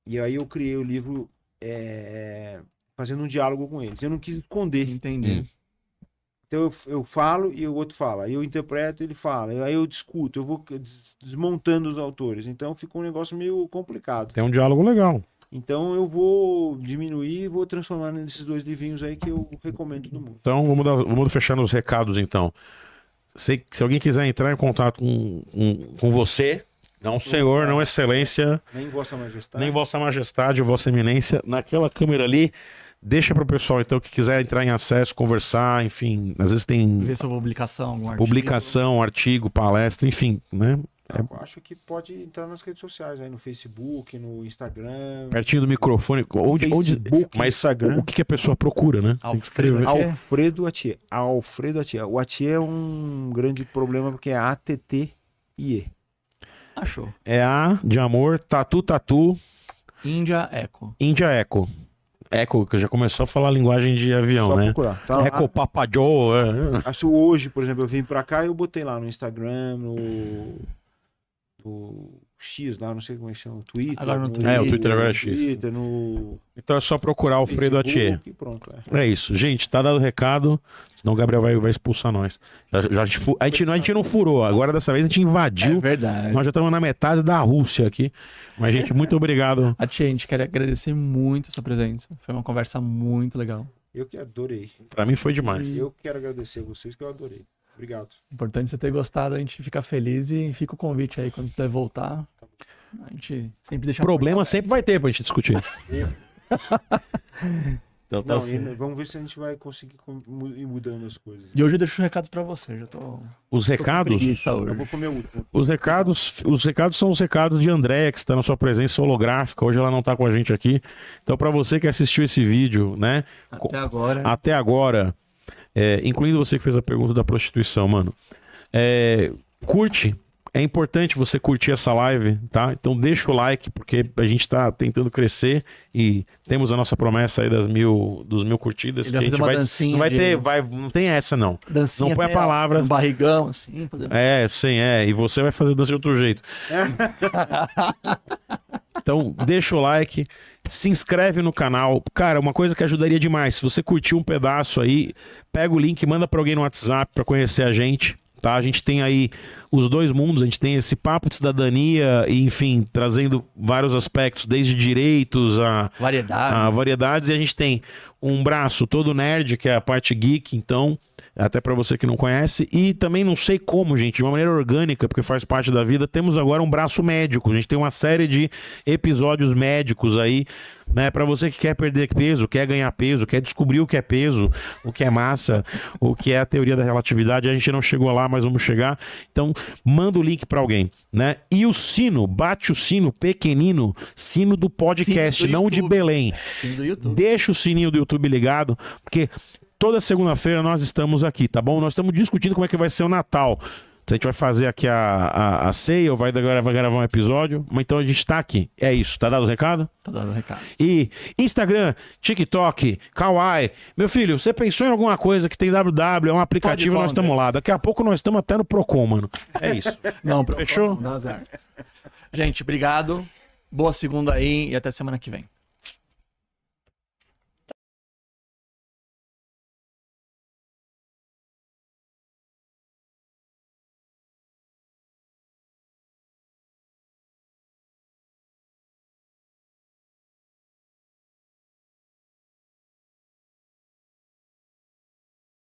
E aí eu criei o livro fazendo um diálogo com eles. Eu não quis esconder. Entendi. Então eu falo e o outro fala. Aí eu interpreto e ele fala. Aí eu discuto, eu vou desmontando os autores. Então ficou um negócio meio complicado. Tem um diálogo legal. Então eu vou diminuir e vou transformar nesses dois livrinhos aí que eu recomendo todo mundo. Então vamos fechar nos recados então. Se alguém quiser entrar em contato com você, não senhor, não excelência, Nem Vossa Majestade. nem Vossa Majestade, Vossa Eminência, naquela câmera ali, deixa pro pessoal então que quiser entrar em acesso, conversar, enfim, às vezes tem Ver sua publicação, algum artigo. publicação, artigo, palestra, enfim, né? Eu acho que pode entrar nas redes sociais, aí no Facebook, no Instagram. Pertinho do microfone, onde Facebook, mas Instagram. o que a pessoa procura, né? Tem que escrever. Alfredo Alfredo Atier. Alfredo Atier. O Atier é um grande problema porque é ATTIE. Achou. É A de amor, tatu, Índia Eco. Índia Eco. Eco, que já começou a falar linguagem de avião, Só né? procurar. Tá lá. Eco Papajô. Acho hoje, por exemplo, eu vim pra cá e eu botei lá no Instagram, no X lá, não sei como é que chama, Twitter. Agora no É, o Twitter agora é X. Twitter, no Então é só procurar Alfredo Atier. Facebook, e pronto, É isso. Gente, tá dado o recado. Senão o Gabriel vai expulsar nós. A gente não furou. Agora dessa vez a gente invadiu. É verdade. Nós já estamos na metade da Rússia aqui. Mas, gente, muito obrigado. Tia, a gente quer agradecer muito a sua presença. Foi uma conversa muito legal. Eu que adorei. Pra mim foi demais. Eu quero agradecer a vocês que eu adorei. Obrigado. Importante você ter gostado, a gente fica feliz e fica o convite aí quando puder voltar. A gente sempre deixa. Problema sempre vai ter pra gente discutir. Então tá Não, assim. vamos ver se a gente vai conseguir ir mudando as coisas. E hoje eu deixo os recados pra você. Já tô. Os recados. Preguiça Eu hoje. vou comer o último. Os recados são os recados de Andréia, que está na sua presença holográfica. Hoje ela não está com a gente aqui. Então, para você que assistiu esse vídeo, né? Até agora. Incluindo você que fez a pergunta da prostituição, mano. Curte. É importante você curtir essa live, tá? Então deixa o like, porque a gente tá tentando crescer e temos a nossa promessa aí dos 1.000 curtidas. Ele Que a vai gente fazer uma vai, dancinha não vai de- ter, não tem essa não. Dancinha Não põe a sem palavra. Um barrigão, assim. Fazer... Sim, e você vai fazer dança de outro jeito. Então, deixa o like, se inscreve no canal. Cara, uma coisa que ajudaria demais, se você curtiu um pedaço aí, pega o link, manda pra alguém no WhatsApp pra conhecer a gente, tá? A gente tem aí os dois mundos, a gente tem esse papo de cidadania e, enfim, trazendo vários aspectos, desde direitos a variedades, e a gente tem um braço todo nerd, que é a parte geek, então, até pra você que não conhece, e também não sei como, gente, de uma maneira orgânica, porque faz parte da vida, temos agora um braço médico, a gente tem uma série de episódios médicos aí, né, pra você que quer perder peso, quer ganhar peso, quer descobrir o que é peso, o que é massa, o que é a teoria da relatividade, a gente não chegou lá, mas vamos chegar, então manda o link pra alguém, né, e o sino, bate o sino pequenino, sino do podcast, Sino do não de YouTube. Belém, Sim, do YouTube. deixa o sininho do YouTube ligado, porque toda segunda-feira nós estamos aqui, tá bom? Nós estamos discutindo como é que vai ser o Natal. Se a gente vai fazer aqui a ceia ou vai gravar um episódio, mas então a gente tá aqui. É isso, tá dado o recado? Tá dando recado. E Instagram, TikTok, Kawaii. Meu filho, você pensou em alguma coisa que tem WW, é um aplicativo, Pode nós estamos lá. Daqui a pouco nós estamos até no Procon, mano. É isso. Não, Fechou? não dá azar. Gente, obrigado. Boa segunda aí e até semana que vem.